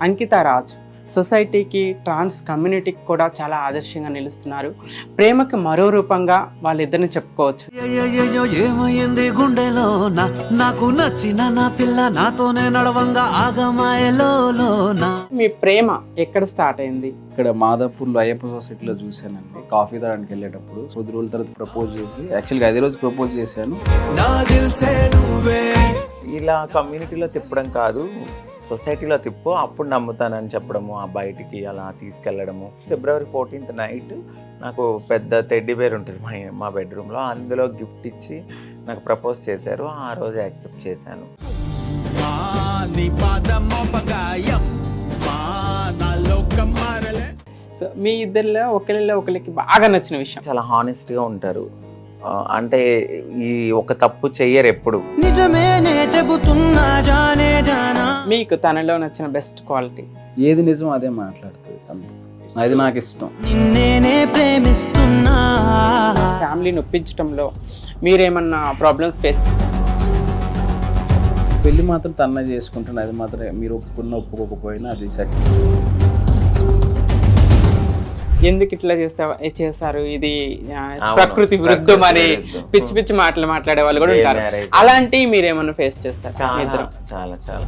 అంకిత రాజ్ సొసైటీకి, ట్రాన్స్ కమ్యూనిటీకి కూడా చాలా ఆదర్శంగా నిలుస్తున్నారు. ప్రేమకి మరో రూపంగా వాళ్ళిద్దరిని చెప్పుకోవచ్చు. ఏమైంది గుండెలో నాకు నచ్చిన నా పిల్ల నాతోనే నడవంగా ఆగమాయలో. మీ ప్రేమ ఎక్కడ స్టార్ట్ అయింది? ఇక్కడ మాదాపూర్లో అయ్యప్ప సొసైటీలో చూశానండి. కాఫీ తాగడానికి వెళ్ళేటప్పుడు కొద్ది రోజుల తర్వాత ప్రపోజ్ చేసి, యాక్చువల్గా అదే రోజు ప్రపోజ్ చేశాను. ఇలా కమ్యూనిటీలో తిప్పడం కాదు, సొసైటీలో తిప్పు అప్పుడు నమ్ముతానని చెప్పడము, ఆ బయటికి అలా తీసుకెళ్ళడము. February 14th నైట్ నాకు పెద్ద టెడ్డీ బేర్ ఉంటుంది మా బెడ్రూమ్లో, అందులో గిఫ్ట్ ఇచ్చి నాకు ప్రపోజ్ చేశారు. ఆ రోజు యాక్సెప్ట్ చేశాను. సో మీ ఇద్దరిలో ఒకరికి బాగా నచ్చిన విషయం? చాలా హానెస్ట్గా ఉంటారు. అంటే ఈ ఒక తప్పు చెయ్యరు ఎప్పుడు. నిజమేనే చెబుతున్నా జానే జానా. మీకు తనలో నచ్చిన బెస్ట్ క్వాలిటీ? ఏది నిజం అదే మాట్లాడుతుంది తను. అది నాకు ఇష్టం. నిన్నేనే ప్రేమిస్తున్నా. ఫ్యామిలీని ఒప్పించడంలో మీరేమన్నా ప్రాబ్లమ్స్ ఫేస్? పెళ్ళి మాత్రం తన్నే చేసుకుంటాను, అది మాత్రం మీరు ఒప్పుకోకపోయినా అది సరే. ఎందుకు ఇట్లా చేస్తారు, ఇది ప్రకృతి విరుద్ధం అని పిచ్చి పిచ్చి మాటలు మాట్లాడే వాళ్ళు కూడా ఉంటారు. అలాంటి మీరేమన్నా ఫేస్ చేస్తారు? చాలా చాలా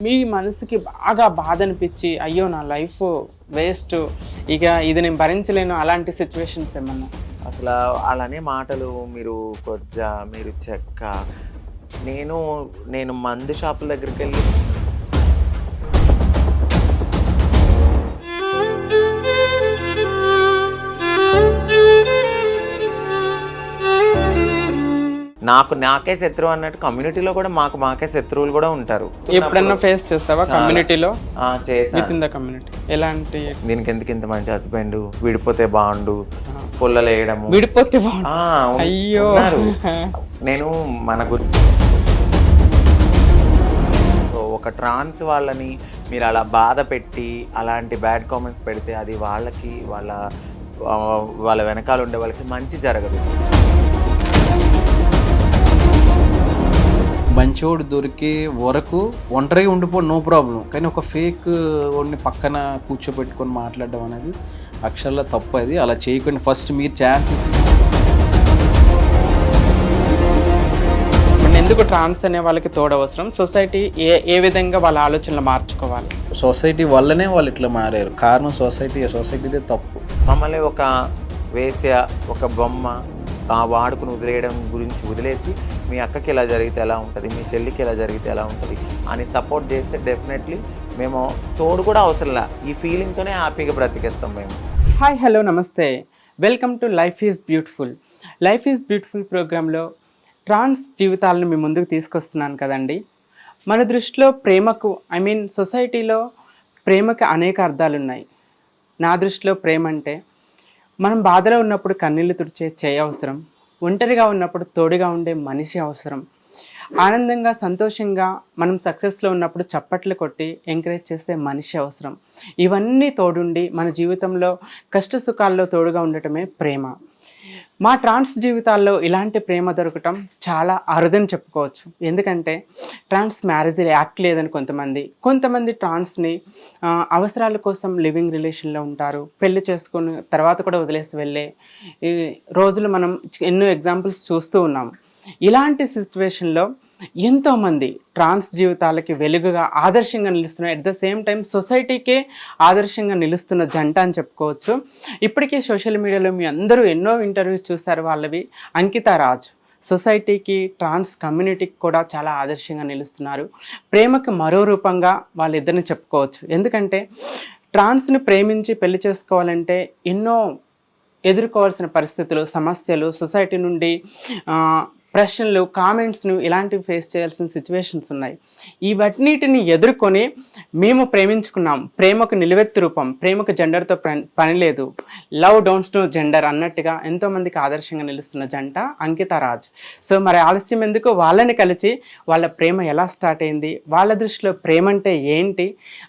మీ మనసుకి బాగా బాధ అనిపించి అయ్యో నా లైఫ్ వేస్ట్, ఇక ఇది నేను భరించలేను, అలాంటి సిచ్యువేషన్స్ ఏమన్నా? అసలు అలానే మాటలు, మీరు కొజ్జ, మీరు చెక్క. నేను మందు షాపుల దగ్గరికి వెళ్ళి నాకే శత్రువు అన్నట్టు కమ్యూనిటీలో కూడా మాకే శత్రువులు కూడా ఉంటారు. ఎప్పుడన్నా ఫేస్ చేస్తావా కమ్యూనిటీలో? చేస్తాను. కమ్యూనిటీ ఎలాంటి? దీనికి ఎందుకు ఇంత మంచి హస్బెండ్, విడిపోతే బాగుండు, పుల్లలు వేయడము. విడిపోతే బాగుండు? అయ్యో. నేను మన ఒక ట్రాన్స్ వాళ్ళని మీరు అలా బాధ పెట్టి అలాంటి బ్యాడ్ కామెంట్స్ పెడితే అది వాళ్ళకి వాళ్ళ వెనకాల ఉండే వాళ్ళకి మంచి జరగదు. మంచోడు దొరికే వరకు ఒంటరిగా ఉండిపోవడం నో ప్రాబ్లం, కానీ ఒక ఫేక్ వాడిని పక్కన కూర్చోబెట్టుకొని మాట్లాడడం అనేది అక్షరాల తప్పు. అది అలా చేయకుండా ఫస్ట్ మీరు ఛాన్స్ ఇస్తే. ఎందుకు ట్రాన్స్ అనే వాళ్ళకి తోడవసరం? సొసైటీ ఏ విధంగా వాళ్ళ ఆలోచనలు మార్చుకోవాలి? సొసైటీ వల్లనే వాళ్ళు ఇట్లా మారారు, కారణం సొసైటీదే తప్పు. మమ్మల్ని ఒక వేశ్య, ఒక బొమ్మ వాడుకుని వదిలేయడం గురించి వదిలేసి మీ అక్కకి ఎలా జరిగితే ఎలా ఉంటుంది, మీ చెల్లికి ఎలా జరిగితే ఎలా ఉంటుంది అని సపోర్ట్ చేస్తే డెఫినెట్లీ మేము తోడు కూడా అవసరంలా, ఈ ఫీలింగ్తోనే హ్యాపీగా బ్రతికేస్తాం మేము. హాయ్, హలో, నమస్తే. Welcome to life is beautiful. Life is beautiful ప్రోగ్రాంలో ట్రాన్స్ జీవితాలను మీ ముందుకు తీసుకొస్తున్నాను కదండి. మన దృష్టిలో ప్రేమకు, సొసైటీలో ప్రేమకి అనేక అర్థాలు ఉన్నాయి. నా దృష్టిలో ప్రేమ అంటే మనం బాధలో ఉన్నప్పుడు కన్నీళ్లు తుడిచే చేయ అవసరం, ఒంటరిగా ఉన్నప్పుడు తోడుగా ఉండే మనిషి అవసరం, ఆనందంగా సంతోషంగా మనం సక్సెస్లో ఉన్నప్పుడు చప్పట్లు కొట్టి ఎంకరేజ్ చేసే మనిషి అవసరం. ఇవన్నీ తోడుండి మన జీవితంలో కష్ట సుఖాల్లో తోడుగా ఉండటమే ప్రేమ. మా ట్రాన్స్ జీవితాల్లో ఇలాంటి ప్రేమ దొరకటం చాలా అరుదని చెప్పుకోవచ్చు. ఎందుకంటే ట్రాన్స్ మ్యారేజ్ యాక్ట్ లేదని కొంతమంది ట్రాన్స్ని అవసరాల కోసం లివింగ్ రిలేషన్లో ఉంటారు. పెళ్లి చేసుకుని తర్వాత కూడా వదిలేసి వెళ్ళే ఈ రోజులు మనం ఎన్నో ఎగ్జాంపుల్స్ చూస్తూ ఉన్నాం. ఇలాంటి సిచ్యువేషన్లో ఎంతోమంది ట్రాన్స్ జీవితాలకి వెలుగుగా ఆదర్శంగా నిలుస్తున్న, అట్ ద సేమ్ టైం సొసైటీకే ఆదర్శంగా నిలుస్తున్న జంట అని చెప్పుకోవచ్చు. ఇప్పటికే సోషల్ మీడియాలో మీ అందరూ ఎన్నో ఇంటర్వ్యూస్ చూస్తారు వాళ్ళవి. అంకిత రాజ్ సొసైటీకి, ట్రాన్స్ కమ్యూనిటీకి కూడా చాలా ఆదర్శంగా నిలుస్తున్నారు. ప్రేమకి మరో రూపంగా వాళ్ళిద్దరిని చెప్పుకోవచ్చు. ఎందుకంటే ట్రాన్స్ని ప్రేమించి పెళ్లి చేసుకోవాలంటే ఎన్నో ఎదుర్కోవాల్సిన పరిస్థితులు, సమస్యలు, సొసైటీ నుండి ప్రశ్నలు, కామెంట్స్ను ఇలాంటివి ఫేస్ చేయాల్సిన సిచ్యువేషన్స్ ఉన్నాయి. ఇవన్నిటిని ఎదుర్కొని మేము ప్రేమించుకున్నాం, ప్రేమకు నిలువెత్తు రూపం, ప్రేమకు జెండర్తో పని లేదు, లవ్ డోంట్స్ నో జెండర్ అన్నట్టుగా ఎంతోమందికి ఆదర్శంగా నిలుస్తున్న జంట అంకిత రాజ్. సో మరి ఆలస్యం ఎందుకు, వాళ్ళని కలిసి వాళ్ళ ప్రేమ ఎలా స్టార్ట్ అయింది, వాళ్ళ దృష్టిలో ప్రేమ అంటే ఏంటి,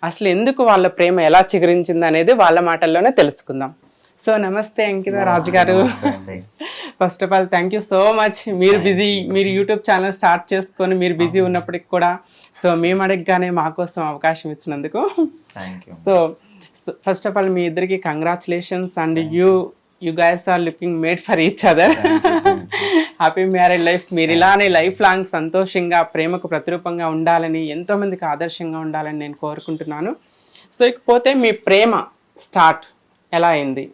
అసలు ఎందుకు వాళ్ళ ప్రేమ ఎలా చిగురించింది అనేది వాళ్ళ మాటల్లోనే తెలుసుకుందాం. సో నమస్తే అంకిత రాజు గారు. First of all thank you so much. మీరు యూట్యూబ్ ఛానల్ స్టార్ట్ చేసుకొని మీరు బిజీ ఉన్నప్పటికి కూడా సో మేము అడగగానే మా కోసం అవకాశం ఇచ్చినందుకు సో ఫస్ట్ ఆఫ్ ఆల్ మీ ఇద్దరికి congratulations and you guys are looking made for each other. Happy married life. మీరు ఇలానే లైఫ్ లాంగ్ సంతోషంగా ప్రేమకు ప్రతిరూపంగా ఉండాలని, ఎంతో మందికి ఆదర్శంగా ఉండాలని నేను కోరుకుంటున్నాను. సో ఇకపోతే మీ ప్రేమ స్టార్ట్ ఎలా అయింది,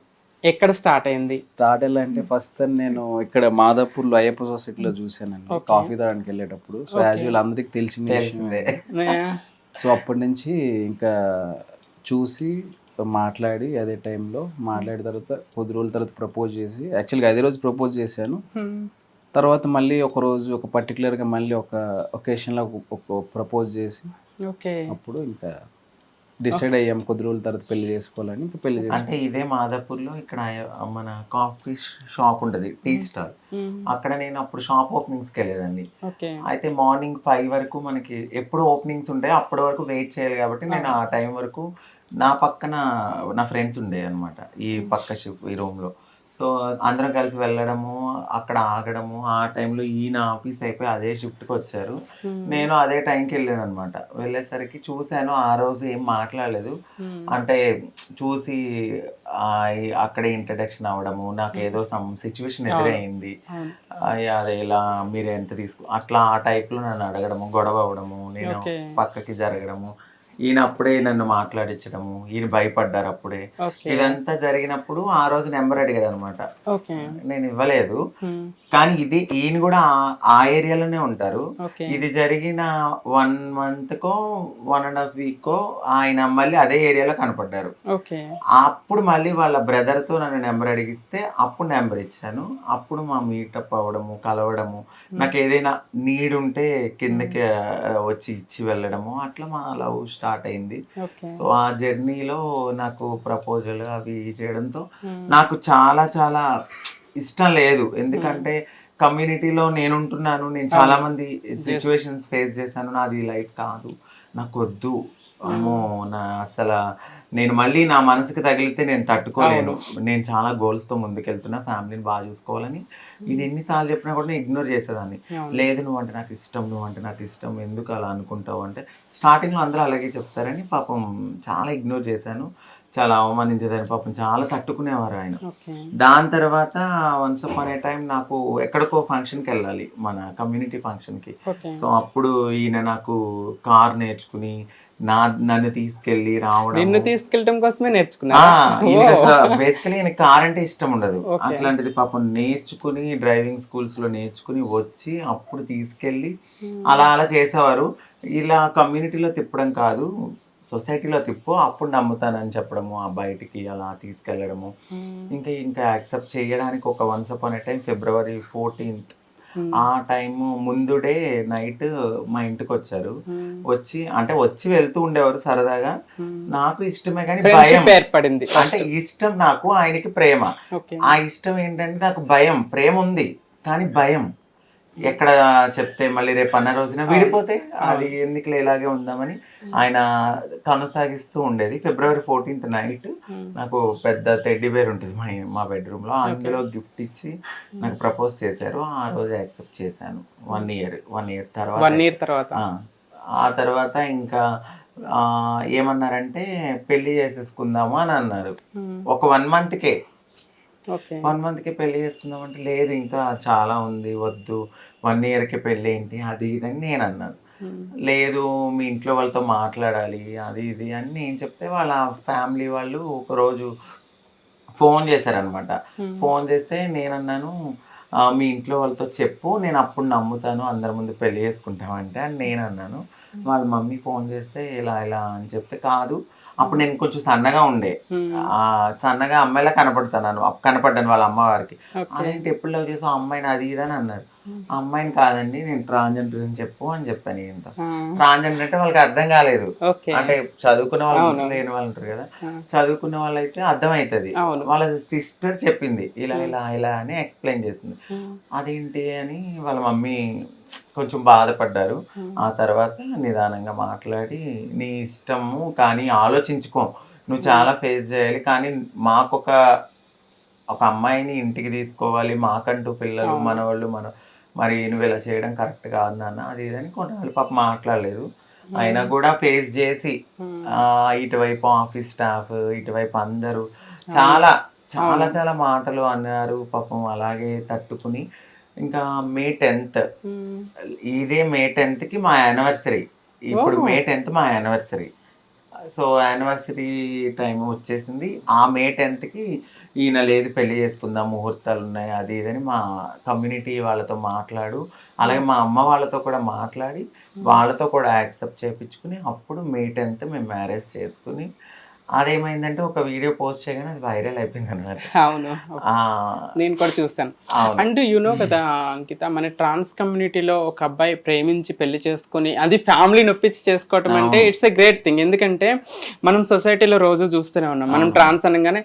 ఎక్కడ స్టార్ట్ అయింది? స్టార్ట్ ఎలా అంటే ఫస్ట్ నేను ఇక్కడ మాదాపూర్లో అయ్యప్ప సొసైటీలో చూసానండి కాఫీ తాగడానికి వెళ్ళేటప్పుడు. సో యాజువల్ అందరికి తెలిసిందే. సో అప్పటి నుంచి ఇంకా చూసి మాట్లాడి అదే టైంలో మాట్లాడిన తర్వాత కొద్ది రోజుల తర్వాత ప్రపోజ్ చేసి, యాక్చువల్గా అదే రోజు ప్రపోజ్ చేశాను. తర్వాత మళ్ళీ ఒక రోజు ఒక పర్టికులర్గా మళ్ళీ ఒక ఒకేషన్లో ఒక ప్రపోజ్ చేసి అప్పుడు ఇంకా డిసైడ్ అయ్యాం కొద్ది రోజుల తర్వాత పెళ్లి చేసుకోవాలని. ఇంకా పెళ్లి అంటే ఇదే మాదాపూర్లో ఇక్కడ మన కాఫీ షాప్ ఉంటుంది, టీ స్టాల్. అక్కడ నేను అప్పుడు షాప్ ఓపెనింగ్స్కి వెళ్ళేదండి. అయితే మార్నింగ్ 5 వరకు మనకి ఎప్పుడు ఓపెనింగ్స్ ఉంటాయి, అప్పటి వరకు వెయిట్ చేయాలి. కాబట్టి నేను ఆ టైం వరకు నా పక్కన నా ఫ్రెండ్స్ ఉండే అనమాట ఈ పక్క షిప్ ఈ రూమ్లో. సో అందరం కలిసి వెళ్ళడము, అక్కడ ఆగడము. ఆ టైంలో ఈయన ఆఫీస్ అయిపోయి అదే షిఫ్ట్కి వచ్చారు, నేను అదే టైంకి వెళ్ళాను అనమాట. వెళ్ళేసరికి చూశాను, ఆ రోజు ఏం మాట్లాడలేదు. అంటే చూసి అక్కడే ఇంట్రడక్షన్ అవ్వడము, నాకు ఏదో సమ్ సిచ్యువేషన్ ఎదురైంది, అదే ఇలా మీరు ఎంత అట్లా ఆ టైప్లో నన్ను అడగడము, గొడవ అవ్వడము, నేను పక్కకి జరగడము, ఈయన అప్పుడే నన్ను మాట్లాడించడము, ఈయన భయపడ్డారు అప్పుడే. ఇదంతా జరిగినప్పుడు ఆ రోజు నెంబర్ అడిగారు అనమాట. నేను ఇవ్వలేదు. కానీ ఈయన కూడా ఆ ఏరియాలోనే ఉంటారు. ఇది జరిగిన 1 monthకో 1.5 weekకో ఆయన మళ్ళీ అదే ఏరియాలో కనపడ్డారు. అప్పుడు మళ్ళీ వాళ్ళ బ్రదర్తో నన్ను నెంబర్ అడిగిస్తే అప్పుడు నెంబర్ ఇచ్చాను. అప్పుడు మా మీటప్ అవ్వడము, కలవడము, నాకు ఏదైనా నీడ్ ఉంటే కిందకి వచ్చి ఇచ్చి వెళ్ళడము, అట్లా మా లవ్ స్టార్ట్ అయింది. సో ఆ జర్నీలో నాకు ప్రపోజల్ అవి చేయడంతో నాకు చాలా చాలా ఇష్టం లేదు. ఎందుకంటే కమ్యూనిటీలో నేనుంటున్నాను, నేను చాలా మంది సిచ్యువేషన్స్ ఫేస్ చేశాను. నాది లైఫ్ కాదు, నాకు వద్దు, అమ్మో నా అసలు నేను మళ్ళీ నా మనసుకి తగిలితే నేను తట్టుకోలేను. నేను చాలా గోల్స్తో ముందుకెళ్తున్నా, ఫ్యామిలీని బాగా చూసుకోవాలని. ఇది ఎన్నిసార్లు చెప్పినా కూడా నేను ఇగ్నోర్ చేసేదాన్ని. లేదు నువ్వంటే నాకు ఇష్టం, నువ్వంటే నాకు ఇష్టం, ఎందుకు అలా అనుకుంటావు అంటే స్టార్టింగ్లో అందరూ అలాగే చెప్తారని పాపం చాలా ఇగ్నోర్ చేశాను, చాలా అవమానించేదాన్ని. పాపం చాలా తట్టుకునేవారు ఆయన. దాని తర్వాత వన్స్ అపాన్ ఏ టైం నాకు ఎక్కడికో ఫంక్షన్కి వెళ్ళాలి, మన కమ్యూనిటీ ఫంక్షన్కి. సో అప్పుడు ఈయన నాకు కార్ నేర్చుకుని నన్ను తీసుకెళ్ళి రావడం, నిన్ను తీసుకెళ్ళడం కోసమే నేర్చుకున్నా. బేసికలీ ఈయన కార్ అంటే ఇష్టం ఉండదు. అట్లాంటిది పాపం నేర్చుకుని డ్రైవింగ్ స్కూల్స్ లో నేర్చుకుని వచ్చి అప్పుడు తీసుకెళ్ళి అలా అలా చేసేవారు. ఇలా కమ్యూనిటీలో తిప్పడం కాదు, సొసైటీలో తిప్పు, అప్పుడు నమ్ముతానని చెప్పడము, ఆ బయటికి అలా తీసుకెళ్ళడము. ఇంకా యాక్సెప్ట్ చేయడానికి ఒక వన్స్ అపాన్ ఏ టైం February 14th ఆ టైము ముందు డే నైట్ మా ఇంటికి వచ్చారు. వచ్చి వెళ్తూ ఉండేవారు సరదాగా. నాకు ఇష్టమే కానీ భయం ఏర్పడింది. అంటే ఇష్టం నాకు, ఆయనకి ప్రేమ. ఆ ఇష్టం ఏంటంటే నాకు భయం, ప్రేమ ఉంది కానీ భయం. ఎక్కడ చెప్తే మళ్ళీ రేపు అన్న రోజున విడిపోతే అది ఎందుకులే ఇలాగే ఉందామని ఆయన కొనసాగిస్తూ ఉండేది. February 14th నైట్ నాకు పెద్ద టెడ్డీ బేర్ ఉంటుంది మా బెడ్రూమ్లో, అందులో గిఫ్ట్ ఇచ్చి నాకు ప్రపోజ్ చేశారు. ఆ రోజు యాక్సెప్ట్ చేశాను. 1 year తర్వాత ఆ తర్వాత ఇంకా ఏమన్నారంటే పెళ్లి చేసేసుకుందాము అని అన్నారు. ఒక 1 monthకే 1 monthకే పెళ్లి చేసుకుందాం అంటే లేదు ఇంకా చాలా ఉంది, వద్దు, 1 yearకే పెళ్ళి ఏంటి అది ఇది అని నేను అన్నాను. లేదు మీ ఇంట్లో వాళ్ళతో మాట్లాడాలి అది ఇది అని నేను చెప్తే వాళ్ళ ఫ్యామిలీ వాళ్ళు ఒకరోజు ఫోన్ చేశారనమాట. ఫోన్ చేస్తే నేను అన్నాను మీ ఇంట్లో వాళ్ళతో చెప్పు, నేను అప్పుడు నమ్ముతాను, అందరి ముందు పెళ్లి చేసుకుంటామంటే అని నేను అన్నాను. వాళ్ళ మమ్మీ ఫోన్ చేస్తే ఇలా ఇలా అని చెప్తే కాదు, అప్పుడు నేను కొంచెం సన్నగా ఉండే, సన్నగా అమ్మాయిలా కనపడ్డాను వాళ్ళ అమ్మవారికి. అదేంటి ఎప్పుడు లవ్ చేసావు అమ్మాయిని అది ఇది అని అన్నారు. అమ్మాయిని కాదండి నేను ట్రాన్స్జెండర్ అని చెప్పు అని చెప్పాను. ఏంటో ట్రాన్స్జెండర్ అంటే వాళ్ళకి అర్థం కాలేదు. అంటే చదువుకున్న వాళ్ళు లేని వాళ్ళు ఉంటారు కదా, చదువుకున్న వాళ్ళు అయితే అర్థమవుతుంది. వాళ్ళ సిస్టర్ చెప్పింది ఇలా ఇలా ఇలా అని ఎక్స్ప్లెయిన్ చేసింది. అదేంటి అని వాళ్ళ మమ్మీ కొంచెం బాధపడ్డారు. ఆ తర్వాత నిదానంగా మాట్లాడి నీ ఇష్టము కానీ ఆలోచించుకో, నువ్వు చాలా ఫేస్ చేయాలి కానీ మాకొక ఒక అమ్మాయిని ఇంటికి తీసుకోవాలి, మాకంటూ పిల్లలు మనవాళ్ళు మరి నువ్వు ఇలా చేయడం కరెక్ట్ కాదు నాన్న అది ఇదని కొన్నాళ్ళు పాప మాట్లాడలేదు. అయినా కూడా ఫేస్ చేసి ఇటువైపు ఆఫీస్ స్టాఫ్ ఇటువైపు అందరూ చాలా చాలా చాలా మాటలు అన్నారు పాపం. అలాగే తట్టుకుని ఇంకా మే 10th ఇదే మే 10th మా యానివర్సరీ. ఇప్పుడు మే 10th మా యానివర్సరీ. సో యానివర్సరీ టైం వచ్చేసింది. ఆ మే 10th ఈయన లేదు పెళ్లి చేసుకుందాం ముహూర్తాలు ఉన్నాయి అది ఇదని మా కమ్యూనిటీ వాళ్ళతో మాట్లాడు, అలాగే మా అమ్మ వాళ్ళతో కూడా మాట్లాడి వాళ్ళతో కూడా యాక్సెప్ట్ చేయించుకుని అప్పుడు మే 10th మేము మ్యారేజ్ చేసుకుని అదేమైందంటే ఒక వీడియో పోస్ట్ చేయగానే అది వైరల్ అయిపోయింది అన్నమాట. అవును, నేను కూడా చూసాను. అంటే యూనో కదా అంకిత, మన ట్రాన్స్ కమ్యూనిటీలో ఒక అబ్బాయి ప్రేమించి పెళ్లి చేసుకుని అది ఫ్యామిలీ నొప్పించి చేసుకోవటం అంటే ఇట్స్ ఎ గ్రేట్ థింగ్. ఎందుకంటే మనం సొసైటీలో రోజు చూస్తూనే ఉన్నాం. మనం ట్రాన్స్ అనగానే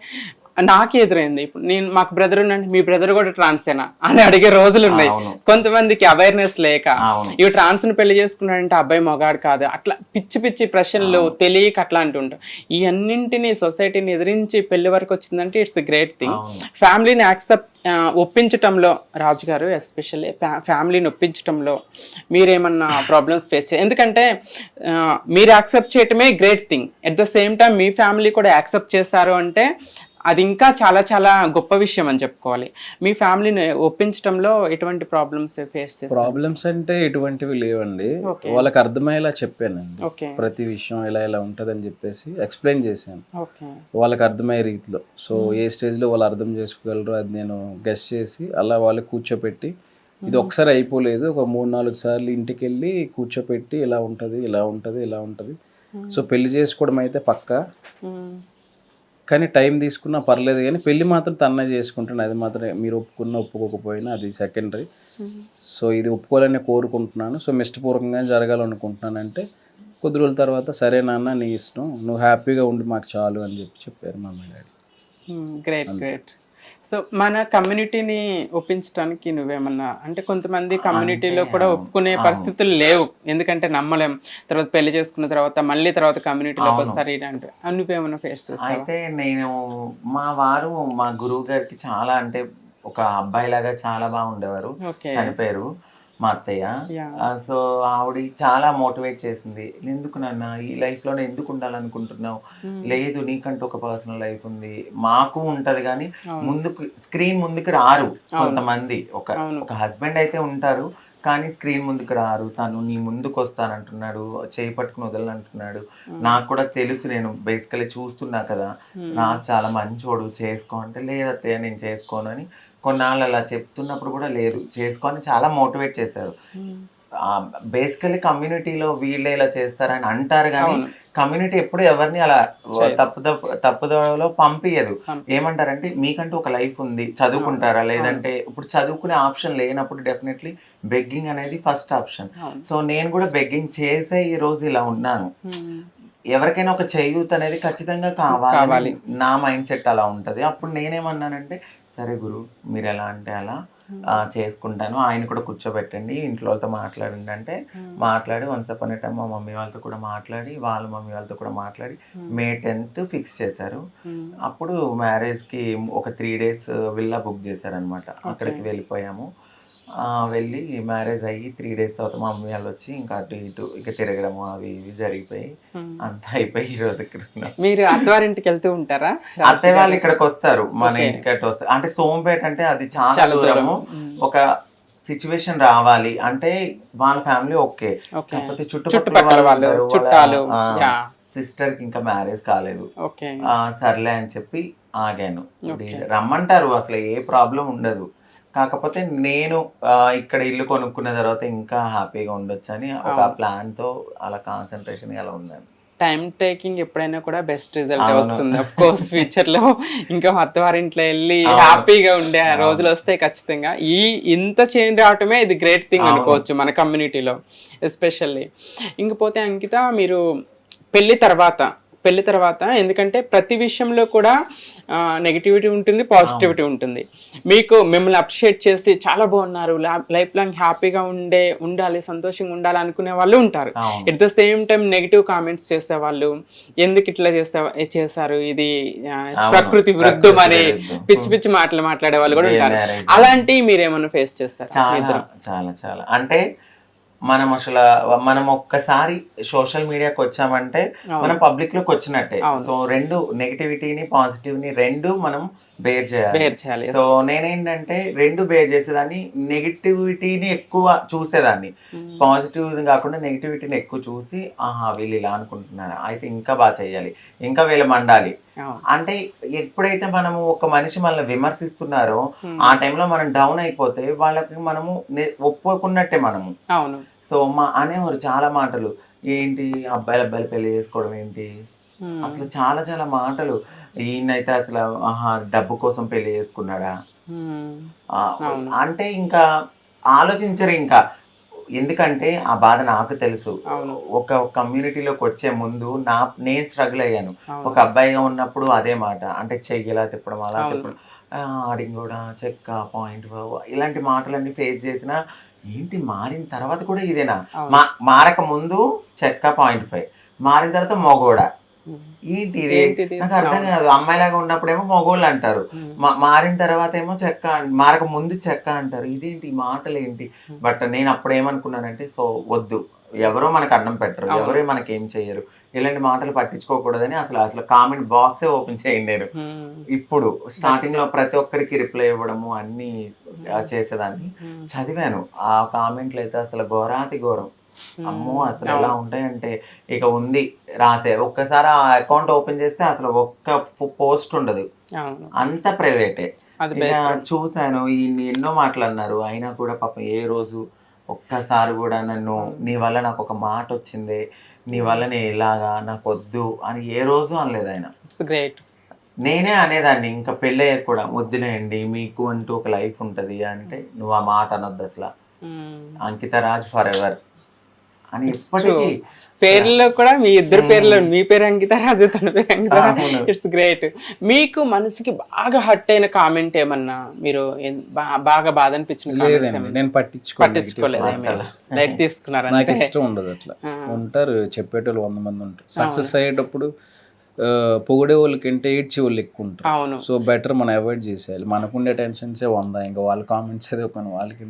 నాకు ఎదురైంది. ఇప్పుడు నేను మాకు బ్రదర్ ఉన్నాండి, మీ బ్రదర్ కూడా ట్రాన్సేనా అని అడిగే రోజులు ఉన్నాయి. కొంతమందికి అవేర్నెస్ లేక ఇవి ట్రాన్స్ ని పెళ్లి చేసుకున్నాడంటే అబ్బాయి మొగాడు కాదు, అట్లా పిచ్చి పిచ్చి ప్రశ్నలు తెలియక అట్లా అంటుంటాం. ఈ అన్నింటినీ సొసైటీని ఎదిరించి పెళ్లి వరకు వచ్చిందంటే ఇట్స్ గ్రేట్ థింగ్. ఫ్యామిలీని యాక్సెప్ట్ ఒప్పించటంలో రాజు గారు ఎస్పెషల్లీ ఫ్యామిలీని ఒప్పించటంలో మీరేమన్నా ప్రాబ్లమ్స్ ఫేస్ చేయాలి? ఎందుకంటే మీరు యాక్సెప్ట్ చేయటమే great thing. At the same time me family కూడా యాక్సెప్ట్ చేస్తారు అంటే అది ఇంకా చాలా చాలా గొప్ప విషయం అని చెప్పుకోవాలి. మీ ఫ్యామిలీని ఒప్పించడంలో ఎటువంటి ప్రాబ్లమ్స్ ఫేస్ చేస్తారు? ప్రాబ్లమ్స్ అంటే ఎటువంటివి లేవండి. వాళ్ళకి అర్థమయ్యేలా చెప్పానండి. ప్రతి విషయం ఇలా ఇలా ఉంటుంది అని చెప్పేసి ఎక్స్ప్లెయిన్ చేశాను వాళ్ళకి అర్థమయ్యే రీతిలో. సో ఏ స్టేజ్లో వాళ్ళు అర్థం చేసుకోగలరో అది నేను గెస్ చేసి అలా వాళ్ళకి కూర్చోపెట్టి, ఇది ఒకసారి అయిపోలేదు, ఒక 3-4 సార్లు ఇంటికి వెళ్ళి కూర్చోపెట్టి ఇలా ఉంటుంది ఇలా ఉంటుంది ఇలా ఉంటుంది. సో పెళ్లి చేసుకోవడం అయితే పక్కా, కానీ టైం తీసుకున్నా పర్లేదు, కానీ పెళ్ళి మాత్రం తన్నే చేసుకుంటాను. అది మాత్రం మీరు ఒప్పుకోకపోయినా అది సెకండరీ. సో ఇది ఒప్పుకోవాలని కోరుకుంటున్నాను. సో ఇష్టపూర్వకంగా జరగాలనుకుంటున్నాను. అంటే కొద్ది రోజుల తర్వాత సరే నాన్న నీ ఇష్టం, నువ్వు హ్యాపీగా ఉండి మాకు చాలు అని చెప్పారు మా డాడీ. Great great. సో మన కమ్యూనిటీని ఒప్పించడానికి నువ్వేమన్నా అంటే కొంతమంది కమ్యూనిటీలో కూడా ఒప్పుకునే పరిస్థితులు లేవు, ఎందుకంటే నమ్మలేం, తర్వాత పెళ్లి చేసుకున్న తర్వాత మళ్ళీ తర్వాత కమ్యూనిటీలోకి వస్తారు ఇలాంటి నువ్వేమన్నా ఫేస్ చేస్తావు? అయితే నేను మా గురువు గారికి చాలా అంటే ఒక అబ్బాయి లాగా చాలా బాగుండేవారు. చనిపోయారు మా అత్తయ్య. సో ఆవిడ చాలా మోటివేట్ చేసింది. ఎందుకు నాన్న ఈ లైఫ్ లోనే ఎందుకు ఉండాలనుకుంటున్నావు, లేదు నీకంటూ ఒక పర్సనల్ లైఫ్ ఉంది, మాకు ఉంటది, కానీ ముందుకు స్క్రీన్ ముందుకు రారు కొంతమంది. ఒక హస్బెండ్ అయితే ఉంటారు కానీ స్క్రీన్ ముందుకు రారు. తను నీ ముందుకు వస్తానంటున్నాడు, చేయి పట్టుకుని వదలనంటున్నాడు. నాకు కూడా తెలుసు, నేను బేసికలీ చూస్తున్నా కదా, నాకు చాలా మంచోడు చేసుకో అంటే లేదత్తయ్య నేను చేసుకోను అని కొన్నాళ్ళు అలా చెప్తున్నప్పుడు కూడా లేదు చేసుకొని చాలా మోటివేట్ చేశారు. బేసికలీ వీళ్ళే ఇలా చేస్తారని అంటారు కానీ కమ్యూనిటీ ఎప్పుడు ఎవరిని అలా తప్పుదోవలో పంపించదు. ఏమంటారంటే మీకంటూ ఒక లైఫ్ ఉంది, చదువుకుంటారా, లేదంటే ఇప్పుడు చదువుకునే ఆప్షన్ లేనప్పుడు డెఫినెట్లీ బెగ్గింగ్ అనేది ఫస్ట్ ఆప్షన్. సో నేను కూడా బెగ్గింగ్ చేసే ఈ రోజు ఇలా ఉన్నాను. ఎవరికైనా ఒక చేయూత్ అనేది ఖచ్చితంగా కావాలి, నా మైండ్ సెట్ అలా ఉంటది. అప్పుడు నేనేమన్నానంటే సరే గురు మీరు ఎలా అంటే అలా చేసుకుంటాను, ఆయన కూడా కూర్చోబెట్టండి, ఇంట్లో వాళ్ళతో మాట్లాడండి అంటే మాట్లాడి వన్స్ అపాన్ ఎ టైం మా మమ్మీ వాళ్ళతో కూడా మాట్లాడి వాళ్ళ మమ్మీ వాళ్ళతో కూడా మాట్లాడి మే 10th ఫిక్స్ చేశారు. అప్పుడు మ్యారేజ్కి ఒక 3 days విల్లా బుక్ చేశారనమాట. అక్కడికి వెళ్ళిపోయాము. వెళ్ళి మ్యారేజ్ అయ్యి 3 days తర్వాత మా మమ్మీ వాళ్ళు వచ్చి ఇంకా అటు ఇటు ఇక తిరగడము అవి ఇవి జరిగిపోయి అంతా అయిపోయి ఈ రోజు ఇక్కడ ఉన్నాం. మీరు అత్తవారింటికి వెళ్తూ ఉంటారా? అత్తయ్య వాళ్ళు ఇక్కడికి వస్తారు, మన ఇంటికి అటు వస్తారు. అంటే సోంపేట అంటే అది చాలా దూరము. ఒక సిచ్యువేషన్ రావాలి అంటే వాళ్ళ ఫ్యామిలీ ఓకే, కాకపోతే చుట్టుపక్కల వాళ్ళు చుట్టాలు సిస్టర్ కి ఇంకా మ్యారేజ్ కాలేదు, సర్లే అని చెప్పి ఆగాను. రమ్మంటారు, అసలు ఏ ప్రాబ్లం ఉండదు. కాకపోతే నేను ఇక్కడ ఇల్లు కొనుక్కున్న తర్వాత ఇంకా హ్యాపీగా ఉండొచ్చు అని ఒక ప్లాన్ తో అలా కాన్సన్ట్రేషన్ అలా ఉన్నాను. టైం టేకింగ్ ఎప్పుడైనా కూడా బెస్ట్ రిజల్ట్ వస్తుంది. అఫ్ కోర్స్ ఫ్యూచర్ లో ఇంకా అత్తవారింట్లో వెళ్ళి హ్యాపీగా ఉండే రోజులు వస్తాయి ఖచ్చితంగా. ఇంత చేంజ్ రావటమే ఇది గ్రేట్ థింగ్ అనుకోవచ్చు మన కమ్యూనిటీలో ఎస్పెషల్లీ. ఇంకపోతే అంకిత, మీరు పెళ్లి తర్వాత పెళ్లి తర్వాత. ఎందుకంటే ప్రతి విషయంలో కూడా నెగిటివిటీ ఉంటుంది, పాజిటివిటీ ఉంటుంది. మీకు మిమ్మల్ని అప్రిషియేట్ చేసి చాలా బాగున్నారు, లైఫ్ లాంగ్ హ్యాపీగా ఉండాలి, సంతోషంగా ఉండాలి అనుకునే వాళ్ళు ఉంటారు. At the same time negative comments చేసేవాళ్ళు, ఎందుకు ఇట్లా చేశారు, ఇది ప్రకృతి విరుద్ధం అని పిచ్చి పిచ్చి మాటలు మాట్లాడే వాళ్ళు కూడా ఉంటారు. అలాంటివి మీరేమన్నా ఫేస్ చేస్తారు? చాలా చాలా చాలా అంటే మనం ఒక్కసారి సోషల్ మీడియాకి వచ్చామంటే మనం పబ్లిక్ లోకి వచ్చినట్టే. సో రెండు నెగిటివిటీని పాజిటివ్ ని రెండు మనం బేర్ చేయాలి. సో నేనేంటంటే రెండు బేర్ చేసేదాన్ని, నెగిటివిటీని ఎక్కువ చూసేదాన్ని, పాజిటివ్ కాకుండా నెగిటివిటీని ఎక్కువ చూసి ఆహా వీళ్ళు ఇలా అనుకుంటున్నారు అయితే ఇంకా బాగా చెయ్యాలి, ఇంకా వీళ్ళు మండాలి. అంటే ఎప్పుడైతే మనము ఒక మనిషి మనల్ని విమర్శిస్తున్నారో ఆ టైంలో మనం డౌన్ అయిపోతే వాళ్ళకి మనము ఒప్పుకున్నట్టే మనము. సో అనేవారు చాలా మాటలు, ఏంటి అబ్బాయిలు పెళ్లి చేసుకోవడం ఏంటి, అసలు చాలా చాలా మాటలు. ఈయనైతే అసలు ఆహా డబ్బు కోసం పెళ్లి చేసుకున్నాడా అంటే ఇంకా ఆలోచించరు. ఇంకా ఎందుకంటే ఆ బాధ నాకు తెలుసు. ఒక కమ్యూనిటీలోకి వచ్చే ముందు నేను స్ట్రగుల్ అయ్యాను. ఒక అబ్బాయిగా ఉన్నప్పుడు అదే మాట, అంటే చెయ్యిలా తిప్పడం అలా తిప్పడం, ఆడింగ్ కూడా చెక్క పాయింట్ ఇలాంటి మాటలన్నీ ఫేస్ చేసిన. ఏంటి మారిన తర్వాత కూడా ఇదేనా? మారక ముందు చెక్క 0.5, మారిన తర్వాత మొగోడ. ఏంటి నాకు అర్థం కాదు. అమ్మాయిలాగా ఉన్నప్పుడేమో మొగోళ్ళు అంటారు, మారిన తర్వాత ఏమో చెక్క, మారక ముందు చెక్క అంటారు. ఇదేంటి మాటలు ఏంటి? బట్ నేను అప్పుడు ఏమనుకున్నానంటే, సో వద్దు, ఎవరో మనకు అన్నం పెట్టరు, ఎవరో మనకి ఏం చెయ్యరు, ఇలాంటి మాటలు పట్టించుకోకూడదని అసలు కామెంట్ బాక్సే ఓపెన్ చేయండి నేను. ఇప్పుడు స్టార్టింగ్ లో ప్రతి ఒక్కరికి రిప్లై ఇవ్వడము అన్ని చేసేదాన్ని. చదివాను ఆ కామెంట్లు అయితే అసలు ఘోరాతి ఘోరం. అమ్మో అసలు ఎలా ఉంటాయంటే, ఇక ఉంది రాసే ఒక్కసారి ఆ అకౌంట్ ఓపెన్ చేస్తే అసలు ఒక్క పోస్ట్ ఉండదు, అంత ప్రైవేటే. చూసాను ఎన్నో మాటలు అయినా కూడా పాపం ఏ రోజు ఒక్కసారి కూడా నన్ను నీ వల్ల నాకు ఒక మాట వచ్చిందే, నీ వల్ల నేను ఇలాగా నాకు వద్దు అని ఏ రోజు అనలేదు ఆయన. నేనే అనేదాన్ని ఇంకా పెళ్ళయ్యాక కూడా, ముద్దులేయండి మీకు అంటూ ఒక లైఫ్ ఉంటది అంటే నువ్వు ఆ మాట అనొద్దు అసలు, అంకిత రాజ్ ఫర్ ఎవర్ అని. ఇప్పటికీ పేర్లో కూడా మీ ఇద్దరు పేర్లో, మీ పేరు అంకిత రాజు, తన పేరు అంకిత. It's great. మీకు మనసుకి బాగా హర్ట్ అయిన కామెంట్ ఏమన్నా, మీరు బాగా బాధ అనిపించిన? నేను పట్టించుకోలేదు, లైట్ తీసుకున్నారు. నాకు ఇష్టం ఉండదు అట్లా. ఉంటారు చెప్పేటోళ్ళు 100 మంది ఉంటారు. సక్సెస్ అయ్యేటప్పుడు పొగిడే వాళ్ళకంటే ఏడ్చే వాళ్ళు ఎక్కువ ఉంటారు. సో బెటర్ మనం అవాయిడ్ చేసేయాలి. మనకుండే టెన్షన్సే 100, ఇంకా వాళ్ళ కామెంట్స్ ఏదో కొన్ని వాళ్ళకి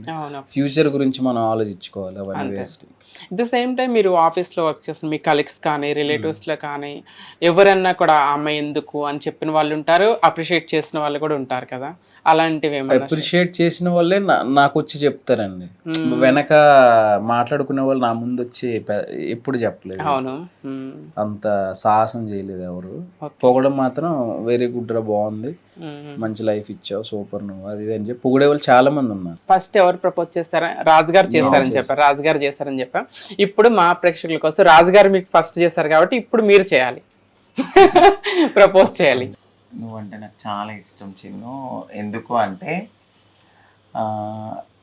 ఫ్యూచర్ గురించి మనం ఆలోచించుకోవాలి. అవన్నీ waste. At the same time మీరు ఆఫీస్లో వర్క్ చేస్తున్న మీ కలీగ్స్ కానీ రిలేటివ్స్లో కానీ ఎవరన్నా కూడా ఆమె ఎందుకు అని చెప్పిన వాళ్ళు ఉంటారు, అప్రిషియేట్ చేసిన వాళ్ళు కూడా ఉంటారు కదా, అలాంటివి అప్రిషియేట్ చేసిన వాళ్ళే నాకు వచ్చి చెప్తారండి. వెనక మాట్లాడుకునే వాళ్ళు నా ముందు వచ్చి ఎప్పుడు చెప్పలేదు. అవును, అంత సాహసం చేయలేదు ఎవరు. పొగడం మాత్రం వెరీ గుడ్ రా, బాగుంది, మంచి లైఫ్ ఇచ్చావు, సూపర్ నువ్వు, అది అని చెప్పి పొగిడే వాళ్ళు చాలా మంది ఉన్నారు. ఫస్ట్ ఎవరు ప్రపోజ్ చేస్తారా? రాజుగారు చేస్తారని చెప్పారు, రాజుగారు చేస్తారని చెప్పా. ఇప్పుడు మా ప్రేక్షకుల కోసం రాజుగారు మీకు ఫస్ట్ చేస్తారు కాబట్టి ఇప్పుడు మీరు చేయాలి, ప్రపోజ్ చేయాలి. నువ్వంటే నాకు చాలా ఇష్టం చిన్ను. ఎందుకు అంటే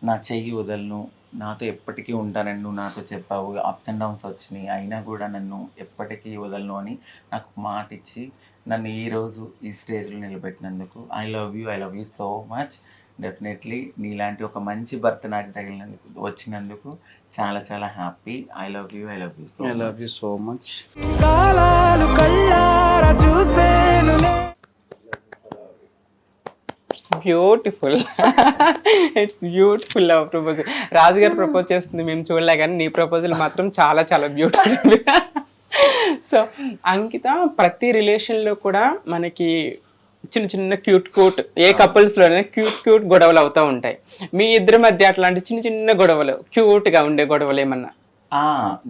నా చెయ్యి వదలను, నాతో ఎప్పటికీ ఉంటానని నువ్వు నాతో చెప్పావు. అప్స్ అండ్ డౌన్స్ వచ్చినాయి, అయినా కూడా నన్ను ఎప్పటికీ వదలను అని నాకు మాట ఇచ్చి నన్ను ఈరోజు ఈ స్టేజ్లో నిలబెట్టినందుకు I love you so much. Definitely నీలాంటి ఒక మంచి భర్త నాకు తగిలినందుకు, వచ్చినందుకు చాలా చాలా happy. I love you so much. Beautiful, it's beautiful love proposal. రాజుగారు ప్రపోజ్ చేస్తుంది మేము చూడలే, కానీ నీ ప్రపోజల్ మాత్రం చాలా చాలా బ్యూటిఫుల్. సో అంకిత, ప్రతి రిలేషన్లో కూడా మనకి చిన్న చిన్న క్యూట్ ఏ కపుల్స్లోనే క్యూట్ గొడవలు అవుతూ ఉంటాయి. మీ ఇద్దరి మధ్య అట్లాంటి చిన్న చిన్న గొడవలు, క్యూట్గా ఉండే గొడవలు ఏమన్నా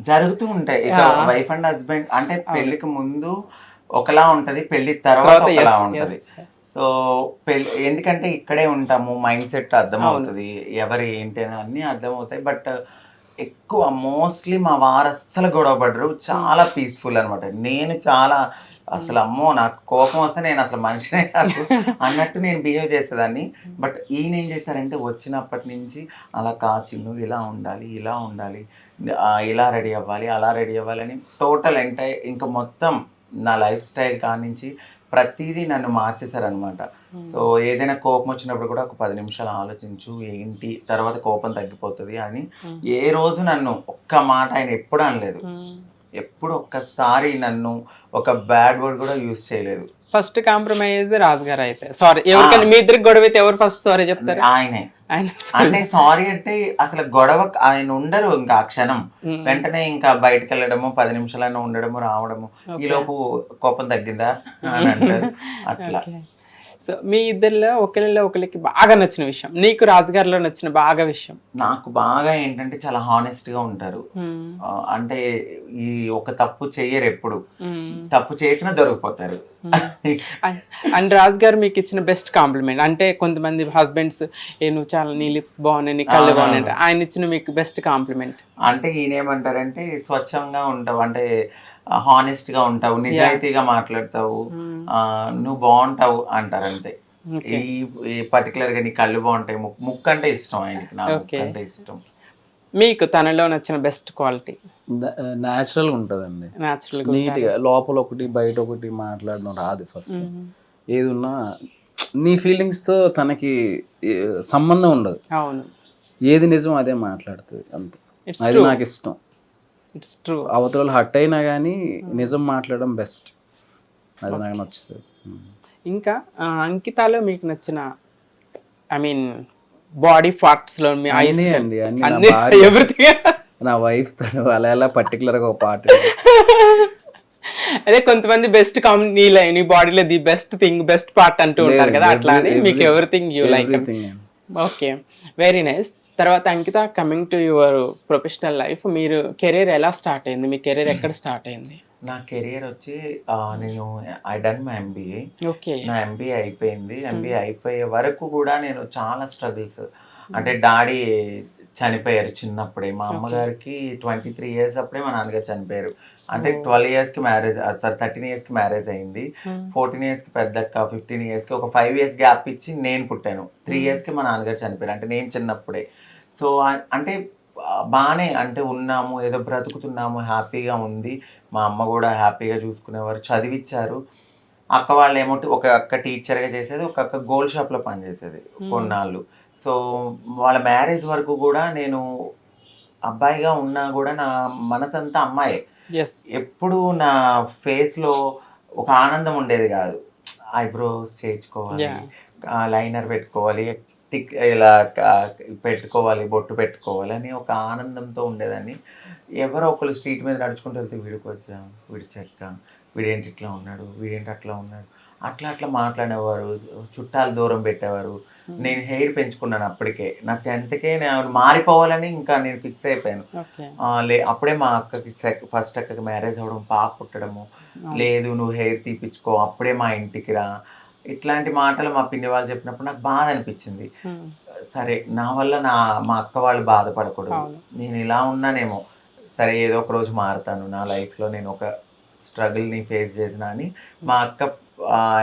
జరుగుతూ ఉంటాయి? వైఫ్ అండ్ హస్బెండ్ అంటే పెళ్లికి ముందు ఒకలా ఉంటది, పెళ్లి తర్వాత ఒకలా ఉంటది. సో ఎందుకంటే ఇక్కడే ఉంటాము, మైండ్ సెట్ అర్థమవుతుంది, ఎవరు ఏంటి అని అన్నీ అర్థమవుతాయి. బట్ ఎక్కువ మోస్ట్లీ మా వారు అస్సలు గొడవ పడరు, చాలా పీస్ఫుల్ అనమాట. నేను చాలా అసలు అమ్మో నాకు కోపం వస్తే నేను అసలు మనిషినే కాదు అన్నట్టు నేను బిహేవ్ చేసేదాన్ని. బట్ ఈయన ఏం చేశారంటే వచ్చినప్పటి నుంచి అలా కాచి నువ్వు ఇలా ఉండాలి, ఇలా రెడీ అవ్వాలి, అలా రెడీ అవ్వాలి అని టోటల్ ఇంకా మొత్తం నా లైఫ్ స్టైల్ కానించి ప్రతిదీ నన్ను మార్చేశారనమాట. సో ఏదైనా కోపం వచ్చినప్పుడు కూడా ఒక 10 నిమిషాలు ఆలోచించు, ఏంటి తర్వాత కోపం తగ్గిపోతుంది అని ఏ రోజు నన్ను ఒక్క మాట ఆయన ఎప్పుడు అనలేదు. ఎప్పుడు ఒక్కసారి నన్ను ఒక బ్యాడ్ వర్డ్ కూడా యూజ్ చేయలేదు. ఫస్ట్ కాంప్రమైజ్ రాజు గారు అయితే. సారీ ఎవరికైనా మీ ఇద్దరికి గొడవ అయితే ఎవరు ఫస్ట్ సారీ చెప్తారు? ఆయనే. ఆయన అంటే సారీ అంటే అసలు గొడవ ఆయన ఉండరు ఇంకా ఆ క్షణం, వెంటనే ఇంకా బయటకు వెళ్ళడము, 10 నిమిషాలైనా ఉండడము రావడము, ఈలోపు కోపం తగ్గిందా అని అంటారు అట్లా. సో మీ ఇద్దరిలో ఒకరికి బాగా నచ్చిన విషయం, నీకు రాజుగారిలో నచ్చిన బాగా విషయం? నాకు బాగా ఏంటంటే చాలా హానెస్ట్ గా ఉంటారు. అంటే ఈ ఒక తప్పు చెయ్యరు, ఎప్పుడు తప్పు చేసినా దొరికిపోతారు. అండ్ రాజు గారు మీకు ఇచ్చిన బెస్ట్ కాంప్లిమెంట్ అంటే, కొంతమంది హస్బెండ్స్ నువ్వు చాలా నీ లిప్స్ బాగున్నాయి, నీ కళ్ళు బాగున్నాయి, ఆయన ఇచ్చిన మీకు బెస్ట్ కాంప్లిమెంట్ అంటే ఈయనేమంటారంటే స్వచ్ఛంగా ఉంటావు, అంటే హానెస్ట్ గా ఉంటావు, నిజాయితీగా మాట్లాడతావు, నువ్వు బాగుంటావు అంటారు అంతే. ఈ పర్టికులర్ గా నీ కళ్ళు బాగుంటాయి, ముక్కు అంటే ఇష్టం ఆయనకి, నా ముక్కు అంటే ఇష్టం. మీకు తనలో నచ్చిన బెస్ట్ క్వాలిటీ? న్యాచురల్ గా ఉంటదండి, నీట్ గా, లోపల ఒకటి బయట ఒకటి మాట్లాడడం రాదు. ఫస్ట్ ఏది ఉన్నా నీ ఫీలింగ్స్ తో తనకి సంబంధం ఉండదు. అవును, ఏది నిజం అదే మాట్లాడుతుంది అంతే. అది నాకు ఇష్టం. It's true. అవతల హట్ అయినా కానీ నిజం మాట్లాడడం బెస్ట్, అది నాకు నచ్చుతుంది. ఇంకా అంకితాలో మీకు నచ్చిన, ఐ మీన్ బాడీ పార్ట్స్ లో మీ ఐస్ అండి అన్ని ఎవ్రీథింగ్. నా వైఫ్ తను అలా ఎలా పర్టికులర్ గా ఒక పార్ట్. అదే కొంతమంది బెస్ట్ నీ బాడీలో the best thing, best part అంటూ ఉంటారు కదా, అట్లా అని మీకు everything you like. Okay, very nice. తర్వాత Ankita, coming to your professional life, మీరు కెరీర్ ఎలా స్టార్ట్ అయింది? మీ కెరీర్ ఎక్కడ స్టార్ట్ అయింది? నా కెరియర్ వచ్చి నేను I done my MBA. Okay, నా ఎంబీఏ అయిపోయింది. ఎంబీఏ అయిపోయే వరకు కూడా నేను చాలా స్ట్రగుల్స్, అంటే డాడీ చనిపోయారు చిన్నప్పుడే. మా అమ్మగారికి 23 years అప్పుడే మా నాన్నగారు చనిపోయారు. అంటే 12 years కి మ్యారేజ్, 13 years కి మ్యారేజ్ అయింది. 14 years కి పెద్దక్క, 15 years కి ఒక 5 years గ్యాప్ ఇచ్చి నేను పుట్టాను. 3 years కి మా నాన్నగారు చనిపోయారు, అంటే నేను చిన్నప్పుడే. సో అంటే బాగానే అంటే ఉన్నాము, ఏదో బ్రతుకుతున్నాము, హ్యాపీగా ఉంది. మా అమ్మ కూడా హ్యాపీగా చూసుకునేవారు, చదివించారు. అక్క వాళ్ళు ఏమో, ఒక అక్క టీచర్గా చేసేది, ఒక అక్క గోల్డ్ షాప్లో పనిచేసేది కొన్నాళ్ళు. సో వాళ్ళ మ్యారేజ్ వరకు కూడా నేను అబ్బాయిగా ఉన్నా కూడా నా మనసంతా అమ్మాయే. ఎప్పుడు నా ఫేస్లో ఒక ఆనందం ఉండేది కాదు. ఐబ్రోస్ చేయించుకోవాలి, లైనర్ పెట్టుకోవాలి, టిక్ ఇలా పెట్టుకోవాలి, బొట్టు పెట్టుకోవాలి అని ఒక ఆనందంతో ఉండేదాన్ని. ఎవరో ఒకరు స్ట్రీట్ మీద నడుచుకుంటూ వెళ్తే వీడికి వచ్చాం, వీడి చెక్క, వీడేంటి ఇట్లా ఉన్నాడు, వీడేంటి అట్లా ఉన్నాడు, అట్లా మాట్లాడేవారు. చుట్టాలు దూరం పెట్టేవారు. నేను హెయిర్ పెంచుకున్నాను అప్పటికే, నా 10th నేను మారిపోవాలని ఇంకా నేను ఫిక్స్ అయిపోయాను. అప్పుడే మా అక్కకి ఫస్ట్ అక్కకి మ్యారేజ్ అవ్వడం, పాప పుట్టడము, లేదు నువ్వు హెయిర్ తీపించుకో, అప్పుడే మా ఇంటికి రా, ఇట్లాంటి మాటలు మా పిన్ని వాళ్ళు చెప్పినప్పుడు నాకు బాధ అనిపించింది. సరే నా వల్ల మా అక్క వాళ్ళు బాధపడకూడదు, నేను ఇలా ఉన్నానేమో, సరే ఏదో ఒక రోజు మారుతాను, నా లైఫ్లో నేను ఒక స్ట్రగుల్ని ఫేస్ చేసిన అని. మా అక్క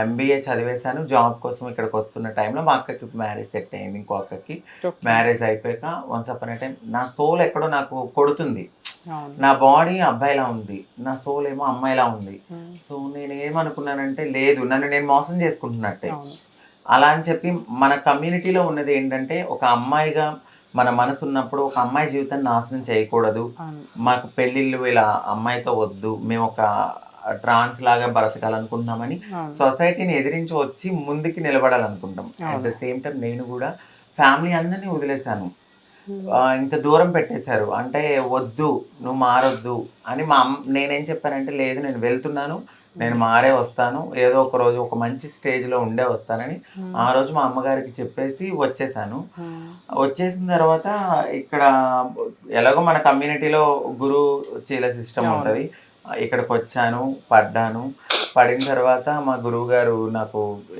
ఎంబీఏ చదివేశాను, జాబ్ కోసం ఇక్కడికి వస్తున్న టైంలో మా అక్కకి మ్యారేజ్ సెట్ అయింది. ఇంకో అక్కకి మ్యారేజ్ అయిపోయాక వన్స్ అపాన్ ఎ టైం నా సోల్ ఎక్కడో నాకు కొడుతుంది. నా బాడీ అబ్బాయిలా ఉంది, నా సోల్ ఏమో అమ్మాయిలా ఉంది. సో నేను ఏమనుకున్నానంటే, లేదు నన్ను నేను మోసం చేసుకుంటున్నట్టే. అలా అని చెప్పి మన కమ్యూనిటీలో ఉన్నది ఏంటంటే, ఒక అమ్మాయిగా మన మనసు ఉన్నప్పుడు ఒక అమ్మాయి జీవితాన్ని నాశనం చేయకూడదు, మాకు పెళ్ళిళ్ళు ఇలా అమ్మాయితో వద్దు, మేము ఒక ట్రాన్స్ లాగా బ్రతకాలనుకుంటున్నామని సొసైటీని ఎదిరించి వచ్చి ముందుకి నిలబడాలనుకుంటాం. అట్ ద సేమ్ టైం నేను కూడా ఫ్యామిలీ అందరినీ వదిలేశాను, ఇంత దూరం పెట్టేశారు. అంటే వద్దు నువ్వు మారొద్దు అని నేనేం చెప్పానంటే, లేదు నేను వెళ్తున్నాను, నేను మారే వస్తాను, ఏదో ఒక రోజు ఒక మంచి స్టేజ్లో ఉండే వస్తానని ఆ రోజు మా అమ్మగారికి చెప్పేసి వచ్చేసాను. వచ్చేసిన తర్వాత ఇక్కడ ఎలాగో మన కమ్యూనిటీలో గురు చీల సిస్టమ్ ఉంటుంది, ఇక్కడికి వచ్చాను, పడిన తర్వాత మా గురువు గారు నాకు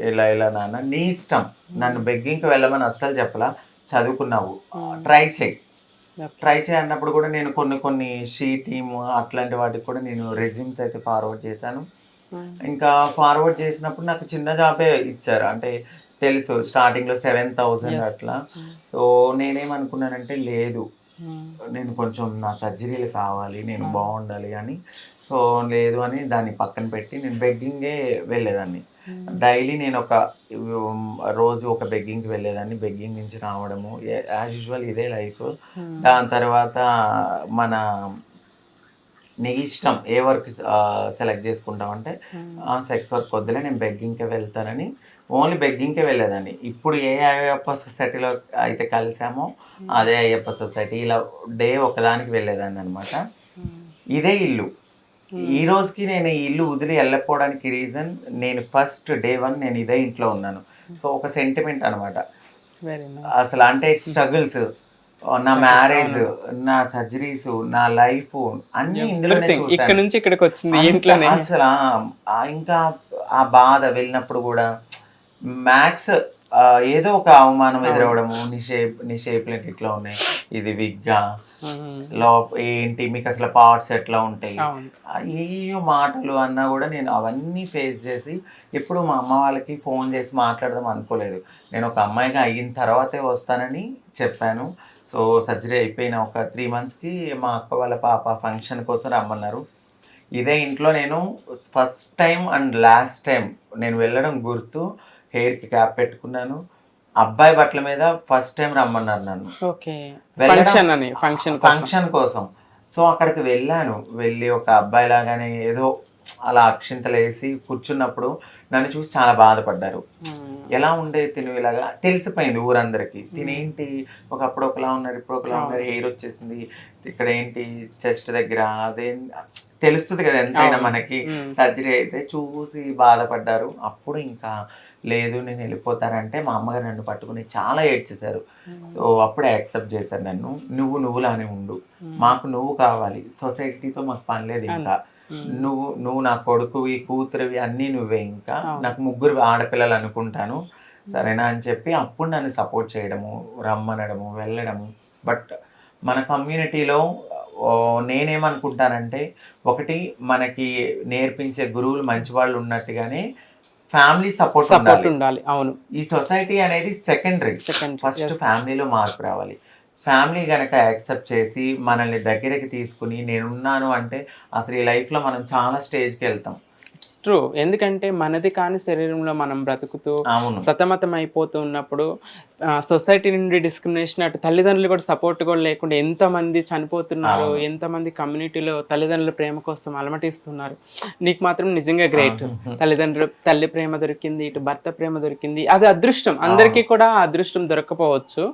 ఇలా నాన్న నీ ఇష్టం, నన్ను బెగ్గింగ్కి వెళ్ళమని అస్సలు చెప్పలా, చదువుకున్నావు ట్రై చేయి అన్నప్పుడు కూడా నేను కొన్ని షీ టీమ్ అట్లాంటి వాటికి కూడా నేను రెజ్యూమ్స్ అయితే ఫార్వర్డ్ చేశాను. ఇంకా ఫార్వర్డ్ చేసినప్పుడు నాకు చిన్న జాబే ఇచ్చారు, అంటే తెలుసు స్టార్టింగ్లో 7,000 అట్లా. సో నేనేమనుకున్నానంటే, లేదు నేను కొంచెం నా సర్జరీలు కావాలి, నేను బాగుండాలి అని. సో లేదు అని దాన్ని పక్కన పెట్టి నేను బెగ్గింగే వెళ్ళేదాన్ని. డైలీ నేను రోజు ఒక బెగ్గింగ్కి వెళ్ళేదాన్ని. బెగ్గింగ్ నుంచి రావడము యాజ్ యూజువల్ ఇదే లైఫ్. దాని తర్వాత మన నీకు ఇష్టం ఏ వర్క్ సెలెక్ట్ చేసుకుంటామంటే సెక్స్ వర్క్ వద్దులే, నేను బెగ్గింగ్కే వెళ్తానని ఓన్లీ బెగ్గింగ్కే వెళ్ళేదాన్ని. ఇప్పుడు ఏ అయ్యప్ప సొసైటీలో అయితే కలిసామో అదే అయ్యప్ప సొసైటీ, ఇలా డే ఒకదానికి వెళ్ళేదాన్ని అనమాట. ఇదే ఇల్లు. ఈ రోజుకి నేను ఈ ఇల్లు వదిలి వెళ్ళకపోవడానికి రీజన్, నేను ఫస్ట్ డే 1 నేను ఇదే ఇంట్లో ఉన్నాను. సో ఒక సెంటిమెంట్ అనమాట అసలు. అంటే స్ట్రగుల్స్, నా మ్యారేజ్, నా సర్జరీస్, నా లైఫ్ అన్ని ఇందులోనే ఇక్కడ నుంచి ఇక్కడికి వచ్చింది ఇంట్లోనే. అసలు ఇంకా ఆ బాధ వెళ్ళినప్పుడు కూడా మ్యాక్స్ ఏదో ఒక అవమానం ఎదురవడము. నీ షేప్లు ఇట్లా ఉన్నాయి, ఇది విగ్గా ఏంటి, మీకు అసలు పార్ట్స్ ఎట్లా ఉంటాయి, ఏయో మాటలు అన్నా కూడా నేను అవన్నీ ఫేస్ చేసి ఎప్పుడు మా అమ్మ వాళ్ళకి ఫోన్ చేసి మాట్లాడదాం అనుకోలేదు. నేను ఒక అమ్మాయిగా అయిన తర్వాతే వస్తానని చెప్పాను. సో సర్జరీ అయిపోయిన ఒక 3 monthsకి మా అక్క వాళ్ళ పాప ఫంక్షన్ కోసం రమ్మన్నారు. ఇదే ఇంట్లో నేను first time and last time నేను వెళ్ళడం గుర్తు. హెయిర్కి క్యాప్ పెట్టుకున్నాను. అబ్బాయి బట్టల మీద ఫస్ట్ టైం రమ్మన్నారు నన్ను ఫంక్షన్ కోసం. సో అక్కడికి వెళ్ళాను. వెళ్ళి ఒక అబ్బాయి లాగానే ఏదో అలా అక్షింతలు వేసి కూర్చున్నప్పుడు నన్ను చూసి చాలా బాధపడ్డారు. ఎలా ఉండే తిను ఇలాగా తెలిసిపోయింది ఊరందరికి. తినేంటి ఒకప్పుడు ఒకలా ఉన్నారు, ఇప్పుడు ఒకలా ఉన్నారు, హెయిర్ వచ్చేసింది, ఇక్కడ ఏంటి చెస్ట్ దగ్గర అదే తెలుస్తుంది కదా ఎంతైనా మనకి. సర్జరీ అయితే చూసి బాధపడ్డారు. అప్పుడు ఇంకా లేదు నేను వెళ్ళిపోతానంటే మా అమ్మగారు నన్ను పట్టుకుని చాలా ఏడ్చేశారు. సో అప్పుడే యాక్సెప్ట్ చేశారు నన్ను. నువ్వులానే ఉండు, మాకు నువ్వు కావాలి, సొసైటీతో మాకు పని లేదు, ఇంకా నువ్వు నా కొడుకువి కూతురువి అన్నీ నువ్వే, ఇంకా నాకు 3 ఆడపిల్లలు అనుకుంటాను సరేనా అని చెప్పి అప్పుడు నన్ను సపోర్ట్ చేయడము, రమ్మనడము, వెళ్ళడము. బట్ మన కమ్యూనిటీలో నేనేమనుకుంటానంటే, ఒకటి మనకి నేర్పించే గురువులు మంచి వాళ్ళు ఉన్నట్టుగానే ఫ్యామిలీ సపోర్ట్ ఉండాలి. అవును, ఈ సొసైటీ అనేది సెకండరీ. ఫస్ట్ ఫ్యామిలీలో మార్పు రావాలి. ఫ్యామిలీ గనక యాక్సెప్ట్ చేసి మనల్ని దగ్గరికి తీసుకుని నేనున్నాను అంటే అసలు ఈ లైఫ్లో మనం చాలా స్టేజ్కి వెళ్తాం. It's true. ఎందుకంటే మనది కాని శరీరంలో మనం బ్రతుకుతూ సతమతం అయిపోతూ ఉన్నప్పుడు సొసైటీ నుండి డిస్క్రిమినేషన్, అటు తల్లిదండ్రులు కూడా సపోర్ట్ కూడా లేకుండా ఎంతమంది చనిపోతున్నారు, ఎంతమంది కమ్యూనిటీలో తల్లిదండ్రుల ప్రేమ కోసం అలమటిస్తున్నారు. నీకు మాత్రం నిజంగా గ్రేట్. తల్లి ప్రేమ దొరికింది, ఇటు భర్త ప్రేమ దొరికింది. అది అదృష్టం. అందరికీ కూడా ఆ అదృష్టం దొరకపోవచ్చు.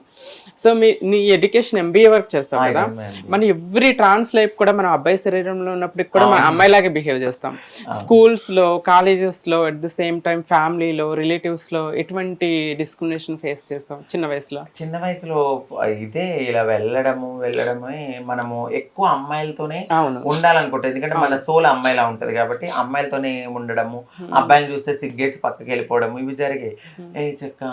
సో నీ ఎడ్యుకేషన్ MBA వర్క్ చేస్తాం కదా, మన ఎవ్రీ ట్రాన్స్ లైఫ్ కూడా మనం అబ్బాయి శరీరంలో ఉన్నప్పటికి కూడా మన అమ్మాయిలాగే బిహేవ్ చేస్తాం. స్కూల్స్లో, కాలేజెస్లో, అట్ ద సేమ్ టైం ఫ్యామిలీలో, రిలేటివ్స్లో ఎటువంటి డిస్క్రిమినేషన్ ఫేస్ చేస్తాం చిన్న వయసులో? ఇదే ఇలా వెళ్ళడమే మనము ఎక్కువ అమ్మాయిలతోనే ఉండాలనుకుంటుంది. ఎందుకంటే మన సోల్ అమ్మాయిలా ఉంటది కాబట్టి అమ్మాయిలతోనే ఉండడము, అబ్బాయిని చూస్తే సిగ్గేసి పక్కకి వెళ్ళిపోవడము, ఇవి జరిగాయి. ఏ చెక్క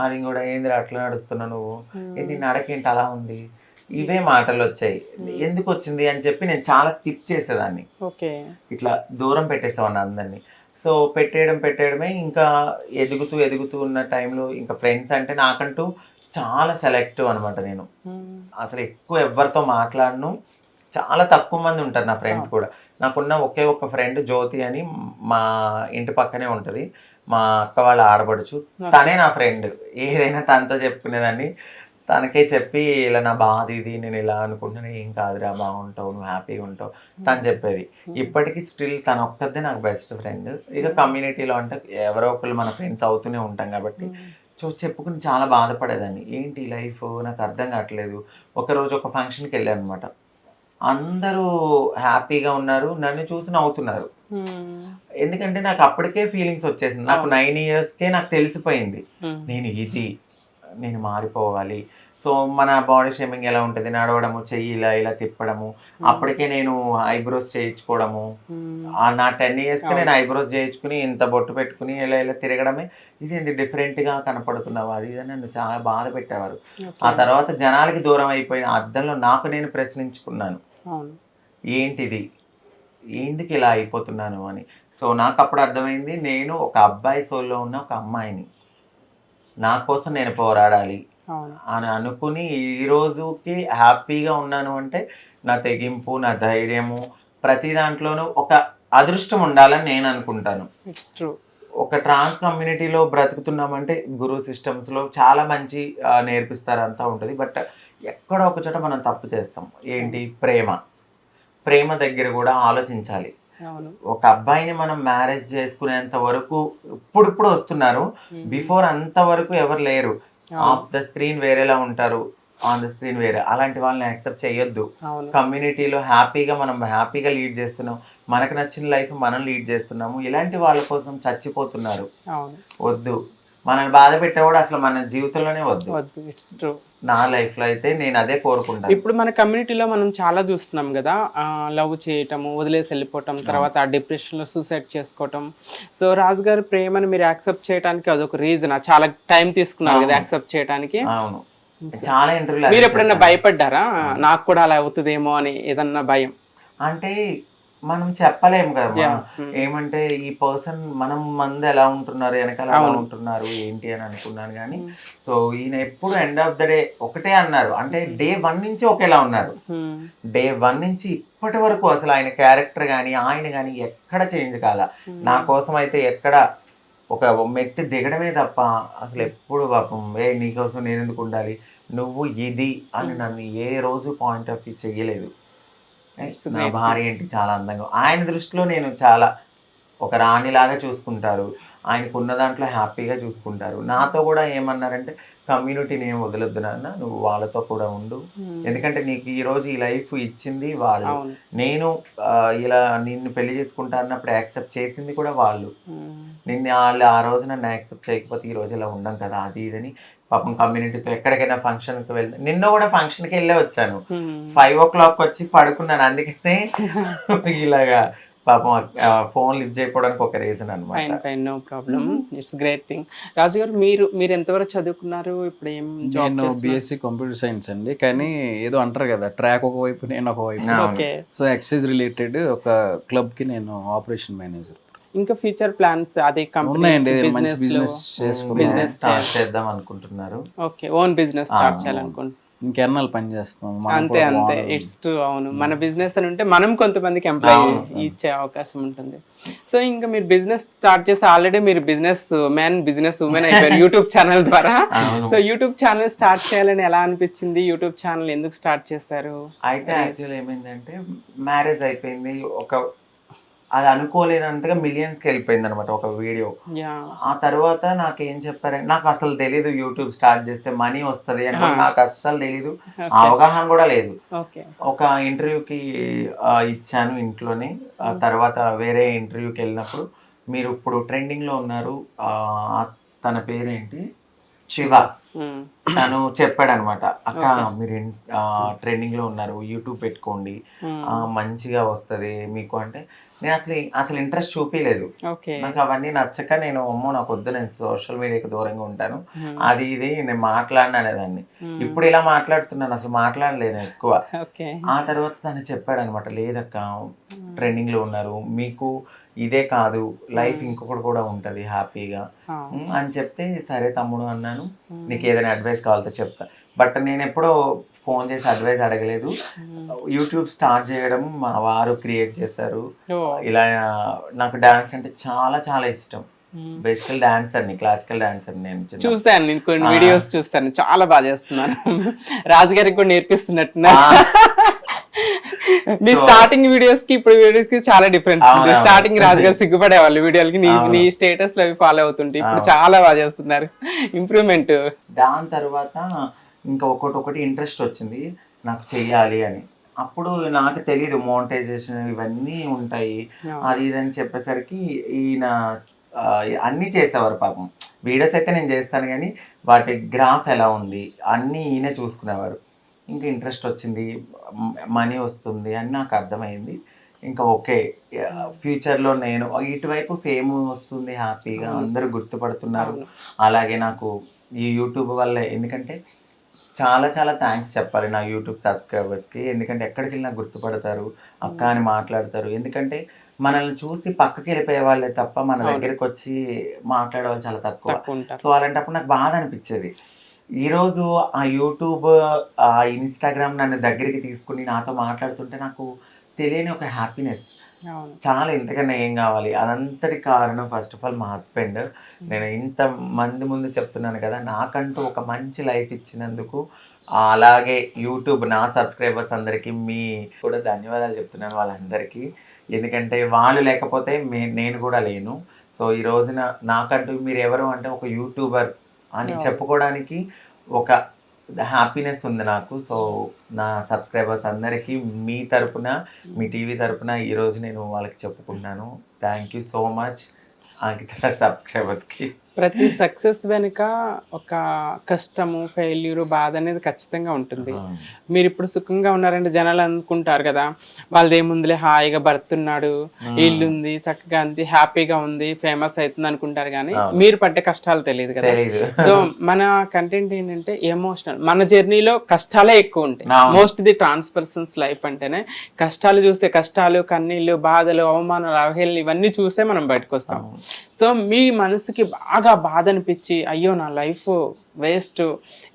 అది కూడా ఏంది అట్లా నడుస్తున్నా, నువ్వు ఇది నడకేంటి అలా ఉంది, ఇవే మాటలు వచ్చాయి. ఎందుకు వచ్చింది అని చెప్పి నేను చాలా స్కిప్ చేసేదాన్ని. ఇట్లా దూరం పెట్టేసేవాడిని అందరినీ. సో పెట్టేయడమే. ఇంకా ఎదుగుతూ ఉన్న టైంలో ఇంకా ఫ్రెండ్స్ అంటే నాకంటూ చాలా సెలెక్టివ్ అనమాట. నేను అసలు ఎక్కువ ఎవరితో మాట్లాడను, చాలా తక్కువ మంది ఉంటారు నా ఫ్రెండ్స్ కూడా. నాకున్న ఒకే ఒక ఫ్రెండ్ జ్యోతి అని, మా ఇంటి పక్కనే ఉంటుంది, మా అక్క వాళ్ళ ఆడపడుచు. తనే నా ఫ్రెండ్. ఏదైనా తనతో చెప్పుకునేదాన్ని. తనకే చెప్పి ఇలా నా బాధ ఇది, నేను ఇలా అనుకుంటున్నాను, ఏం కాదురా, బాగుంటావు, నువ్వు హ్యాపీగా ఉంటావు తను చెప్పేది. ఇప్పటికీ స్టిల్ తన ఒక్కదే నాకు బెస్ట్ ఫ్రెండ్. ఇక కమ్యూనిటీలో అంటే ఎవరో ఒకళ్ళు మన ఫ్రెండ్స్ అవుతూనే ఉంటాం కాబట్టి చెప్పుకుని చాలా బాధపడేదాన్ని. ఏంటి లైఫ్ నాకు అర్థం కావట్లేదు. ఒకరోజు ఒక ఫంక్షన్కి వెళ్ళాను అనమాట. అందరూ హ్యాపీగా ఉన్నారు, నన్ను చూసి నవ్వుతున్నారు. ఎందుకంటే నాకు అప్పటికే ఫీలింగ్స్ వచ్చేసింది. నాకు 9 yearsకే నాకు తెలిసిపోయింది నేను మారిపోవాలి. సో మన బాడీ షేమింగ్ ఎలా ఉంటుంది, నడవడము, చెయ్యి ఇలా తిప్పడము. అప్పటికే నేను ఐబ్రోస్ చేయించుకోవడము. నా 10 yearsకి నేను ఐబ్రోస్ చేయించుకుని ఇంత బొట్టు పెట్టుకుని ఇలా తిరగడమే. ఇదేంటి డిఫరెంట్గా కనపడుతున్నావు, అది ఇదని నన్ను చాలా బాధ పెట్టేవారు. ఆ తర్వాత జనాలకి దూరం అయిపోయిన అద్దంలో నాకు నేను ప్రశ్నించుకున్నాను, ఏంటిది, ఎందుకు ఇలా అయిపోతున్నాను అని. సో నాకు అప్పుడు అర్థమైంది, నేను ఒక అబ్బాయి సోల్లో ఉన్న ఒక అమ్మాయిని, నా కోసం నేను పోరాడాలి, అవును. అని అనుకుని ఈ రోజుకి హ్యాపీగా ఉన్నాను అంటే నా తెగింపు, నా ధైర్యము, ప్రతి దాంట్లోనూ ఒక అదృష్టం ఉండాలని నేను అనుకుంటాను. It's true. ఒక ట్రాన్స్ కమ్యూనిటీలో బ్రతుకుతున్నామంటే గురు సిస్టమ్స్లో చాలా మంచి నేర్పిస్తారు అంతా ఉంటుంది. బట్ ఎక్కడో ఒక చోట మనం తప్పు చేస్తాం. ఏంటి? ప్రేమ దగ్గర కూడా ఆలోచించాలి. అవును. ఒక అబ్బాయిని మనం మ్యారేజ్ చేసుకునేంత వరకు ఇప్పుడు వస్తున్నారు. బిఫోర్ అంత వరకు ఎవరు లేరు. ఆఫ్ ద స్క్రీన్ వేరేలా ఉంటారు, ఆన్ ద స్క్రీన్ వేరే. అలాంటి వాళ్ళని యాక్సెప్ట్ చేయొద్దు. కమ్యూనిటీలో మనం హ్యాపీగా లీడ్ చేస్తున్నాం, మనకు నచ్చిన లైఫ్ మనం లీడ్ చేస్తున్నాము. ఇలాంటి వాళ్ళ కోసం చచ్చిపోతున్నారు. వద్దు. మనల్ని బాధ పెట్టేవాడు అసలు మన జీవితంలోనే వద్దు. It's true. నా లైఫ్ లో అయితే నేను అదే కోరుకుంటాను. ఇప్పుడు మన కమ్యూనిటీలో మనం చాలా చూస్తున్నాం కదా, లవ్ చేయటము, వదిలేసి వెళ్ళిపోవటం, తర్వాత ఆ డిప్రెషన్ లో సూసైడ్ చేసుకోవటం. సో రాజు గారి ప్రేమను మీరు యాక్సెప్ట్ చేయడానికి అదొక రీజన్. చాలా టైం తీసుకున్నారు కదా యాక్సెప్ట్ చేయడానికి. అవును, చాలా ఇంటర్వ్యూలు. మీరు ఎప్పుడైనా భయపడ్డారా నాకు కూడా అలా అవుతుందేమో అని? ఏదన్నా భయం అంటే మనం చెప్పలేము కదా. ఏమంటే ఈ పర్సన్ మనం మంది ఎలా ఉంటున్నారు, వెనకాల ఎలా ఉంటున్నారు ఏంటి అని అనుకున్నాను. కానీ సో ఈయన ఎప్పుడు ఎండ్ ఆఫ్ ద డే ఒకటే అన్నారు. అంటే డే 1 నుంచి ఒకేలా ఉన్నారు. డే 1 నుంచి ఇప్పటి వరకు అసలు ఆయన క్యారెక్టర్ కానీ ఆయన కానీ ఎక్కడ చేంజ్ కాల. నా కోసం అయితే ఎక్కడ ఒక మెట్టి దిగడమే తప్ప అసలు ఎప్పుడు పాపం నీకోసం నేను ఎందుకు ఉండాలి, నువ్వు ఇది అని నన్ను ఏ రోజు పాయింట్ ఆఫ్ వ్యూ చెయ్యలేదు. నా భార్య ఏంటి చాలా అందంగా, ఆయన దృష్టిలో నేను చాలా ఒక రాణిలాగా చూసుకుంటారు. ఆయనకు ఉన్న దాంట్లో హ్యాపీగా చూసుకుంటారు. నాతో కూడా ఏమన్నారంటే కమ్యూనిటీని ఏం వదలొద్దు నాన్న, నువ్వు వాళ్ళతో కూడా ఉండు. ఎందుకంటే నీకు ఈ రోజు ఈ లైఫ్ ఇచ్చింది వాళ్ళు. నేను ఇలా నిన్ను పెళ్లి చేసుకుంటా అన్నప్పుడు యాక్సెప్ట్ చేసింది కూడా వాళ్ళు. వాళ్ళు ఆ రోజు నన్ను యాక్సెప్ట్ చేయకపోతే ఈ రోజు ఇలా ఉండం కదా, అది ఇదని పాపం కమ్యూనిటీతో ఎక్కడికైనా ఫంక్షన్కి వెళ్తాను. నిన్న కూడా ఫంక్షన్కి వెళ్ళే వచ్చాను. 5 o'clock వచ్చి పడుకున్నాను. అందుకనే ఇలాగా పాపం ఫోన్ లిఫ్ట్ చేయకపోవడానికి ఒక రీజన్ అన్నమాట. No problem, it's great thing. Raju garu మీరు ఎంతవరకు చదువుకున్నారు? ఇప్పుడు ఏం జాబ్? నేను BSc కంప్యూటర్ సైన్స్ అండి. కానీ ఏదో అంటారు కదా, ట్రాక్ ఒకవైపు నేను ఒకవైపు. సో ఎక్సైజ్ రిలేటెడ్ ఒక క్లబ్ కి నేను ఆపరేషన్ మేనేజర్. ఇంకా ఫ్యూచర్ ప్లాన్స్ అదే ఉన్నాయండి, మంచి బిజినెస్ స్టార్ట్ చేద్దాం అనుకుంటున్నారు. ఓకే, ఓన్ బిజినెస్ స్టార్ట్ చేయాలనుకుంటున్నారు. ఇంకెన్నాళ్ళు పని చేస్తాం. అంతే. It's true. అవును, మన బిజినెస్ అని ఉంటే మనం కొంతమందికి ఎంప్లాయీ ఇచ్చే అవకాశం ఉంటుంది. సో ఇంకా మీరు బిజినెస్ స్టార్ట్ చేసి ఆల్రెడీ మీరు బిజినెస్ మ్యాన్, బిజినెస్ ఉమెన్ అయిపోయారు యూట్యూబ్ ఛానల్ ద్వారా. సో యూట్యూబ్ ఛానల్ స్టార్ట్ చేయాలని ఎలా అనిపించింది? యూట్యూబ్ ఛానల్ ఎందుకు స్టార్ట్ చేశారు? అయితే యాక్చువల్ ఏమైందంటే మ్యారేజ్ అయిపోయింది. అది అనుకోలేనంతగా మిలియన్స్కి వెళ్ళిపోయింది అనమాట ఒక వీడియో. ఆ తర్వాత నాకేం చెప్పారంటే, నాకు అసలు తెలీదు యూట్యూబ్ స్టార్ట్ చేస్తే మనీ వస్తుంది అని నాకు అస్సలు తెలీదు, అవగాహన కూడా లేదు. ఒక ఇంటర్వ్యూకి ఇచ్చాను ఇంట్లోనే. తర్వాత వేరే ఇంటర్వ్యూకి వెళ్ళినప్పుడు మీరు ఇప్పుడు ట్రెండింగ్లో ఉన్నారు, తన పేరేంటి, శివ, తను చెప్పాడు అనమాట, అక్క మీరు ట్రెండింగ్లో ఉన్నారు, యూట్యూబ్ పెట్టుకోండి మంచిగా వస్తుంది మీకు అంటే. నేను అసలు ఇంట్రెస్ట్ చూపించలేదు. నాకు అవన్నీ నచ్చక నేను నాకు వద్దు, నేను సోషల్ మీడియాకి దూరంగా ఉంటాను, అది ఇది నేను మాట్లాడిన అనేదాన్ని. ఇప్పుడు ఇలా మాట్లాడుతున్నాను, అసలు మాట్లాడలేను ఎక్కువ. ఆ తర్వాత తను చెప్పాడు అనమాట, లేదక్క ట్రెండింగ్ లో ఉన్నారు, మీకు ఇదే కాదు లైఫ్ ఇంకొకటి కూడా ఉంటది హ్యాపీగా అని చెప్తే, సరే తమ్ముడు అన్నాను, నీకు ఏదైనా అడ్వైస్ కావాలంటే చెప్తా. బట్ నేను ఎప్పుడో ఫోన్ చేసి అడ్వైస్ అడగలేదు. యూట్యూబ్ స్టార్ట్ చేయడం మా వారు క్రియేట్ చేశారు. ఇలా నాకు డాన్స్ అంటే చాలా చాలా ఇష్టం. బేసికల్ డాన్సర్ ని, క్లాసికల్ డాన్సర్. నేను చూస్తాను, నేను కొన్ని వీడియోస్ చూస్తాను, చాలా బాగా చేస్తున్నాను. రాజుగారికి కూడా నేర్పిస్తున్నట్టు. మీ స్టార్టింగ్ వీడియోస్ కి ఇప్పుడు వీడియోస్ కి చాలా డిఫరెన్స్ ఉంది. స్టార్టింగ్ రాజుగారు సిగ్గుపడేవాళ్ళు వీడియోలకి, నీ స్టేటస్ లో ఫాలో అవుతుంటే ఇప్పుడు చాలా బాగా చేస్తున్నారు, ఇంప్రూవ్మెంట్. దాని తర్వాత ఇంకా ఒకటి ఇంట్రెస్ట్ వచ్చింది నాకు చెయ్యాలి అని. అప్పుడు నాకు తెలియదు మోనిటైజేషన్ ఇవన్నీ ఉంటాయి అది ఇదని చెప్పేసరికి ఈయన అన్నీ చేసేవారు పాపం. వీడియోస్ అయితే నేను చేస్తాను కానీ వాటి గ్రాఫ్ ఎలా ఉంది అన్నీ ఈయన చూసుకునేవారు. ఇంకా ఇంట్రెస్ట్ వచ్చింది, మనీ వస్తుంది అని నాకు అర్థమైంది. ఇంకా ఓకే, ఫ్యూచర్లో నేను ఇటువైపు ఫేమ్ వస్తుంది, హ్యాపీగా అందరూ గుర్తుపడుతున్నారు. అలాగే నాకు ఈ యూట్యూబ్ వల్ల, ఎందుకంటే చాలా చాలా థ్యాంక్స్ చెప్పాలి నా యూట్యూబ్ సబ్స్క్రైబర్స్కి. ఎందుకంటే ఎక్కడికి వెళ్ళినా గుర్తుపడతారు, అక్క అని మాట్లాడతారు. ఎందుకంటే మనల్ని చూసి పక్కకి వెళ్ళిపోయే వాళ్ళే తప్ప మన దగ్గరికి వచ్చి మాట్లాడే వాళ్ళు చాలా తక్కువ. సో అలాంటప్పుడు నాకు బాధ అనిపించేది, ఈరోజు ఆ యూట్యూబ్, ఆ ఇన్స్టాగ్రామ్ నన్ను దగ్గరికి తీసుకుని నాతో మాట్లాడుతుంటే నాకు తెలియని ఒక హ్యాపీనెస్. అవును. చాలా ఇంతకన్నా ఏం కావాలి. అదంతటి కారణం ఫస్ట్ ఆఫ్ ఆల్ మా హస్బెండ్. నేను ఇంత మంది ముందు చెప్తున్నాను కదా, నాకంటూ ఒక మంచి లైఫ్ ఇచ్చినందుకు అలాగే యూట్యూబ్ నా సబ్స్క్రైబర్స్ అందరికీ మీ కూడా ధన్యవాదాలు చెప్తున్నాను వాళ్ళందరికీ. ఎందుకంటే వాళ్ళు లేకపోతే నేను కూడా లేను. సో ఈ రోజున నాకంటూ మీరు ఎవరు అంటే ఒక యూట్యూబర్ అని చెప్పుకోవడానికి ఒక హ్యాపీనెస్ ఉంది నాకు. సో నా సబ్స్క్రైబర్స్ అందరికీ మీ తరపున, మీ టీవీ తరపున ఈరోజు నేను వాళ్ళకి చెప్పుకుంటున్నాను. థ్యాంక్ యూ సో మచ్ అంకిత సబ్స్క్రైబర్స్కి. ప్రతి సక్సెస్ వెనుక ఒక కష్టము, ఫెయిల్యూర్, బాధ అనేది ఖచ్చితంగా ఉంటుంది. మీరు ఇప్పుడు సుఖంగా ఉన్నారంటే జనాలు అనుకుంటారు కదా, వాళ్ళదేముందిలే హాయిగా భర్తున్నాడు, ఇల్లు ఉంది, చక్కగా అంది, హ్యాపీగా ఉంది, ఫేమస్ అవుతుంది అనుకుంటారు. కానీ మీరు పడ్డే కష్టాలు తెలియదు కదా. సో మన కంటెంట్ ఏంటంటే ఎమోషనల్, మన జర్నీలో కష్టాలే ఎక్కువ ఉంటాయి. Most the trans persons life అంటేనే కష్టాలు చూస్తే, కష్టాలు, కన్నీళ్ళు, బాధలు, అవమానాలు, అవహేళనలు ఇవన్నీ చూసే మనం బయటకు వస్తాం. సో మీ మనసుకి బాగా బాధ అనిపించి అయ్యో నా లైఫ్ వేస్ట్,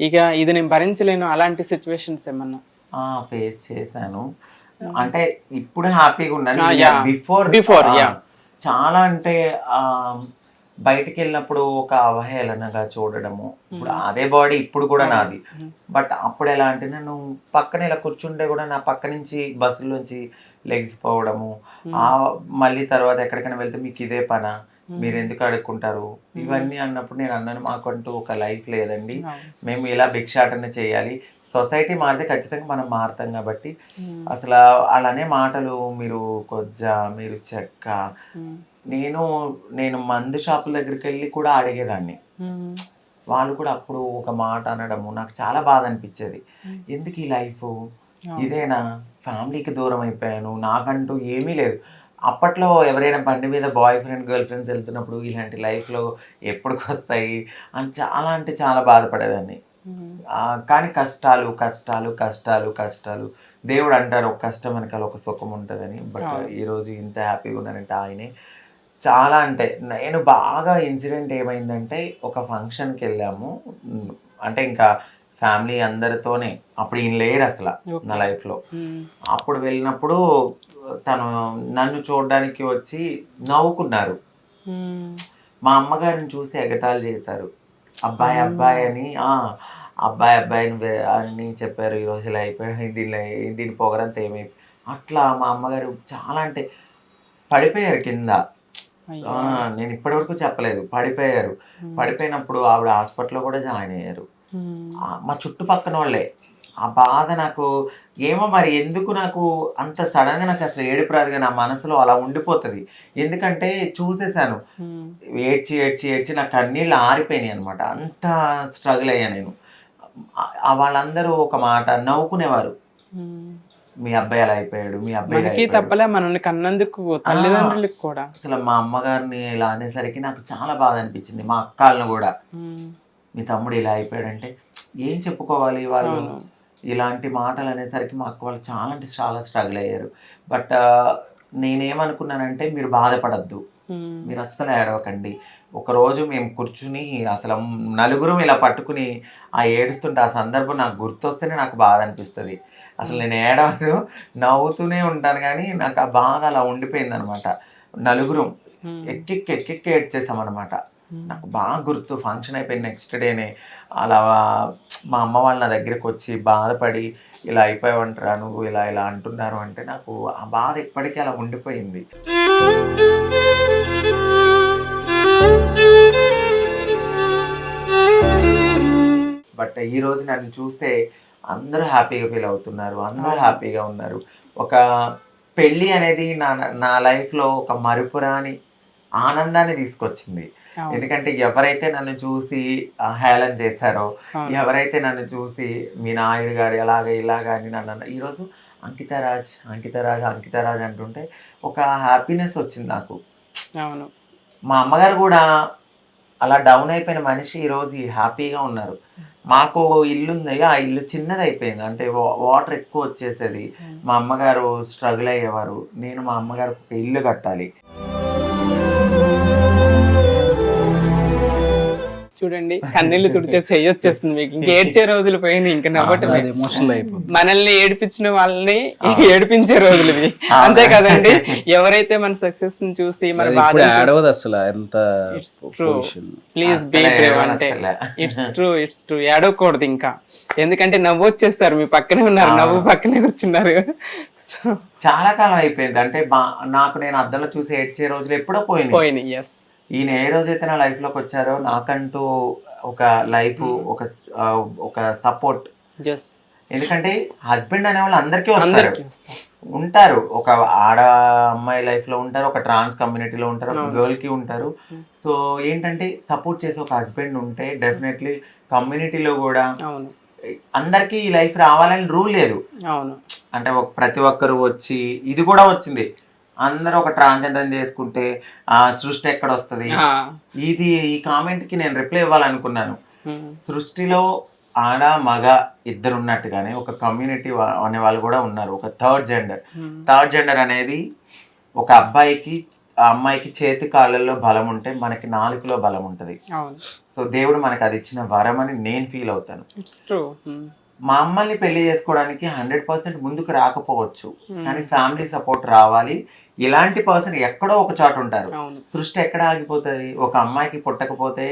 ఇక ఇది నేను భరించలేను, అలాంటి సిచ్యువేషన్స్ ఏమన్నా? ఫేస్ చేశాను. అంటే ఇప్పుడు హ్యాపీగా ఉన్నాను. బిఫోర్ చాలా అంటే బయటికి వెళ్ళినప్పుడు ఒక అవహేళనగా చూడడము. ఇప్పుడు అదే బాడీ ఇప్పుడు కూడా నాది. బట్ అప్పుడు ఎలా అంటే నేను పక్కన ఇలా కూర్చుంటే కూడా నా పక్క నుంచి బస్సులోంచి లెగ్స్ పోవడము, మళ్ళీ తర్వాత ఎక్కడికైనా వెళ్తే మీకు ఇదే పనా, మీరు ఎందుకు అడుక్కుంటారు, ఇవన్నీ అన్నప్పుడు నేను అన్నాను మాకంటూ ఒక లైఫ్ లేదండి, మేము ఇలా భిక్షాటన చేయాలి. సొసైటీ మారితే ఖచ్చితంగా మనం మారుతాం కాబట్టి అసలు అలానే మాటలు, మీరు కొజ్జ, మీరు చెక్క, నేను మందు షాపుల దగ్గరికి వెళ్ళి కూడా అడిగేదాన్ని. వాళ్ళు కూడా అప్పుడు ఒక మాట అనడము నాకు చాలా బాధ అనిపించేది. ఎందుకు ఈ లైఫ్ ఇదేనా, ఫ్యామిలీకి దూరం అయిపోయాను, నాకంటూ ఏమీ లేదు. అప్పట్లో ఎవరైనా బండి మీద బాయ్ ఫ్రెండ్, గర్ల్ ఫ్రెండ్స్ వెళ్తున్నప్పుడు ఇలాంటి లైఫ్లో ఎప్పటికి వస్తాయి అని చాలా అంటే చాలా బాధపడేదాన్ని. కానీ కష్టాలు కష్టాలు కష్టాలు కష్టాలు, దేవుడు అంటారు ఒక కష్టం వెనకాల ఒక సుఖం ఉంటుందని. బట్ ఈరోజు ఇంత హ్యాపీగా ఉన్నానంటే ఆయనే. చాలా అంటే నేను బాగా ఇన్సిడెంట్ ఏమైందంటే, ఒక ఫంక్షన్కి వెళ్ళాము, అంటే ఇంకా ఫ్యామిలీ అందరితోనే, అప్పుడు ఈయన లేరు అసలు నా లైఫ్లో. అప్పుడు వెళ్ళినప్పుడు తను నన్ను చూడడానికి వచ్చి నవ్వుకున్నారు. మా అమ్మగారిని చూసి ఎగతాళి చేశారు. అబ్బాయి అబ్బాయి అని, అబ్బాయి అబ్బాయిని అని చెప్పారు. ఈరోజు ఇలా అయిపోయాడు, దీని పొగరంతా ఏమైపోయి అట్లా మా అమ్మగారు చాలా అంటే పడిపోయారు కింద. నేను ఇప్పటి వరకు చెప్పలేదు, పడిపోయారు. పడిపోయినప్పుడు ఆవిడ హాస్పిటల్లో కూడా జాయిన్ అయ్యారు. మా చుట్టుపక్కన వాళ్ళే. ఆ బాధ నాకు ఏమో మరి ఎందుకు నాకు అంత సడన్గా నాకు అసలు ఏడుపు రాదుగా, నా మనసులో అలా ఉండిపోతుంది. ఎందుకంటే చూసేసాను, ఏడ్చి ఏడ్చి ఏడ్చి నా కన్నీళ్ళు ఆరిపోయినాయి అనమాట. అంత స్ట్రగుల్ అయ్యా నేను. వాళ్ళందరూ ఒక మాట నవ్వుకునేవారు, మీ అబ్బాయి అలా అయిపోయాడు, మీ అబ్బాయి తప్పలే మనల్ని కన్నందుకు తల్లిదండ్రులకు కూడా. అసలు మా అమ్మగారిని ఇలా అనేసరికి నాకు చాలా బాధ అనిపించింది. మా అక్కలను కూడా, మీ తమ్ముడు ఇలా అయిపోయాడంటే ఏం చెప్పుకోవాలి, వాళ్ళు ఇలాంటి మాటలు అనేసరికి మా అక్క వాళ్ళు చాలా అంటే చాలా స్ట్రగుల్ అయ్యారు. బట్ నేనేమనుకున్నానంటే, మీరు బాధపడద్దు, మీరు అస్సలు ఏడవకండి. ఒకరోజు మేము కూర్చుని అసలు నలుగురం ఇలా పట్టుకుని ఆ ఏడుస్తుంటే ఆ సందర్భం నాకు గుర్తొస్తేనే నాకు బాధ అనిపిస్తుంది. అసలు నేను ఏడవను, నవ్వుతూనే ఉంటాను, కానీ నాకు ఆ బాధ అలా ఉండిపోయింది అనమాట. నలుగురం ఎక్కెక్కి ఏడ్చేసామన్నమాట. నాకు బాగా గుర్తు. ఫంక్షన్ అయిపోయిన నెక్స్ట్ డేనే అలా మా అమ్మ వాళ్ళ నా దగ్గరికి వచ్చి బాధపడి, ఇలా అయిపోయావంటరా నువ్వు, ఇలా ఇలా అంటున్నారు అంటే నాకు ఆ బాధ ఇప్పటికీ అలా ఉండిపోయింది. బట్ ఈరోజు నన్ను చూస్తే అందరూ హ్యాపీగా ఫీల్ అవుతున్నారు, అందరూ హ్యాపీగా ఉన్నారు. ఒక పెళ్ళి అనేది నా లైఫ్లో ఒక మరుపురాని ఆనందాన్ని తీసుకొచ్చింది. ఎందుకంటే ఎవరైతే నన్ను చూసి హేళన చేశారో, ఎవరైతే నన్ను చూసి మీ నాయుడు గారు ఎలాగ ఇలాగా అని నన్ను ఈరోజు అంకితరాజ్ అంకితరాజ్ అంకితరాజ్ అంటుంటే ఒక హ్యాపీనెస్ వచ్చింది నాకు. మా అమ్మగారు కూడా అలా డౌన్ అయిపోయిన మనిషి ఈరోజు హ్యాపీగా ఉన్నారు. మాకు ఇల్లు ఉంది, ఆ ఇల్లు చిన్నది అయిపోయింది, అంటే వాటర్ ఎక్కువ వచ్చేసేది. మా అమ్మగారు స్ట్రగుల్ అయ్యేవారు, నేను మా అమ్మగారు ఒక ఇల్లు కట్టాలి. చూడండి కన్నీళ్లు తుడిచే చెయ్యొచ్చేస్తుంది మీకు, ఇంక ఏడ్చే రోజులు పోయినాయి, ఇంకా నవ్వటమే. అది ఎమోషనల్ అయిపోతుంది. మనల్ని ఏడిపించిన వాళ్ళని ఏడిపించే రోజులు ఇవి, అంతే కదండి. ఎవరైతే మన సక్సెస్ ని చూసి మన ఇప్పుడు ఆడవదు అసలు ఎంత ప్లీజ్ బీ బ్రేవ్ అంటే ఇట్స్ ట్రూ ఏడవకూడదు ఇంకా, ఎందుకంటే నవ్వు వచ్చేస్తారు, మీ పక్కనే ఉన్నారు, నవ్వు పక్కనే కూర్చున్నారు. చాలా కాలం అయిపోయింది అంటే నాకు నేను అద్దంలో చూసి ఏడ్చే రోజులు ఎప్పుడో పోయినాయి. ఎస్, ఈయన ఏ రోజైతే నా లైఫ్ లోకి వచ్చారో నాకంటూ ఒక లైఫ్, ఒక సపోర్ట్. ఎందుకంటే హస్బెండ్ అనే వాళ్ళు అందరికీ ఉంటారు, ఒక ఆడ అమ్మాయి లైఫ్ లో ఉంటారు, ఒక ట్రాన్స్ కమ్యూనిటీలో ఉంటారు, ఒక గర్ల్ కి ఉంటారు. సో ఏంటంటే సపోర్ట్ చేసే ఒక హస్బెండ్ ఉంటే డెఫినెట్లీ కమ్యూనిటీలో కూడా అందరికి ఈ లైఫ్ రావాలని రూల్ లేదు. అంటే ప్రతి ఒక్కరు వచ్చి, ఇది కూడా వచ్చింది, అందరూ ఒక ట్రాన్స్జెండర్ చేసుకుంటే ఆ సృష్టి ఎక్కడ వస్తుంది. ఈ కామెంట్ కి నేను రిప్లై ఇవ్వాలనుకున్నాను. సృష్టిలో ఆడ మగ ఇద్దరు ఉన్నట్టుగానే ఒక కమ్యూనిటీ అనే వాళ్ళు కూడా ఉన్నారు, ఒక థర్డ్ జెండర్ అనేది ఒక అబ్బాయికి అమ్మాయికి చేతి కాళ్ళల్లో బలం ఉంటే మనకి నాలుకలో బలం ఉంటది. సో దేవుడు మనకి అది ఇచ్చిన వరం అని నేను ఫీల్ అవుతాను. మా అమ్మల్ని పెళ్లి చేసుకోవడానికి 100% ముందుకు రాకపోవచ్చు, కానీ ఫ్యామిలీ సపోర్ట్ రావాలి. ఇలాంటి పర్సన్ ఎక్కడో ఒక చోట ఉంటారు. సృష్టి ఎక్కడ ఆగిపోతుంది? ఒక అమ్మాయికి పుట్టకపోతే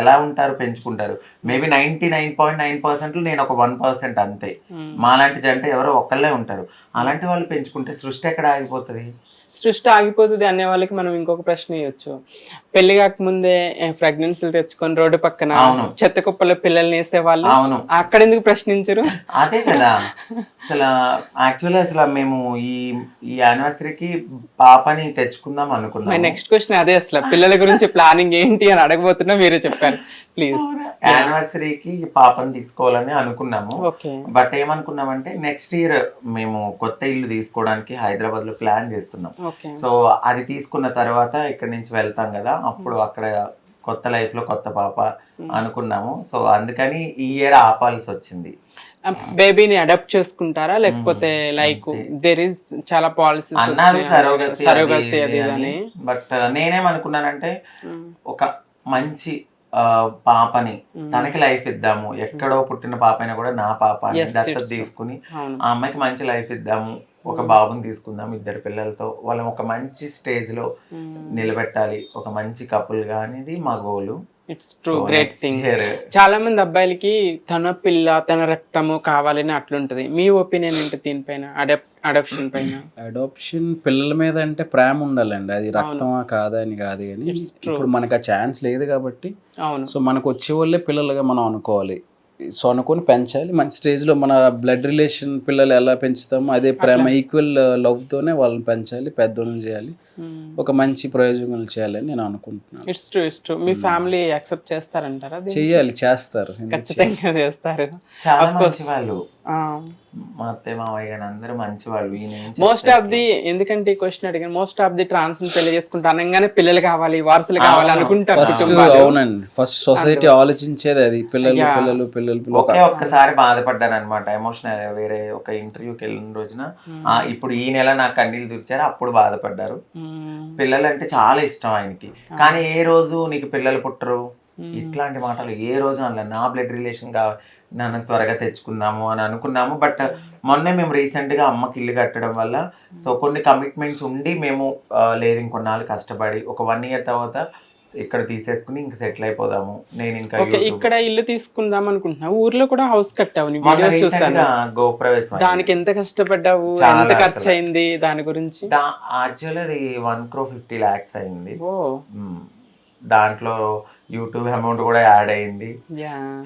ఎలా ఉంటారు, పెంచుకుంటారు. మేబీ 99.9% నేను ఒక 1% అంతే. మాలాంటి జంట ఎవరో ఒకళ్ళే ఉంటారు. అలాంటి వాళ్ళు పెంచుకుంటే సృష్టి ఎక్కడ ఆగిపోతుంది? సృష్టి ఆగిపోతుంది అనే వాళ్ళకి మనం ఇంకొక ప్రశ్న ఇవ్వచ్చు. పెళ్లి కాకముందే ప్రెగ్నెన్సీలు తెచ్చుకొని రోడ్డు పక్కన చెత్త కుప్పలో పిల్లల్ని వేసే వాళ్ళు, అక్కడ ఎందుకు ప్రశ్నించరు? అదే కదా. అసలు మేము ఈ యానివర్సరీకి పాపని తెచ్చుకుందాం అనుకున్నాం. నెక్స్ట్ క్వశ్చన్ అదే, అసలు పిల్లల గురించి ప్లానింగ్ ఏంటి అని అడగబోతున్నా, మీరే చెప్పారు ప్లీజ్. యానివర్సరీకి పాపని తీసుకోవాలని అనుకున్నాము. బట్ ఏమనుకున్నామంటే నెక్స్ట్ ఇయర్ మేము కొత్త ఇల్లు తీసుకోవడానికి హైదరాబాద్ లో ప్లాన్ చేస్తున్నాం. సో అది తీసుకున్న తర్వాత ఇక్కడ నుంచి వెళ్తాం కదా, అప్పుడు అక్కడ కొత్త లైఫ్ లో కొత్త పాప అనుకున్నాము. సో అందుకని ఈ ఇయర్ ఆపాల్సి వచ్చింది. బేబీని అడాప్ట్ చేసుకుంటారా, లేకపోతే లైక్ దేర్ ఇస్ చాలా పాలసీస్ అన్నారు సరోగసీ అది అని. బట్ నేనేమనుకున్నానంటే ఒక మంచి పాపని తనకి లైఫ్ ఇద్దాము, ఎక్కడో పుట్టిన పాప అయినా కూడా నా పాప అని దత్తత తీసుకుని ఆ అమ్మాయికి మంచి లైఫ్ ఇద్దాము, ఒక బాబుని తీసుకుందాం, 2 పిల్లలతో వాళ్ళని ఒక మంచి స్టేజ్ లో నిలబెట్టాలి, ఒక మంచి కపుల్ గా అనేది మా goal. It's true, great thing. చాలా మంది అబ్బాయిలకి తన పిల్ల తన రక్తము కావాలని అట్లుంటది. మీ ఒపీనియన్ ఏంటి దీనిపైన, అడాప్షన్ పైన? అడాప్షన్ పిల్లల మీద అంటే ప్రేమ ఉండాలండి, అది రక్తమా కాదా అని కాదు. కానీ ఇప్పుడు మనకు ఆ ఛాన్స్ లేదు కాబట్టి, సో మనకు వచ్చే వాళ్ళే పిల్లలుగా మనం అనుకోవాలి. సో అనుకొని పెంచాలి, మంచి స్టేజ్లో మన బ్లడ్ రిలేషన్ పిల్లలు ఎలా పెంచుతామో అదే ప్రేమ ఈక్వల్ లవ్తోనే వాళ్ళని పెంచాలి, పెద్దోళ్ళని చేయాలి, ఒక మంచి ప్రయోజనాలు చేయాలని నేను అనుకుంటున్నాను. It's true. మీ ఫ్యామిలీ యాక్సెప్ట్ చేస్తారంటారా? చేయాలి, చేస్తారు, ఖచ్చితంగా చేస్తారు. చాలా మంచి వాళ్ళు, మా అత్తయ్య మావయ్య అందరూ మంచి వాళ్ళు. మోస్ట్ ఆఫ్ ది, ఎందుకంటే ఈ క్వశ్చన్ అడిగాను, మోస్ట్ ఆఫ్ ది ట్రాన్స్ పెళ్లి చేసుకుంటా అనగానే పిల్లలు కావాలి, వారసులు కావాలి అనుకుంటారు. అవునండి, ఫస్ట్ సొసైటీ ఆలోచించేది అది, పిల్లలు. ఒక్కసారి బాధపడ్డాను అనమాట, ఎమోషనల్. వేరే ఒక ఇంటర్వ్యూకి వెళ్ళిన రోజున ఇప్పుడు ఈ నెల నాకు కన్నీళ్ళు తుడిచారు, అప్పుడు బాధపడ్డారు. పిల్లలు అంటే చాలా ఇష్టం ఆయనకి, కానీ ఏ రోజు నీకు పిల్లలు పుట్టరు ఇట్లాంటి మాటలు ఏ రోజు అనలే. నా బ్లడ్ రిలేషన్ నన్ను త్వరగా తెచ్చుకుందాము అని అనుకున్నాము. బట్ మొన్నే మేము రీసెంట్ గా అమ్మకి ఇల్లు కట్టడం వల్ల సో కొన్ని కమిట్మెంట్స్ ఉండి మేము లేదు ఇంకొన్నాళ్ళు కష్టపడి ఒక 1 year తర్వాత ఇక్కడ తీసేసుకుని ఇంకా సెటిల్ అయిపోదాము. నేను ఇంకా ఇక్కడ ఇల్లు తీసుకుందాం అనుకుంటున్నా. ఊర్లో కూడా హౌస్ కట్టావు, గృహప్రవేశం. దానికి ఎంత కష్టపడ్డావు, ఎంత ఖర్చు అయింది, దాని గురించి? యాక్చువల్లీ అది 1,50 lakhs అయింది. దాంట్లో యూట్యూబ్ అమౌంట్ కూడా యాడ్ అయింది.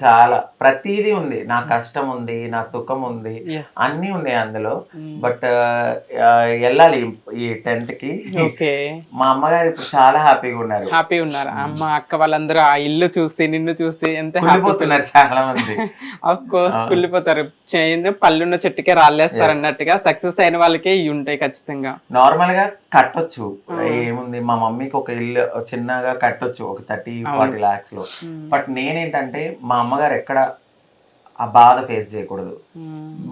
చాలా ప్రతిదీ ఉంది, నా కష్టం ఉంది, నా సుఖం ఉంది, అన్ని ఉన్నాయి అందులో. బట్ వెళ్ళాలి ఈ 10th కి. మా అమ్మగారు ఇప్పుడు చాలా హ్యాపీగా ఉన్నారు. అమ్మ అక్క వాళ్ళందరూ ఆ ఇల్లు చూసి నిన్ను చూసి ఎంత కుళ్ళిపోతున్నారు చాలా మంది. ఆఫ్ కోర్స్ కుళ్ళిపోతారు, పళ్ళున్న చెట్టుకే రాళ్ళేస్తారు అన్నట్టుగా. సక్సెస్ అయిన వాళ్ళకే ఇవి ఉంటాయి ఖచ్చితంగా. నార్మల్ గా కట్టొచ్చు, ఏముంది, మా మమ్మీకి ఒక ఇల్లు చిన్నగా కట్టొచ్చు ఒక 30-40 lakhs లో. బట్ నేనేంటంటే మా అమ్మగారు ఎక్కడ ఆ బాధ ఫేస్ చేయకూడదు.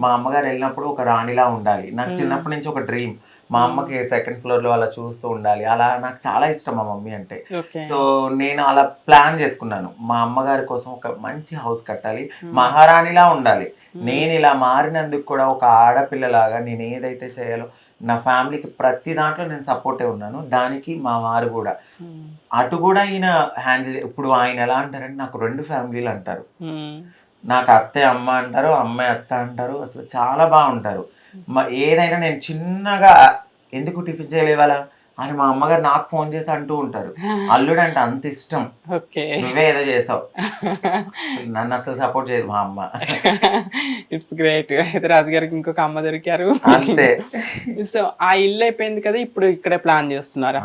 మా అమ్మగారు వెళ్ళినప్పుడు ఒక రాణిలా ఉండాలి. నాకు చిన్నప్పటి నుంచి ఒక డ్రీమ్, మా అమ్మకి సెకండ్ ఫ్లోర్ లో అలా చూస్తూ ఉండాలి, అలా నాకు చాలా ఇష్టం మా మమ్మీ అంటే. ఓకే. సో నేను అలా ప్లాన్ చేసుకున్నాను, మా అమ్మగారి కోసం ఒక మంచి హౌస్ కట్టాలి, మహారాణిలా ఉండాలి. నేను ఇలా మారినందుకు కూడా ఒక ఆడపిల్లలాగా నేను ఏదైతే చేయాలో నా ఫ్యామిలీకి ప్రతి దాంట్లో నేను సపోర్టే ఉన్నాను. దానికి మా వారు కూడా అటు కూడా ఈయన హ్యాండిల్. ఇప్పుడు ఆయన ఎలా అంటారంటే నాకు 2 ఫ్యామిలీలు అంటారు, నాకు అత్తే అమ్మ అంటారు, అమ్మాయి అత్త అంటారు, అసలు చాలా బాగుంటారు. ఏదైనా నేను చిన్నగా ఎందుకు టిఫిన్ చేయలేవాలా అని మా అమ్మగారు నాకు ఫోన్ చేసి అంటూ ఉంటారు, అల్లుడు అంటే అంత ఇష్టం, నువ్వే ఏదో చేసావు, నన్ను అసలు సపోర్ట్ చేయదు మా అమ్మ. It's great. అయితే రాజుగారికి ఇంకొక అమ్మ దొరికారు. అంతే. సో ఆ ఇల్లు అయిపోయింది కదా, ఇప్పుడు ఇక్కడే ప్లాన్ చేస్తున్నారు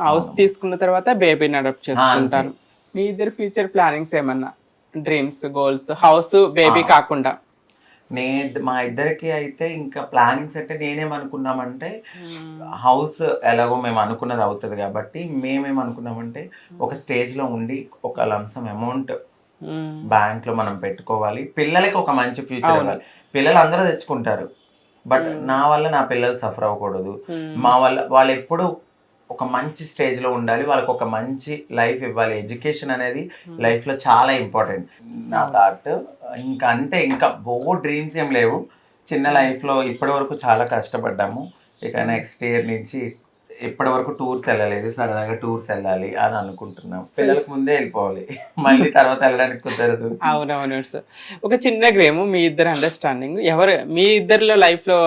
హౌస్ తీసుకున్న తర్వాత బేబీని అడాప్ట్ చేసుకుంటారు. మీ ఇద్దరు ఫ్యూచర్ ప్లానింగ్స్ ఏమన్నా, డ్రీమ్స్, గోల్స్, హౌస్ బేబీ కాకుండా? మా ఇద్దరికి అయితే ఇంకా ప్లానింగ్స్ అంటే నేనేమనుకున్నామంటే హౌస్ ఎలాగో మేము అనుకున్నది అవుతుంది కాబట్టి మేమేమనుకున్నామంటే ఒక స్టేజ్ లో ఉండి ఒక లంసం అమౌంట్ బ్యాంక్ లో మనం పెట్టుకోవాలి, పిల్లలకి ఒక మంచి ఫ్యూచర్ ఇవ్వాలి. పిల్లలు అందరూ తెచ్చుకుంటారు, బట్ నా వల్ల నా పిల్లలు సఫర్ అవ్వకూడదు, మా వల్ల వాళ్ళు ఎప్పుడు ఒక మంచి స్టేజ్ లో ఉండాలి, వాళ్ళకి ఒక మంచి లైఫ్ ఇవ్వాలి. ఎడ్యుకేషన్ అనేది లైఫ్ లో చాలా ఇంపార్టెంట్ నా థాట్. ఇంకా అంతే, ఇంకా డ్రీమ్స్ ఏం లేవు. చిన్న లైఫ్ లో ఇప్పటి వరకు చాలా కష్టపడ్డాము, ఇక నెక్స్ట్ ఇయర్ నుంచి ఇప్పటి వరకు టూర్స్ వెళ్ళలేదు, సరదాగా టూర్స్ వెళ్ళాలి అని అనుకుంటున్నాం. పిల్లలకు ముందే వెళ్ళిపోవాలి, మళ్ళీ తర్వాత వెళ్ళడానికి కుదరదు. అవునవును. ఒక చిన్న గేమ్, మీ ఇద్దరు అండర్స్టాండింగ్, మీ ఇద్దరిలో లైఫ్ లో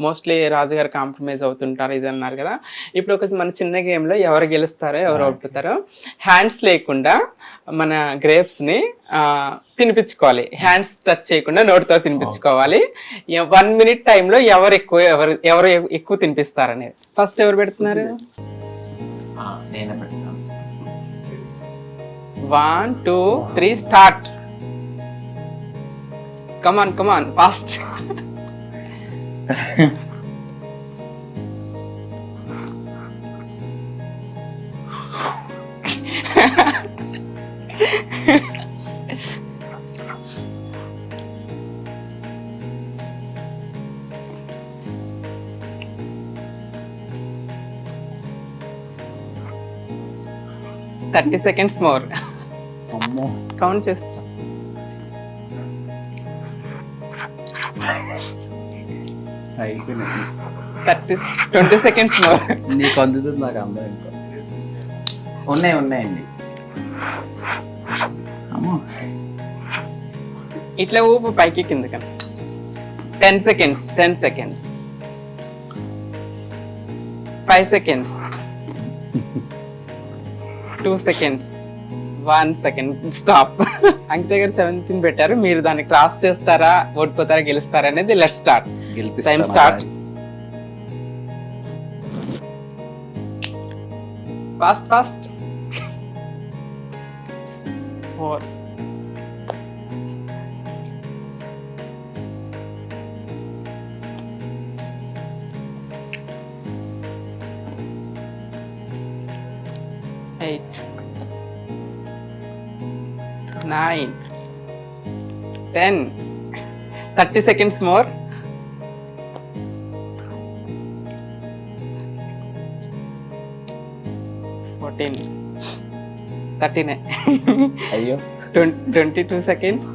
మోస్ట్లీ రాజుగారు కాంప్రమైజ్ అవుతుంటారు ఇది అన్నారు కదా, ఇప్పుడు ఒక మన చిన్న గేమ్ లో ఎవరు గెలుస్తారో ఎవరు ఓడిపోతారో హ్యాండ్స్ లేకుండా మన గ్రేప్స్ ని తినిపించుకోవాలి, హ్యాండ్స్ టచ్ చేయకుండా నోటితో తినిపించుకోవాలి. 1 minute టైంలో ఎవరు ఎక్కువ తినిపిస్తారు అనేది. ఫస్ట్ ఎవరు పెడుతున్నారు? నేనే పెడతాను. 1 2 3 start. Come on fast. Thirty seconds more. Count చేస్తా. అయిపోయినాయి. 20 seconds మోర్. నీకు అందుతుంది, నాకు అందరూ ఇంకా ఉన్నాయండి. అమ్మో, ఇట్లా ఊపు పైకి కిందకి. 10 seconds. 5 seconds. 2 seconds. 1 second. Stop. అంకిత గారు 17 పెట్టారు, మీరు దాన్ని క్రాస్ చేస్తారా, ఓడిపోతారా, గెలుస్తారా అనేది. Let start. Time start. Fast. 4 8 9 10. 30 seconds more. 14 39. అయ్యో, 22 seconds.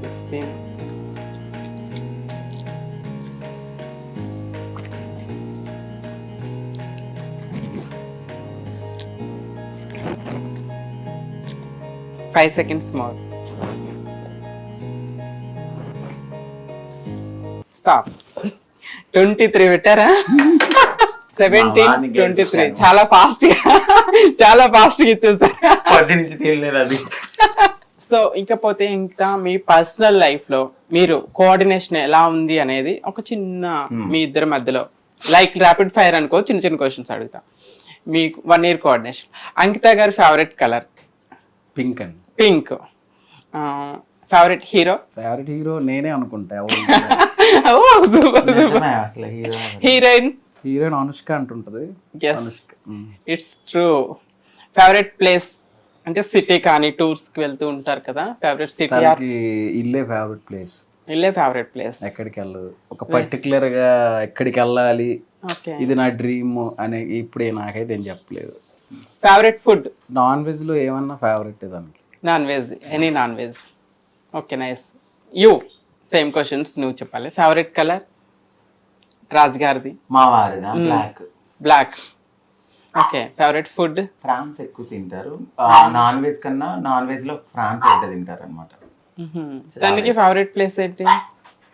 16 5 seconds more. Stop. 23 పెట్టారా? 17 23. చాలా ఫాస్ట్ గా ఇచ్చేస్తారు. 10 నుంచి తెలియలేదు అది. సో ఇకపోతే ఇంకా మీ పర్సనల్ లైఫ్ లో మీరు కోఆర్డినేషన్ ఎలా ఉంది అనేది ఒక చిన్న మీ ఇద్దరి మధ్యలో, లైక్ ర్యాపిడ్ ఫైర్ అనుకో, చిన్న క్వశ్చన్స్ అడుగుతా. మీకు 1 year కోఆర్డినేషన్. అంకిత గారి ఫేవరెట్ కలర్? పింక్ అండి. పింక్. Favourite hero? నేనే అనుకుంటా. అసలు హీరోయిన్ అనుష్క అంటుంటది. It's true. ఫేవరెట్ ప్లేస్ అంటే సిటీ కానీ టూర్స్ కి వెళ్తూ ఉంటారు కదా, ఫేవరెట్ సిటీ? ఇల్లే ఫేవరెట్ ప్లేస్. ఇల్లే ఫేవరెట్ ప్లేస్. ఎక్కడికి వెళ్ళదు, ఒక ఒక పర్టికులర్ గా ఎక్కడికి వెళ్ళాలి, ఓకే. ఇది నా డ్రీమ్ అనే ఇప్పుడే నాకైతే ఏం చెప్పలేదు. Favourite food? నాన్ వెజ్ లో ఏమన్నా ఫేవరెట్ దానికి? Non veg, any non veg. Okay, nice. You same questions నువ్వు చెప్పాలి. Favourite colour? రాజ్ గారిది. మా వారిదా black. Black. Okay. Favourite food? Prawns ఎక్కువ తింటారు. నాన్ వెజ్ కన్నా నాన్ వెజ్ లో ఫ్రాన్స్ ఎక్కువ తింటారు అనమాట. దానికి ఫేవరెట్ ప్లేస్ ఏంటి?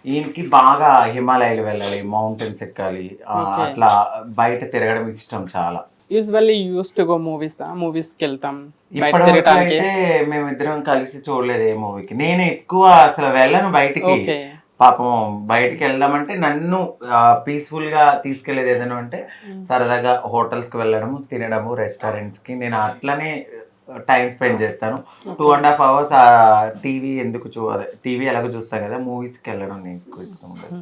ఈయనకి బాగా హిమాలయాలు వెళ్ళాలి, మౌంటైన్స్ ఎక్కాలి, అట్లా బయట తిరగడం ఇష్టం చాలా. యూజువల్లీ యూస్ టు గో మూవీస్కి వెళ్తాం బయట ఇప్పటివరకు తిరగడానికి. అయితే మేమిద్దరం కలిసి చూడలేదు ఏ మూవీకి. నేను ఎక్కువ అసలు వెళ్ళను బయటికి. ఓకే. పాపం బయటికి వెళ్దామంటే నన్ను పీస్ఫుల్ గా తీసుకెళ్లేది ఏదైనా అంటే సరదాగా హోటల్స్ కి వెళ్ళడము, తినడము, రెస్టారెంట్స్ కి. నేను అట్లనే టైం స్పెండ్ చేస్తాను. 2.5 hours టీవీ ఎందుకు టీవీ ఎలాగో చూస్తాను కదా, మూవీస్కి వెళ్ళడం నేను ఎక్కువ ఇష్టం ఉండదు.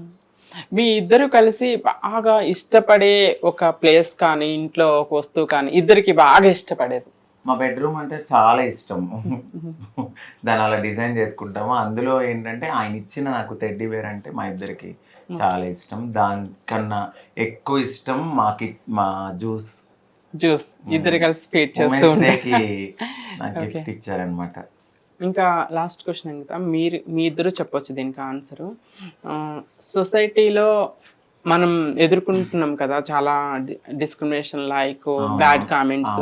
మీ ఇద్దరు కలిసి బాగా ఇష్టపడే ఒక ప్లేస్ కానీ ఇంట్లో ఒక వస్తువు కానీ ఇద్దరికి బాగా ఇష్టపడేది? మా బెడ్రూమ్ అంటే చాలా ఇష్టం. దాన్ని అలా డిజైన్ చేసుకుంటాము. అందులో ఏంటంటే ఆయన ఇచ్చిన నాకు టెడ్డీ బేర్ అంటే మా ఇద్దరికి చాలా ఇష్టం. దానికన్నా ఎక్కువ ఇష్టం మా జ్యూస్. ఇద్దరు కలిసి ఫీడ్ చేస్తూ నాకు గిఫ్ట్ ఇచ్చారనమాట. ఇంకా లాస్ట్ క్వశ్చన్ ఇంకా మీ ఇద్దరు చెప్పొచ్చు దీనికి ఆన్సరు. సొసైటీలో మనం ఎదుర్కొంటున్నాం కదా చాలా డిస్క్రిమినేషన్, లైక్ బ్యాడ్ కామెంట్స్.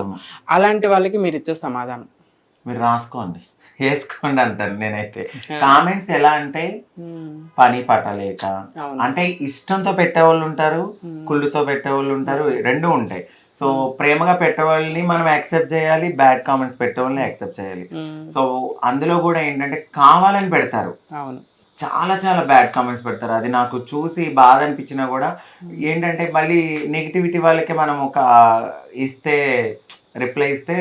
అలాంటి వాళ్ళకి మీరు ఇచ్చే సమాధానం? మీరు రాసుకోండి, వేసుకోండి అంటాను నేనైతే. కామెంట్స్ ఎలా అంటే పని పట్టలేక, అంటే ఇష్టంతో పెట్టేవాళ్ళు ఉంటారు, కుళ్ళుతో పెట్టేవాళ్ళు ఉంటారు, రెండు ఉంటాయి. సో ప్రేమగా పెట్టేవాళ్ళని మనం యాక్సెప్ట్ చేయాలి, బ్యాడ్ కామెంట్స్ పెట్టేవాళ్ళని యాక్సెప్ట్ చేయాలి. సో అందులో కూడా ఏంటంటే కావాలని పెడతారు, చాలా చాలా బ్యాడ్ కామెంట్స్ పెడతారు. అది నాకు చూసి బాధ అనిపించినా కూడా ఏంటంటే మళ్ళీ నెగిటివిటీ వాళ్ళకి మనం ఒక రిప్లై ఇస్తే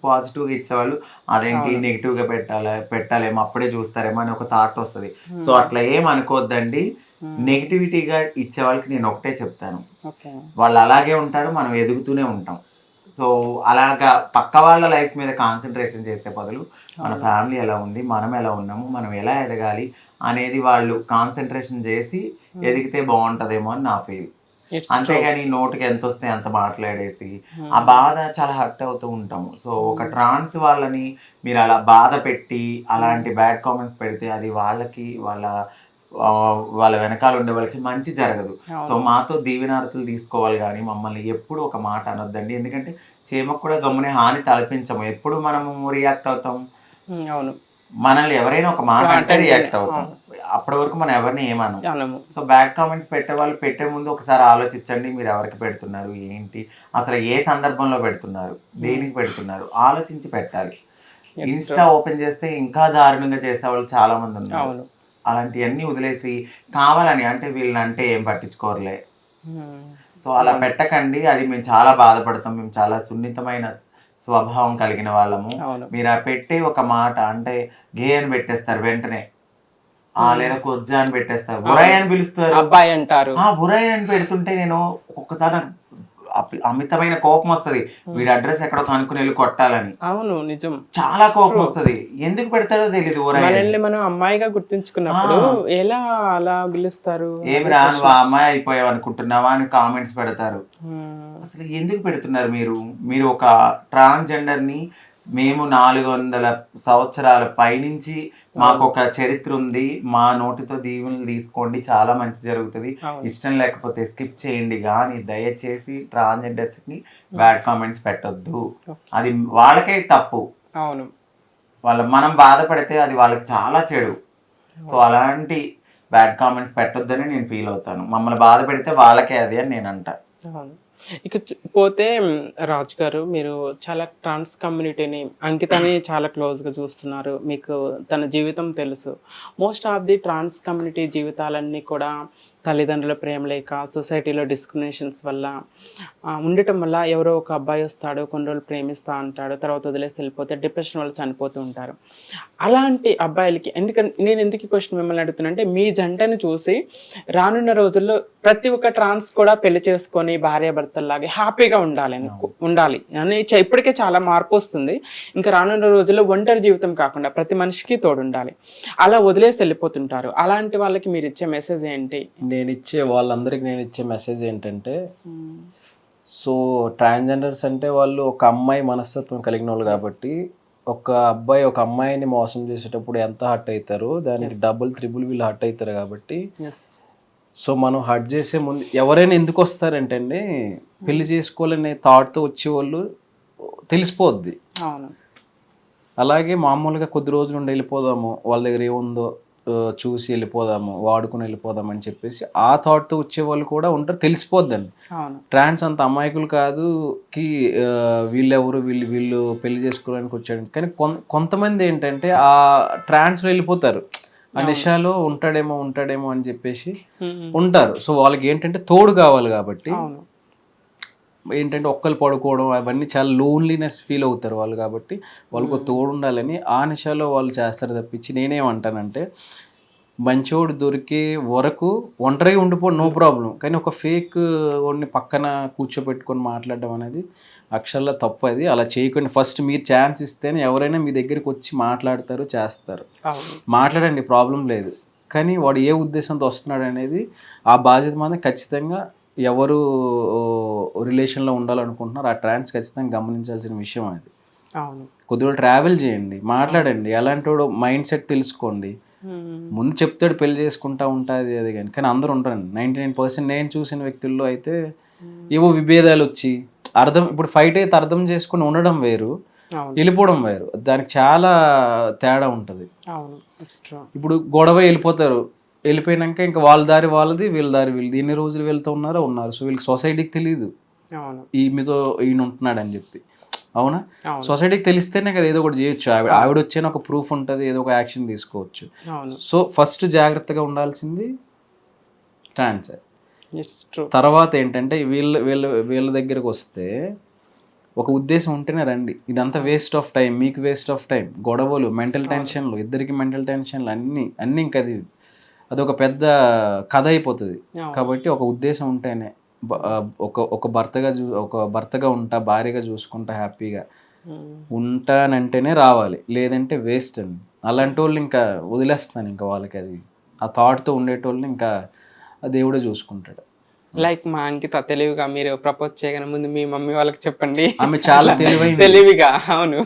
పాజిటివ్గా ఇచ్చేవాళ్ళు అదేంటి నెగిటివ్గా పెట్టాలేమో అప్పుడే చూస్తారేమో అని ఒక థాట్ వస్తుంది. సో అట్లా ఏం అనుకోవద్దండి. నెగిటివిటీగా ఇచ్చే వాళ్ళకి నేను ఒకటే చెప్తాను, వాళ్ళు అలాగే ఉంటారు, మనం ఎదుగుతూనే ఉంటాం. సో అలాగా పక్క వాళ్ళ లైఫ్ మీద కాన్సన్ట్రేషన్ చేసే బదులు మన ఫ్యామిలీ ఎలా ఉంది, మనం ఎలా ఉన్నాము, మనం ఎలా ఎదగాలి అనేది వాళ్ళు కాన్సన్ట్రేషన్ చేసి ఎదిగితే బాగుంటుందేమో అని నా ఫీల్. అంతేగాని నోటికి ఎంత వస్తే అంత మాట్లాడేసి ఆ బాధ చాలా హర్ట్ అవుతూ ఉంటాము. సో ఒక ట్రాన్స్ వాళ్ళని మీరు అలా బాధ పెట్టి అలాంటి బ్యాడ్ కామెంట్స్ పెడితే అది వాళ్ళకి వాళ్ళ వెనకాల ఉండే వాళ్ళకి మంచి జరగదు. సో మాతో దీవెనారతులు తీసుకోవాలి కానీ మమ్మల్ని ఎప్పుడు ఒక మాట అనొద్దండి. ఎందుకంటే చీమకు కూడా గమ్మునే హాని తలపించము, ఎప్పుడు మనము రియాక్ట్ అవుతాం. మనల్ని ఎవరైనా ఒక మాట అంటే రియాక్ట్ అవుతాం, అప్పటి వరకు మనం ఎవరిని ఏమనం. సో బ్యాడ్ కామెంట్స్ పెట్టే వాళ్ళు పెట్టే ముందు ఒకసారి ఆలోచించండి, మీరు ఎవరికి పెడుతున్నారు, ఏంటి, అసలు ఏ సందర్భంలో పెడుతున్నారు, దేనికి పెడుతున్నారు, ఆలోచించి పెట్టాలి. ఇన్స్టా ఓపెన్ చేస్తే ఇంకా దారుణంగా చేసే వాళ్ళు చాలా మంది ఉన్నారు. అలాంటివన్నీ వదిలేసి కావాలని అంటే వీళ్ళని అంటే ఏం పట్టించుకోరలే, సో అలా పెట్టకండి. అది మేము చాలా బాధపడతాం, మేము చాలా సున్నితమైన స్వభావం కలిగిన వాళ్ళము. మీరు ఆ పెట్టే ఒక మాట అంటే గే అని పెట్టేస్తారు వెంటనే, లేదా కొజ్జా అని పెట్టేస్తారు, బురాయి అని పిలుస్తారు, అబ్బాయి అంటారు. బురాయి అని పెడుతుంటే నేను ఒక్కసారి అమితమైన కోపం వస్తుంది, వీడి అడ్రస్ ఎక్కడో కనుక్కుని వెళ్ళి కొట్టాలని. అవును, నిజం, చాలా కోపం వస్తుంది. ఎందుకు పెడతారో తెలియదు. మనల్ని మనం అమ్మాయిగా గుర్తించుకున్నప్పుడు ఎలా అలా పిలుస్తారు, ఏమి రా నువ్వు అమ్మాయి అయిపోయావు అనుకుంటున్నావా అని కామెంట్స్ పెడతారు. అసలు ఎందుకు పెడుతున్నారు మీరు ఒక ట్రాన్స్జెండర్ ని మేము 400 సంవత్సరాల పైనుంచి మాకు ఒక చరిత్ర ఉంది, మా నోటితో దీవెనలు తీసుకోండి, చాలా మంచి జరుగుతుంది, ఇష్టం లేకపోతే స్కిప్ చేయండి, కానీ దయచేసి ట్రాన్స్జెండర్స్ ని బ్యాడ్ కామెంట్స్ పెట్టొద్దు. అది వాళ్ళకే తప్పు. అవును, మనం బాధపడితే అది వాళ్ళకి చాలా చెడు. సో అలాంటి బ్యాడ్ కామెంట్స్ పెట్టొద్దని నేను ఫీల్ అవుతాను. మమ్మల్ని బాధ పెడితే వాళ్ళకే అది అని నేను అంటా. ఇక పోతే రాజు గారు, మీరు చాలా ట్రాన్స్ కమ్యూనిటీని, అంకితని చాలా క్లోజ్గా చూస్తున్నారు, మీకు తన జీవితం తెలుసు. Most of the trans community జీవితాలన్నీ కూడా తల్లిదండ్రుల ప్రేమ లేక, సొసైటీలో డిస్క్రిమినేషన్స్ వల్ల ఉండటం వల్ల ఎవరో ఒక అబ్బాయి వస్తాడు, కొన్ని రోజులు ప్రేమిస్తా అంటాడు, తర్వాత వదిలేసి వెళ్ళిపోతే డిప్రెషన్ వల్ల చనిపోతూ ఉంటారు. అలాంటి అబ్బాయిలకి, ఎందుకంటే నేను ఎందుకు క్వశ్చన్ మిమ్మల్ని అడుగుతున్నా అంటే మీ జంటను చూసి రానున్న రోజుల్లో ప్రతి ఒక్క ట్రాన్స్ కూడా పెళ్లి చేసుకొని భార్యాభర్తల్లాగే హ్యాపీగా ఉండాలి అని ఇప్పటికే చాలా మార్పు వస్తుంది. ఇంకా రానున్న రోజుల్లో ఒంటరి జీవితం కాకుండా ప్రతి మనిషికి తోడు ఉండాలి. అలా వదిలేసి వెళ్ళిపోతుంటారు. అలాంటి వాళ్ళకి మీరు ఇచ్చే మెసేజ్ ఏంటి? వాళ్ళందరికీ నేను ఇచ్చే మెసేజ్ ఏంటంటే, సో ట్రాన్స్జెండర్స్ అంటే వాళ్ళు ఒక అమ్మాయి మనస్తత్వం కలిగిన వాళ్ళు కాబట్టి, ఒక అబ్బాయి ఒక అమ్మాయిని మోసం చేసేటప్పుడు ఎంత హర్ట్ అవుతారో దానికి డబుల్ త్రిబుల్ వీళ్ళు హర్ట్ అవుతారు కాబట్టి, సో మనం హర్ట్ చేసే ముందు ఎవరైనా ఎందుకు వస్తారంటే అండి, పెళ్లి చేసుకోవాలనే థాట్తో వచ్చేవాళ్ళు తెలిసిపోద్ది. అలాగే మామూలుగా కొద్ది రోజులు ఉండి వెళ్ళిపోదాము, వాళ్ళ దగ్గర ఏముందో చూసి వెళ్ళిపోదాము, వాడుకుని వెళ్ళిపోదాం అని చెప్పేసి ఆ థాట్తో వచ్చే వాళ్ళు కూడా ఉంటారు, తెలిసిపోద్దండి. ట్రాన్స్ అంత అమాయకులు కాదు కి వీళ్ళెవరు వీళ్ళు పెళ్లి చేసుకోవడానికి వచ్చాడు. కానీ కొంతమంది ఏంటంటే ఆ ట్రాన్స్లో వెళ్ళిపోతారు, ఆ నిషాలో ఉంటాడేమో అని చెప్పేసి ఉంటారు. సో వాళ్ళకి ఏంటంటే తోడు కావాలి కాబట్టి ఏంటంటే ఒక్కరు పడుకోవడం అవన్నీ చాలా లోన్లీనెస్ ఫీల్ అవుతారు వాళ్ళు. కాబట్టి వాళ్ళకు తోడు ఉండాలని ఆ నిషాలో వాళ్ళు చేస్తారు తప్పించి, నేనేమంటానంటే మంచోడు దొరికే వరకు ఒంటరిగా ఉండిపోవడం నో ప్రాబ్లం, కానీ ఒక ఫేక్ వాడిని పక్కన కూర్చోబెట్టుకొని మాట్లాడడం అనేది అక్షరాల తప్పు. అది అలా చేయకుండా ఫస్ట్ మీరు ఛాన్స్ ఇస్తేనే ఎవరైనా మీ దగ్గరికి వచ్చి మాట్లాడతారు, చేస్తారు. మాట్లాడండి, ప్రాబ్లం లేదు. కానీ వాడు ఏ ఉద్దేశంతో వస్తున్నాడు అనేది ఆ బాధ్యత మాత్రం ఖచ్చితంగా ఎవరు రిలేషన్లో ఉండాలనుకుంటున్నారు ఆ ట్రాన్స్ ఖచ్చితంగా గమనించాల్సిన విషయం అది. కొద్దిగా ట్రావెల్ చేయండి, మాట్లాడండి, ఎలాంటి వాడు మైండ్ సెట్ తెలుసుకోండి. ముందు చెప్తాడు పెళ్లి చేసుకుంటా ఉంటుంది అది కానీ అందరూ ఉంటారండి. 99% నేను చూసిన వ్యక్తుల్లో అయితే ఏవో విభేదాలు వచ్చి ఇప్పుడు ఫైట్ అయితే అర్థం చేసుకుని ఉండడం వేరు, వెళ్ళిపోవడం వేరు, దానికి చాలా తేడా ఉంటుంది. ఇప్పుడు గొడవ వెళ్ళిపోతారు, వెళ్ళిపోయినాక ఇంకా వాళ్ళ దారి వాళ్ళది, వీళ్ళ దారి వీళ్ళది. ఎన్ని రోజులు వెళ్తూ ఉన్నారు. సో వీళ్ళకి సొసైటీకి తెలియదు మీతో ఈయన ఉంటున్నాడు అని చెప్పి. అవునా? సొసైటీకి తెలిస్తేనే కదా ఏదో ఒకటి చేయొచ్చు. ఆవిడ వచ్చేనా ఒక ప్రూఫ్ ఉంటుంది, ఏదో ఒక యాక్షన్ తీసుకోవచ్చు. సో ఫస్ట్ జాగ్రత్తగా ఉండాల్సింది ట్రాన్స్. తర్వాత ఏంటంటే వీళ్ళ దగ్గరకు వస్తే ఒక ఉద్దేశం ఉంటేనే రండి. ఇదంతా వేస్ట్ ఆఫ్ టైం, మీకు వేస్ట్ ఆఫ్ టైం. గొడవలు, మెంటల్ టెన్షన్లు, ఇద్దరికి మెంటల్ టెన్షన్లు అన్నీ ఇంకా అదొక పెద్ద కథ అయిపోతుంది. కాబట్టి ఒక ఉద్దేశం ఉంటేనే ఒక భర్తగా ఉంటా, భార్యగా చూసుకుంటా, హ్యాపీగా ఉంటానంటేనే రావాలి, లేదంటే వేస్ట్ అండి. అలాంటి వాళ్ళు ఇంకా వదిలేస్తాను, ఇంకా వాళ్ళకి అది ఆ థాట్తో ఉండేటోళ్ళని ఇంకా ఆ దేవుడే చూసుకుంటాడు. లైక్ మా అంకిత తెలివిగా మీరు ప్రపోజ్ చేయగానే ముందు మీ మమ్మీ వాళ్ళకి చెప్పండి. ఆమె చాలా తెలివిగా. అవును.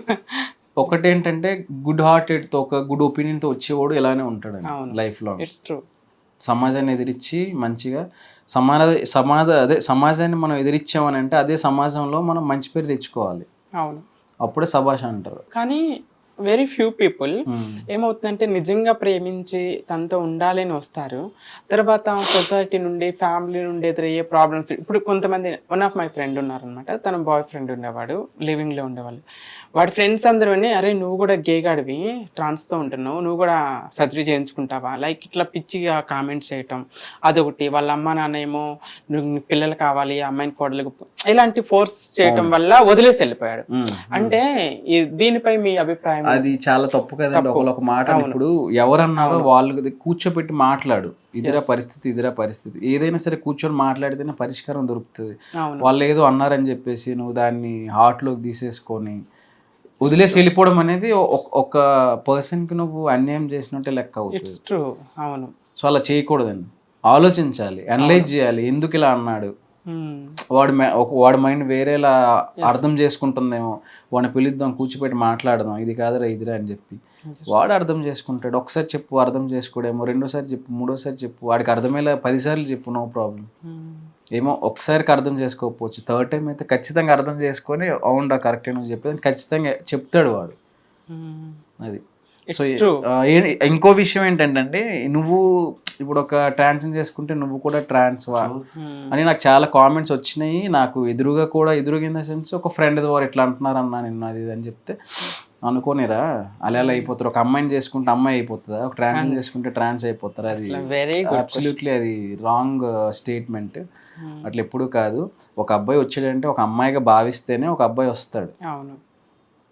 ఒకటేంటంటే గుడ్ హార్టెడ్తో ఒక గుడ్ ఒపీనియన్తో వచ్చేవాడు ఇలానే ఉంటాడు లైఫ్లో. సమాజాన్ని ఎదిరించి మంచిగా సమాజాన్ని మనం ఎదిరించామని అంటే అదే సమాజంలో మనం మంచి పేరు తెచ్చుకోవాలి. అవును, అప్పుడే సభాష అంటారు. కానీ వెరీ ఫ్యూ పీపుల్ ఏమవుతుందంటే నిజంగా ప్రేమించి తనతో ఉండాలని వస్తారు, తర్వాత సొసైటీ నుండి ఫ్యామిలీ నుండి ఎదురయ్యే ప్రాబ్లమ్స్. ఇప్పుడు కొంతమంది, వన్ ఆఫ్ మై ఫ్రెండ్ ఉన్నారనమాట, తన బాయ్ ఫ్రెండ్ ఉండేవాడు, లివింగ్లో ఉండేవాళ్ళు. వాడి ఫ్రెండ్స్ అందరూ అరే నువ్వు కూడా గేగాడివి, ట్రాన్స్తో ఉంటున్నావు, నువ్వు కూడా సర్జరీ చేయించుకుంటావా, లైక్ ఇట్లా పిచ్చిగా కామెంట్స్ చేయటం అదొకటి. వాళ్ళ అమ్మ నాన్న ఏమో నువ్వు పిల్లలు కావాలి, అమ్మాయిని కోడలు, ఇలాంటి ఫోర్స్ చేయటం వల్ల వదిలేసి వెళ్ళిపోయాడు. అంటే దీనిపై మీ అభిప్రాయం? అది చాలా తప్పు కదండి. ఒక మాట ఇప్పుడు ఎవరన్నారో వాళ్ళు కూర్చోబెట్టి మాట్లాడు, ఇదిరా పరిస్థితి, ఏదైనా సరే కూర్చొని మాట్లాడితేనే పరిష్కారం దొరుకుతుంది. వాళ్ళు ఏదో అన్నారని చెప్పేసి నువ్వు దాన్ని హార్ట్లోకి తీసేసుకొని వదిలేసి వెళ్ళిపోవడం అనేది ఒక పర్సన్కి నువ్వు అన్యాయం చేసినట్టే లెక్క అవుతుంది. అవును. సో అలా చేయకూడదండి, ఆలోచించాలి, అనలైజ్ చేయాలి, ఎందుకు ఇలా అన్నాడు, వాడి మైండ్ వేరేలా అర్థం చేసుకుంటుందేమో, వాడిని పిలుద్దాం, కూర్చోపెట్టి మాట్లాడదాం, ఇది కాదురా ఇదిరా అని చెప్పి వాడు అర్థం చేసుకుంటాడు. ఒకసారి చెప్పు, అర్థం చేసుకోడేమో, రెండోసారి చెప్పు, మూడోసారి చెప్పు, వాడికి అర్థమయ్యేలా 10 సార్లు చెప్పు, నో ప్రాబ్లం. ఏమో ఒకసారికి అర్థం చేసుకోకపోవచ్చు, థర్డ్ టైం అయితే ఖచ్చితంగా అర్థం చేసుకొని అవునరా కరెక్టే నువ్వు చెప్పేది ఖచ్చితంగా చెప్తాడు వాడు. అది. సో ఇంకో విషయం ఏంటంటే, నువ్వు ఇప్పుడు ఒక ట్రాన్స్ని చేసుకుంటే నువ్వు కూడా ట్రాన్స్వా అని నాకు చాలా కామెంట్స్ వచ్చినాయి. నాకు ఎదురుగా ఇన్ ద సెన్స్ ఒక ఫ్రెండ్ ద్వారా ఇట్లా అంటున్నారు అన్నా నిన్ను అది అని చెప్తే, అనుకోనిరా అలా అయిపోతారు. ఒక అమ్మాయిని చేసుకుంటే అమ్మాయి అయిపోతుందా, ఒక ట్రాన్స్ చేసుకుంటే ట్రాన్స్ అయిపోతారు? అది అబ్సల్యూట్లీ అది రాంగ్ స్టేట్మెంట్. అట్లా ఎప్పుడు కాదు. ఒక అబ్బాయి వచ్చాడంటే ఒక అమ్మాయిగా భావిస్తేనే ఒక అబ్బాయి వస్తాడు.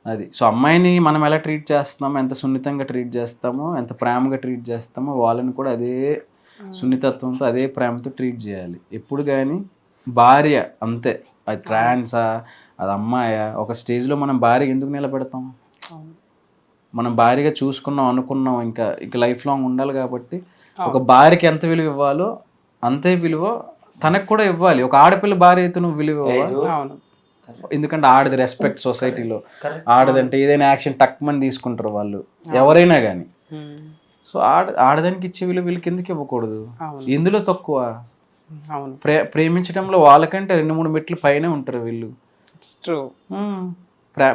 అది. సో అమ్మాయిని మనం ఎలా ట్రీట్ చేస్తామో, ఎంత సున్నితంగా ట్రీట్ చేస్తామో, ఎంత ప్రేమగా ట్రీట్ చేస్తామో, వాళ్ళని కూడా అదే సున్నితత్వంతో అదే ప్రేమతో ట్రీట్ చేయాలి. ఎప్పుడు కానీ భార్య అంతే, అది ట్రాన్సా అది అమ్మాయా, ఒక స్టేజ్లో మనం భార్య ఎందుకు నిలబెడతాం? మనం భార్యగా చూసుకున్నాం అనుకున్నాం, ఇంకా ఇంకా లైఫ్ లాంగ్ ఉండాలి కాబట్టి ఒక భార్యకి ఎంత విలువ ఇవ్వాలో అంతే విలువ తనకు కూడా ఇవ్వాలి. ఒక ఆడపిల్ల భార్య అయితే నువ్వు విలువ ఇవ్వాలి. ఎందుకంటే ఆడది రెస్పెక్ట్ సొసైటీలో, ఆడదంటే ఏదైనా యాక్షన్ టక్మని తీసుకుంటారు వాళ్ళు ఎవరైనా కానీ. సో ఆడదానికి ఇచ్చే విలువ వీళ్ళకి ఎందుకు ఇవ్వకూడదు? ఎందులో తక్కువ? ప్రేమించడంలో వాళ్ళకంటే 2-3 మెట్లు పైనే ఉంటారు వీళ్ళు.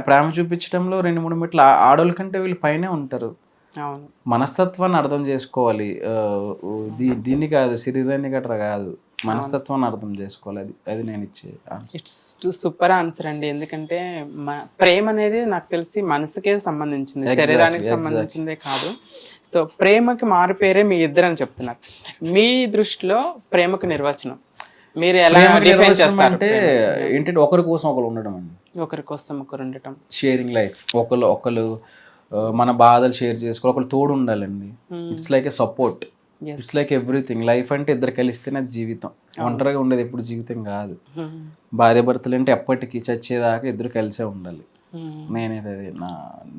ప్రేమ చూపించడంలో 2-3 మెట్లు ఆడోళ్ళ కంటే వీళ్ళు పైనే ఉంటారు. మనస్తత్వాన్ని అర్థం చేసుకోవాలి. దీన్ని కాదు, శరీరాన్ని గట్రా కాదు, మనస్తత్వాన్ని అర్థం చేసుకోవాలి. అది నేను ఇచ్చే ఇట్స్ సూపర్ ఆన్సర్ అండి. ఎందుకంటే ప్రేమ అనేది నాకు తెలిసి మనసుకే సంబంధించింది, శరీరానికి సంబంధించిందే కాదు. సో ప్రేమకి మారు పేరే మీ ఇద్దరు అని చెప్తున్నారు. మీ దృష్టిలో ప్రేమకు నిర్వచనం మీరు ఎలా డిఫైన్ చేస్తారు? అంటే ఏంటంటే ఒకరి కోసం ఒకరు ఉండడం అండి. ఒకరి కోసం ఒకరు ఉండటం, షేరింగ్ లైఫ్. ఒకరు మన బాధలు షేర్ చేసుకోవాలి, ఒకరు తోడు ఉండాలండి. It's like a support, it's like everything. Life అంటే ఇద్దరు కలిస్తేనే అది జీవితం. ఒంటరిగా ఉండేది ఎప్పుడు జీవితం కాదు. భార్య భర్తలు అంటే ఎప్పటికీ చచ్చేదాకా ఇద్దరు కలిసే ఉండాలి. నేనేది అది నా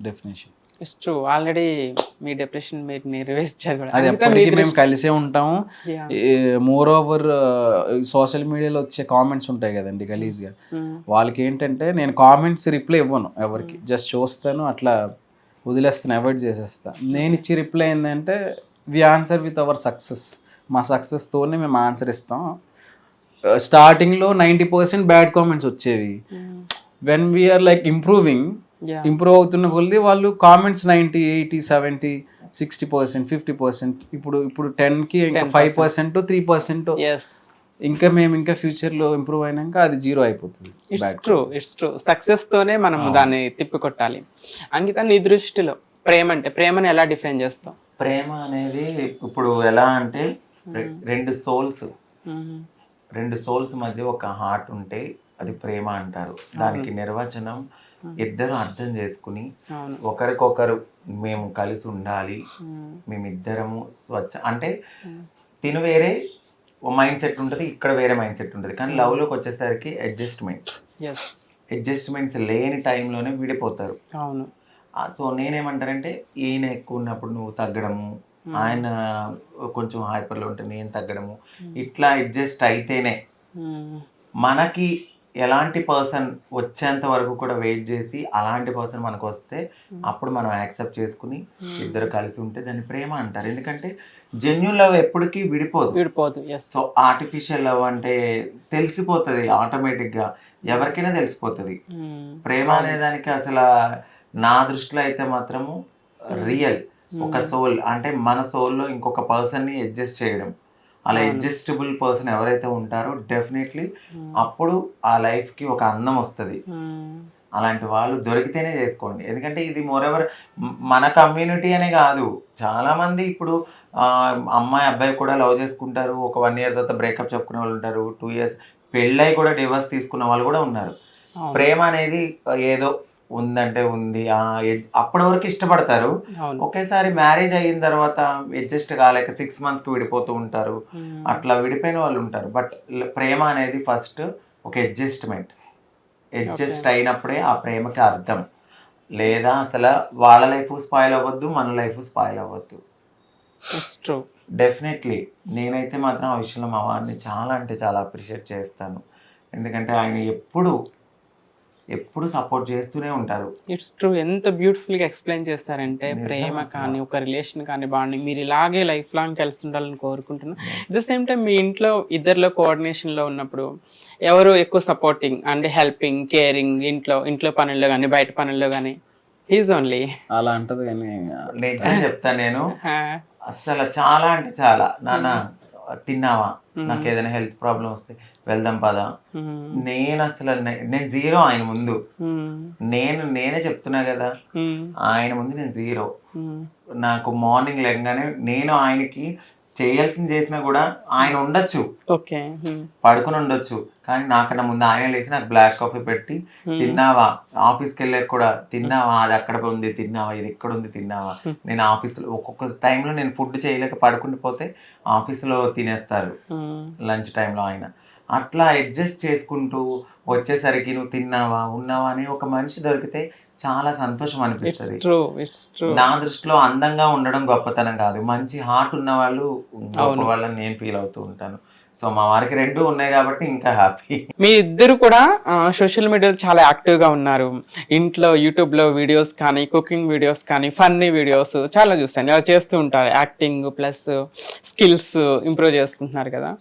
definition. It's true. Already me depression మీరు నెరవేర్చారు కూడా. అది ఎప్పటికీ మేము కలిసే ఉంటాము. మోర్ ఓవర్ సోషల్ మీడియాలో వచ్చే కామెంట్స్ ఉంటాయి కదండి గలీజ్గా, వాళ్ళకి ఏంటంటే నేను కామెంట్స్ రిప్లై ఇవ్వను ఎవరికి, జస్ట్ చూస్తాను, అట్లా వదిలేస్తాను, అవాయిడ్ చేసేస్తాను. నేను ఇచ్చి రిప్లై ఏంటంటే వి ఆన్సర్ విత్ అవర్ సక్సెస్. మా సక్సెస్తోనే మేము ఆన్సర్ ఇస్తాం. స్టార్టింగ్లో 90% బ్యాడ్ కామెంట్స్ వచ్చేవి. వెన్ వీఆర్ లైక్ ఇంప్రూవ్ అవుతున్న కొద్ది వాళ్ళు కామెంట్స్ 90, 80, 70, 60%, 50%. ఇప్పుడు 10కి ఇంకా 5%, 3%. ఇంకా మేము ఇంకా ఫ్యూచర్లో ఇంప్రూవ్ అయినాక అది 0 అయిపోతుంది. It's true. సక్సెస్ తోనే మనం దాన్ని తిప్పికొట్టాలి. అంకిత, నీ దృష్టిలో ప్రేమని ఎలా డిఫైన్ చేస్తాం? ప్రేమ అనేది ఇప్పుడు ఎలా అంటే రెండు సోల్స్ మధ్య ఒక హార్ట్ ఉంటే అది ప్రేమ అంటారు. దానికి నిర్వచనం ఇద్దరు అర్థం చేసుకుని ఒకరికొకరు మేము కలిసి ఉండాలి, మేమిద్దరము అంటే తిను వేరే మైండ్ సెట్ ఉంటుంది, ఇక్కడ వేరే మైండ్ సెట్ ఉంటుంది. కానీ లవ్లోకి వచ్చేసరికి అడ్జస్ట్మెంట్స్ లేని టైంలోనే విడిపోతారు. సో నేనేమంటానంటే ఈయన ఎక్కువ ఉన్నప్పుడు నువ్వు తగ్గడము, ఆయన కొంచెం హైపర్లో ఉంటే నేను తగ్గడము, ఇట్లా అడ్జస్ట్ అయితేనే మనకి ఎలాంటి పర్సన్ వచ్చేంత వరకు కూడా వెయిట్ చేసి అలాంటి పర్సన్ మనకు వస్తే అప్పుడు మనం యాక్సెప్ట్ చేసుకుని ఇద్దరు కలిసి ఉంటే దాన్ని ప్రేమ అంటారు. ఎందుకంటే జెన్యూన్ లవ్ ఎప్పటికీ విడిపోదు. సో ఆర్టిఫిషియల్ లవ్ అంటే తెలిసిపోతుంది ఆటోమేటిక్గా, ఎవరికైనా తెలిసిపోతుంది. ప్రేమ అనే దానికి అసలు నా దృష్టిలో అయితే మాత్రము రియల్ ఒక సోల్, అంటే మన సోల్లో ఇంకొక పర్సన్ని అడ్జస్ట్ చేయడం, అలా అడ్జస్టబుల్ పర్సన్ ఎవరైతే ఉంటారో డెఫినెట్లీ అప్పుడు ఆ లైఫ్కి ఒక అందం వస్తుంది. అలాంటి వాళ్ళు దొరికితేనే చేసుకోండి. ఎందుకంటే ఇది మోరెవర్ మన కమ్యూనిటీ అనే కాదు, చాలామంది ఇప్పుడు అమ్మాయి అబ్బాయి కూడా లవ్ చేసుకుంటారు, ఒక 1 year తర్వాత బ్రేకప్ చెప్పుకునే వాళ్ళు ఉంటారు, 2 years పెళ్ళై కూడా డివోర్స్ తీసుకున్న వాళ్ళు కూడా ఉన్నారు. ప్రేమ అనేది ఏదో ఉందంటే ఉంది, అప్పటి వరకు ఇష్టపడతారు, ఒకేసారి మ్యారేజ్ అయిన తర్వాత అడ్జస్ట్ కాలేక 6 monthsకి విడిపోతూ ఉంటారు. అట్లా విడిపోయిన వాళ్ళు ఉంటారు. బట్ ప్రేమ అనేది ఫస్ట్ ఒక అడ్జస్ట్ అయినప్పుడే ఆ ప్రేమకి అర్థం. లేదా అసలు వాళ్ళ లైఫ్ స్పాయిల్ అవ్వద్దు, మన లైఫ్ స్పాయిల్ అవ్వద్దు. డెఫినెట్లీ నేనైతే మాత్రం ఆ విషయంలో మా వారిని చాలా అంటే చాలా అప్రిషియేట్ చేస్తాను. ఎందుకంటే ఆయన ఎప్పుడు సపోర్ట్ చేస్తూనే ఉంటారు. It's true. ఎంత బ్యూటిఫుల్గా ఎక్స్ప్లెయిన్ చేస్తారంటే ప్రేమ కానీ ఒక రిలేషన్ కానీ బాండింగ్ మీరు ఇలాగే లైఫ్ లాంగ్ కలిసి ఉండాలని కోరుకుంటున్నాను. అట్ ద సేమ్ టైం మీ ఇద్దరిలో కోఆర్డినేషన్లో ఉన్నప్పుడు ఎవరు ఎక్కువ సపోర్టింగ్ అంటే హెల్పింగ్, కేరింగ్, ఇంట్లో పనుల్లో కానీ బయట పనుల్లో కానీ? ఈజ్ ఓన్లీ అలా అంటది. కానీ నేను చెప్తాను, నేను అసలు చాలా అంటే చాలా, నాన్న తిన్నావా, నాకు ఏదైనా హెల్త్ ప్రాబ్లం వస్తే వెళ్దాం పదా, నేను అసలు నేను 0 ఆయన ముందు. నేనే చెప్తున్నా కదా, ఆయన ముందు నేను 0. నాకు మార్నింగ్ లేగానే నేను ఆయనకి చేయాల్సింది చేసినా కూడా ఆయన ఉండొచ్చు, ఓకే. పడుకుని ఉండొచ్చు, కానీ నాకన్నా ముందు ఆయన లేచి నాకు బ్లాక్ కాఫీ పెట్టి, తిన్నావా, ఆఫీస్కి వెళ్ళాక కూడా తిన్నావా, అది అక్కడ ఉంది తిన్నావా, ఇది ఇక్కడ ఉంది తిన్నావా. నేను ఆఫీస్లో ఒక్కొక్క టైంలో నేను ఫుడ్ చేయలేక పడుకుండిపోతే ఆఫీస్లో తినేస్తారు లంచ్ టైంలో ఆయన. అట్లా అడ్జస్ట్ చేసుకుంటూ వచ్చేసరికి నువ్వు తిన్నావా ఉన్నావా అని ఒక మనిషి దొరికితే చాలా సంతోషం అనిపిస్తుంది. నా దృష్టిలో అందంగా ఉండడం గొప్పతనం కాదు, మంచి హార్ట్ ఉన్న వాళ్ళు గొప్ప వాళ్ళని నేను ఫీల్ అవుతూ ఉంటాను. సో మా వారికి రెండు ఉన్నాయి కాబట్టి ఇంకా హ్యాపీ. మీ ఇద్దరు కూడా సోషల్ మీడియాలో చాలా యాక్టివ్గా ఉన్నారు. ఇంట్లో యూట్యూబ్లో వీడియోస్ కానీ, కుకింగ్ వీడియోస్ కానీ, ఫన్నీ వీడియోస్ చాలా చూస్తాను. ఇలా చేస్తూ ఉంటారు, యాక్టింగ్ ప్లస్ స్కిల్స్ ఇంప్రూవ్ చేసుకుంటున్నారు కదా.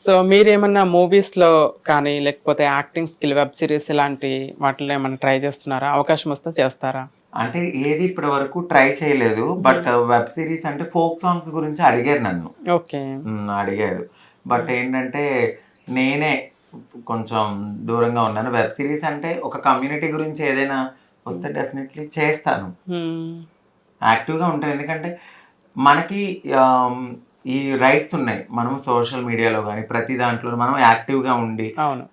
సో మీరేమన్నా మూవీస్లో కానీ, లేకపోతే యాక్టింగ్ స్కిల్, వెబ్ సిరీస్ ఇలాంటి వాటిలో ఏమన్నా ట్రై చేస్తున్నారా? అవకాశం వస్తే చేస్తారా? అంటే ఏది ఇప్పటి వరకు ట్రై చేయలేదు, బట్ వెబ్ సిరీస్ అంటే ఫోక్ సాంగ్స్ గురించి అడిగారు నన్ను. ఓకే. అడిగారు, బట్ ఏంటంటే నేనే కొంచెం దూరంగా ఉన్నాను. వెబ్ సిరీస్ అంటే ఒక కమ్యూనిటీ గురించి ఏదైనా వస్తే డెఫినెట్లీ చేస్తాను, యాక్టివ్గా ఉంటాను. ఎందుకంటే మనకి ఈ రైట్స్ ఉన్నాయి, మనం సోషల్ మీడియాలో కానీ ప్రతి దాంట్లో మనం యాక్టివ్గా ఉండి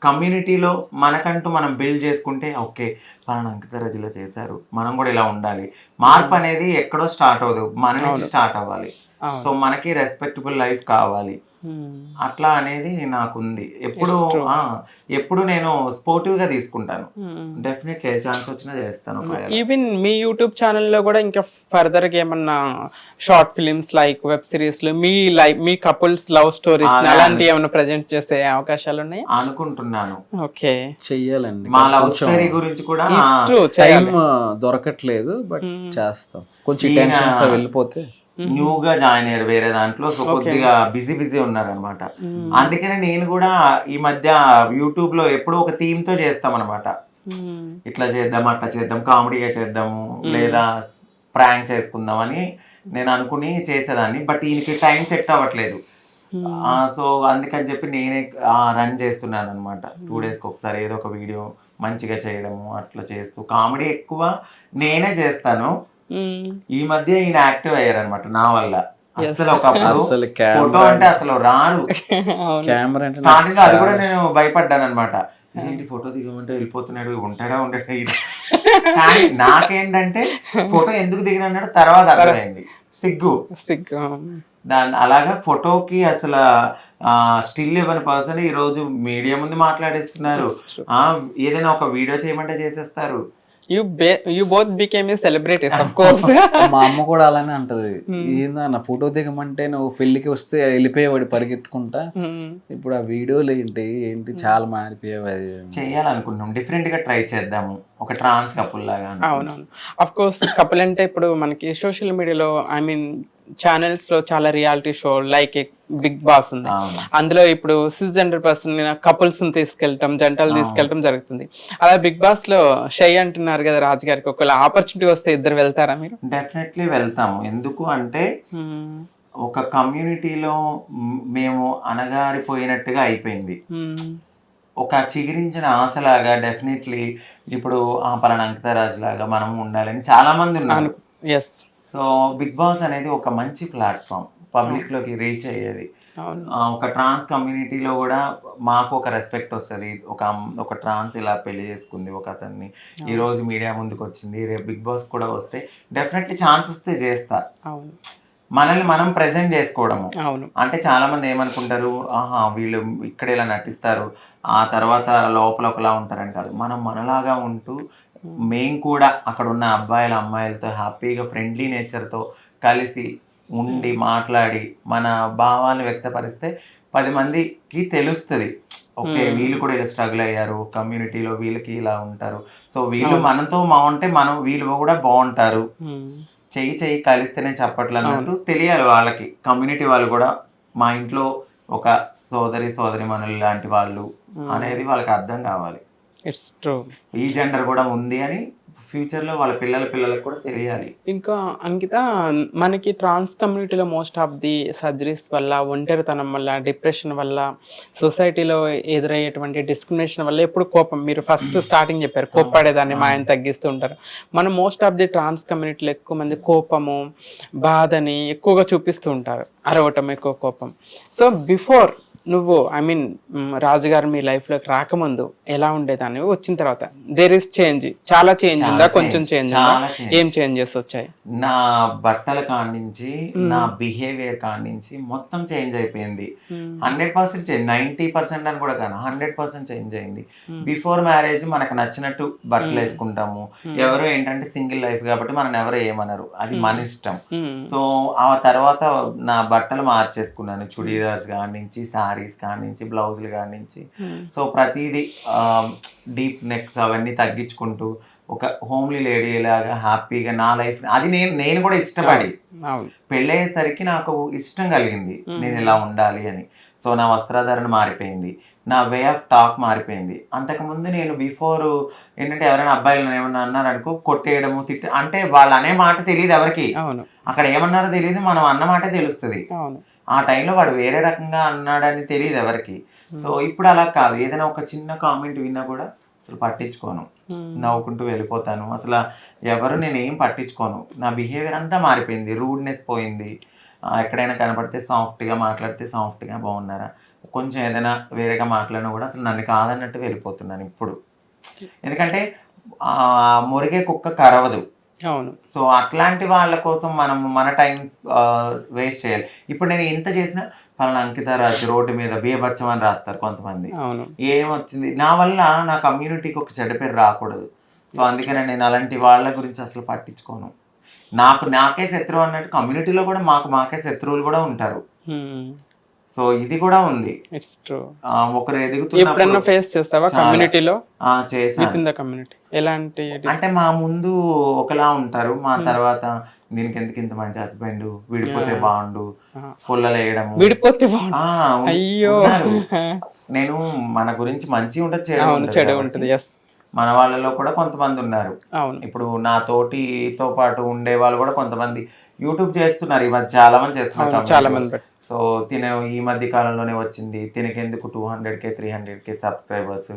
కమ్యూనిటీలో మనకంటూ మనం బిల్డ్ చేసుకుంటే ఓకే పలానా అంకిత రజిలా చేశారు, మనం కూడా ఇలా ఉండాలి. మార్పు అనేది ఎక్కడో స్టార్ట్ అవ్వదు, మన నుంచి స్టార్ట్ అవ్వాలి. సో మనకి రెస్పెక్టబుల్ లైఫ్ కావాలి, అట్లా అనేది నాకుంది. ఎప్పుడు నేను స్పోర్టివ్ గా తీసుకుంటాను. డెఫినెట్లీ ఛాన్స్ వచ్చినా చేస్తాను. ఈవెన్ మీ యూట్యూబ్ ఛానల్లో కూడా ఇంకా ఫర్దర్ గా ఏమన్నా short films like web series లో మీ కపుల్స్ లవ్ స్టోరీస్ అలాంటివి ఏమన్నా ప్రెజెంట్ చేసే అవకాశాలు ఉన్నాయి అనుకుంటున్నాను. ఓకే, చెయ్యాలండి. మా లవ్ స్టోరీ గురించి కూడా టైం దొరకట్లేదు, బట్ చేస్తాం. కొంచెం టెన్షన్స్ వెళ్ళిపోతే న్యూగా జాయిన్ అయ్యారు వేరే దాంట్లో, సో కొద్దిగా బిజీ ఉన్నారు అనమాట. అందుకనే నేను కూడా ఈ మధ్య యూట్యూబ్ లో ఎప్పుడో ఒక థీమ్ తో చేస్తాం అనమాట. ఇట్లా చేద్దాం, అట్లా చేద్దాం, కామెడీగా చేద్దాము, లేదా ప్రాంక్ చేసుకుందాం అని నేను అనుకుని చేసేదాన్ని. బట్ ఈయనకి టైం సెట్ అవ్వట్లేదు, సో అందుకని చెప్పి నేనే రన్ చేస్తున్నాను అనమాట. 2 days ఒకసారి ఏదో ఒక వీడియో మంచిగా చేయడము, అట్లా చేస్తూ కామెడీ ఎక్కువ నేనే చేస్తాను. ఈ మధ్య ఈయన యాక్టివ్ అయ్యారనమాట నా వల్ల. అసలు ఒకప్పుడు ఫోటో అంటే అసలు రారు, స్టార్టింగ్ అది కూడా నేను భయపడ్డాను అనమాట. ఏంటి ఫోటో దిగమంటే వెళ్ళిపోతున్నాడు, ఉంటాడా కానీ నాకేంటంటే ఫోటో ఎందుకు దిగిన తర్వాత అర్థమైంది, సిగ్గు. దాని అలాగా ఫోటోకి అసలు స్టిల్ ఇవ్వని పర్సన్ ఈ రోజు మీడియా ముందు మాట్లాడేస్తున్నారు. ఏదైనా ఒక వీడియో చేయమంటే చేసేస్తారు. You both became a celebrities, of course. మా అమ్మ కూడా అలానే అంటది, ఏందన్న ఫోటో దిగమంటే నువ్వు పెళ్లికి వస్తే వెళ్ళిపోయేవాడు పరిగెత్తుకుంటా, ఇప్పుడు ఆ వీడియోలు ఏంటి చాలా మారిపోయావు. అది చేయాలనుకుంటున్నాం, డిఫరెంట్ గా ట్రై చేద్దాము, ఒక ట్రాన్స్ కపుల్ లాగా. అవునవును, అఫ్ కోర్స్ కపుల్ అంటే ఇప్పుడు మనకి సోషల్ మీడియాలో ఛానల్స్ లో చాలా reality show like Bigg Boss ఉంది. అందులో ఇప్పుడు సిస్ జెండర్ పర్సన్ కపుల్స్ తీసుకెళ్ళటం, జంటలు తీసుకెళ్ళటం జరుగుతుంది. అలా బిగ్ బాస్ లో షై అంటున్నారు కదా రాజు గారికి, ఒకవేళ ఆపర్చునిటీ వస్తే ఇద్దరు వెళ్తారా మీరు? డెఫినెట్లీ వెళ్తాము. ఎందుకు అంటే ఒక కమ్యూనిటీలో మేము అనగారిపోయినట్టుగా అయిపోయింది, ఒక చిగురించిన ఆశలాగా. డెఫినెట్లీ ఇప్పుడు పలానా అంకిత రాజు లాగా మనం ఉండాలని చాలా మంది ఉన్నారు. సో బిగ్ బాస్ అనేది ఒక మంచి ప్లాట్ఫామ్, పబ్లిక్ లోకి రీచ్ అయ్యేది. ఒక ట్రాన్స్ కమ్యూనిటీలో కూడా మాకు ఒక రెస్పెక్ట్ వస్తుంది. ఒక ట్రాన్స్ ఇలా పెళ్లి చేసుకుంది ఒక అతన్ని, ఈ రోజు మీడియా ముందుకు వచ్చింది, రేపు బిగ్ బాస్ కూడా వస్తే డెఫినెట్లీ ఛాన్స్ వస్తే చేస్తా. మనల్ని మనం ప్రెజెంట్ చేసుకోవడము. అంటే చాలా మంది ఏమనుకుంటారు, వీళ్ళు ఇక్కడ ఇలా నటిస్తారు, ఆ తర్వాత లోపల ఒకలా ఉంటారని కాదు. మనం మనలాగా ఉంటూ మేము కూడా అక్కడ ఉన్న అమ్మాయిలతో హ్యాపీగా ఫ్రెండ్లీ నేచర్తో కలిసి ఉండి మాట్లాడి మన భావాలను వ్యక్తపరిస్తే 10 మందికి తెలుస్తుంది, ఓకే వీళ్ళు కూడా ఇలా స్ట్రగుల్ అయ్యారు, కమ్యూనిటీలో వీళ్ళకి ఇలా ఉంటారు, సో వీళ్ళు మనతో బాగుంటే వీళ్ళు కూడా బాగుంటారు, చెయ్యి కలిస్తేనే చప్పట్లు అన్నట్టు తెలియాలి వాళ్ళకి. కమ్యూనిటీ వాళ్ళు కూడా మా ఇంట్లో ఒక సోదరి మనులు లాంటి వాళ్ళు అనేది వాళ్ళకి అర్థం కావాలి. ఇట్స్ ట్రూ, ఈ జెండర్ కూడా ఉంది అని ఫ్యూచర్లో వాళ్ళ పిల్లలకు కూడా తెలియాలి. ఇంకా అంకిత, మనకి ట్రాన్స్ కమ్యూనిటీలో మోస్ట్ ఆఫ్ ది సర్జరీస్ వల్ల, ఒంటరితనం వల్ల, డిప్రెషన్ వల్ల, సొసైటీలో ఎదురయ్యేటువంటి డిస్క్రిమినేషన్ వల్ల ఎప్పుడు కోపం, మీరు ఫస్ట్ స్టార్టింగ్ చెప్పారు కోప్పడేదాన్ని మా ఆయన తగ్గిస్తూ ఉంటారు. మనం మోస్ట్ ఆఫ్ ది ట్రాన్స్ కమ్యూనిటీలో ఎక్కువ మంది కోపము, బాధని ఎక్కువగా చూపిస్తూ ఉంటారు, అరవటం, ఎక్కువ కోపం. సో బిఫోర్ నువ్వు రాజుగారు మీ లైఫ్లోకి రాకముందు ఎలా ఉండేదాన్ని, వచ్చిన తర్వాత దేర్ ఇస్ చేంజ్, చాలా చేంజ్ ఉందా, కొంచెం చేంజ్ ఉందా, ఏం చేంజెస్ వచ్చాయి? నా బట్టల కానించి, నా బిహేవియర్ కానించి మొత్తం చేంజ్ అయిపోయింది. 100% చేంజ్, 90% అని కూడా కాదు, 100% చేంజ్ అయింది. బిఫోర్ మ్యారేజ్ మనకు నచ్చినట్టు బట్టలు వేసుకుంటాము, ఎవరు ఏంటంటే సింగిల్ లైఫ్ కాబట్టి మనం ఎవరు ఏమనరు, అది మన ఇష్టం. సో ఆ తర్వాత నా బట్టలు మార్చేసుకున్నాను, చుడీదార్స్ కానించి, సారీస్ కానించి, బ్లౌజులు కానించి. సో ప్రతిదీ డీప్ నెక్స్ అవన్నీ తగ్గించుకుంటూ ఒక హోమ్లీ లేడీ లాగా హ్యాపీగా నా లైఫ్, అది నేను కూడా ఇష్టపడి పెళ్ళయ్యేసరికి నాకు ఇష్టం కలిగింది నేను ఇలా ఉండాలి అని. సో నా వస్త్రధారణ మారిపోయింది, నా వే ఆఫ్ టాక్ మారిపోయింది. అంతకుముందు నేను బిఫోర్ ఏంటంటే ఎవరైనా అబ్బాయిలు ఏమన్నా అన్నారనుకో కొట్టేయడము, అంటే వాళ్ళు అనే మాట తెలియదు ఎవరికి, అక్కడ ఏమన్నారో తెలియదు, మనం అన్న మాటే తెలుస్తుంది. ఆ టైంలో వాడు వేరే రకంగా అన్నాడని తెలియదు ఎవరికి. సో ఇప్పుడు అలా కాదు, ఏదైనా ఒక చిన్న కామెంట్ విన్నా కూడా అసలు పట్టించుకోను, నవ్వుకుంటూ వెళ్ళిపోతాను. అసలు ఎవరు నేను ఏం పట్టించుకోను, నా బిహేవియర్ అంతా మారిపోయింది, రూడ్నెస్ పోయింది. ఎక్కడైనా కనపడితే సాఫ్ట్గా మాట్లాడితే సాఫ్ట్గా బాగున్నారా, కొంచెం ఏదైనా వేరేగా మాట్లాడినా కూడా అసలు నన్ను కాదన్నట్టు వెళ్ళిపోతున్నాను ఇప్పుడు. ఎందుకంటే మురిగే కుక్క కరవదు. అవును. సో అట్లాంటి వాళ్ళ కోసం మనం మన టైం వేస్ట్ చేయాలి. ఇప్పుడు నేను ఎంత చేసినా పలానా అంకిత రాజు రోడ్డు మీద బీభత్సం అని రాస్తారు కొంతమంది. ఏమొచ్చింది, నా వల్ల నా కమ్యూనిటీకి ఒక చెడ్డ పేరు రాకూడదు. సో అందుకనే నేను అలాంటి వాళ్ళ గురించి అసలు పట్టించుకోను. నాకే శత్రువు అన్నట్టు కమ్యూనిటీలో కూడా మాకే శత్రువులు కూడా ఉంటారు. సో ఇది కూడా ఉంది. ఒకరు ఎదుగుతున్నప్పుడు ఫేస్ చేస్తావా కమ్యూనిటీలో? అంటే మా ముందు ఒకలా ఉంటారు, మా తర్వాత దీనికి ఎందుకు ఇంత మంచి హస్బెండ్, విడిపోతే బాగుండు, పుల్లలు వేయడము, విడిపోతే నేను మన గురించి మంచి ఉంటుంది, చెడు ఉంటుంది. మన వాళ్ళలో కూడా కొంతమంది ఉన్నారు. ఇప్పుడు నా తోటితో పాటు ఉండే వాళ్ళు కూడా కొంతమంది యూట్యూబ్ చేస్తున్నారు, ఈ మధ్య చాలా మంది చేస్తున్నారు, చాలా మంది. సో ఈ మధ్య కాలంలోనే వచ్చింది, తినకెందుకు 200K 300K సబ్స్క్రైబర్స్,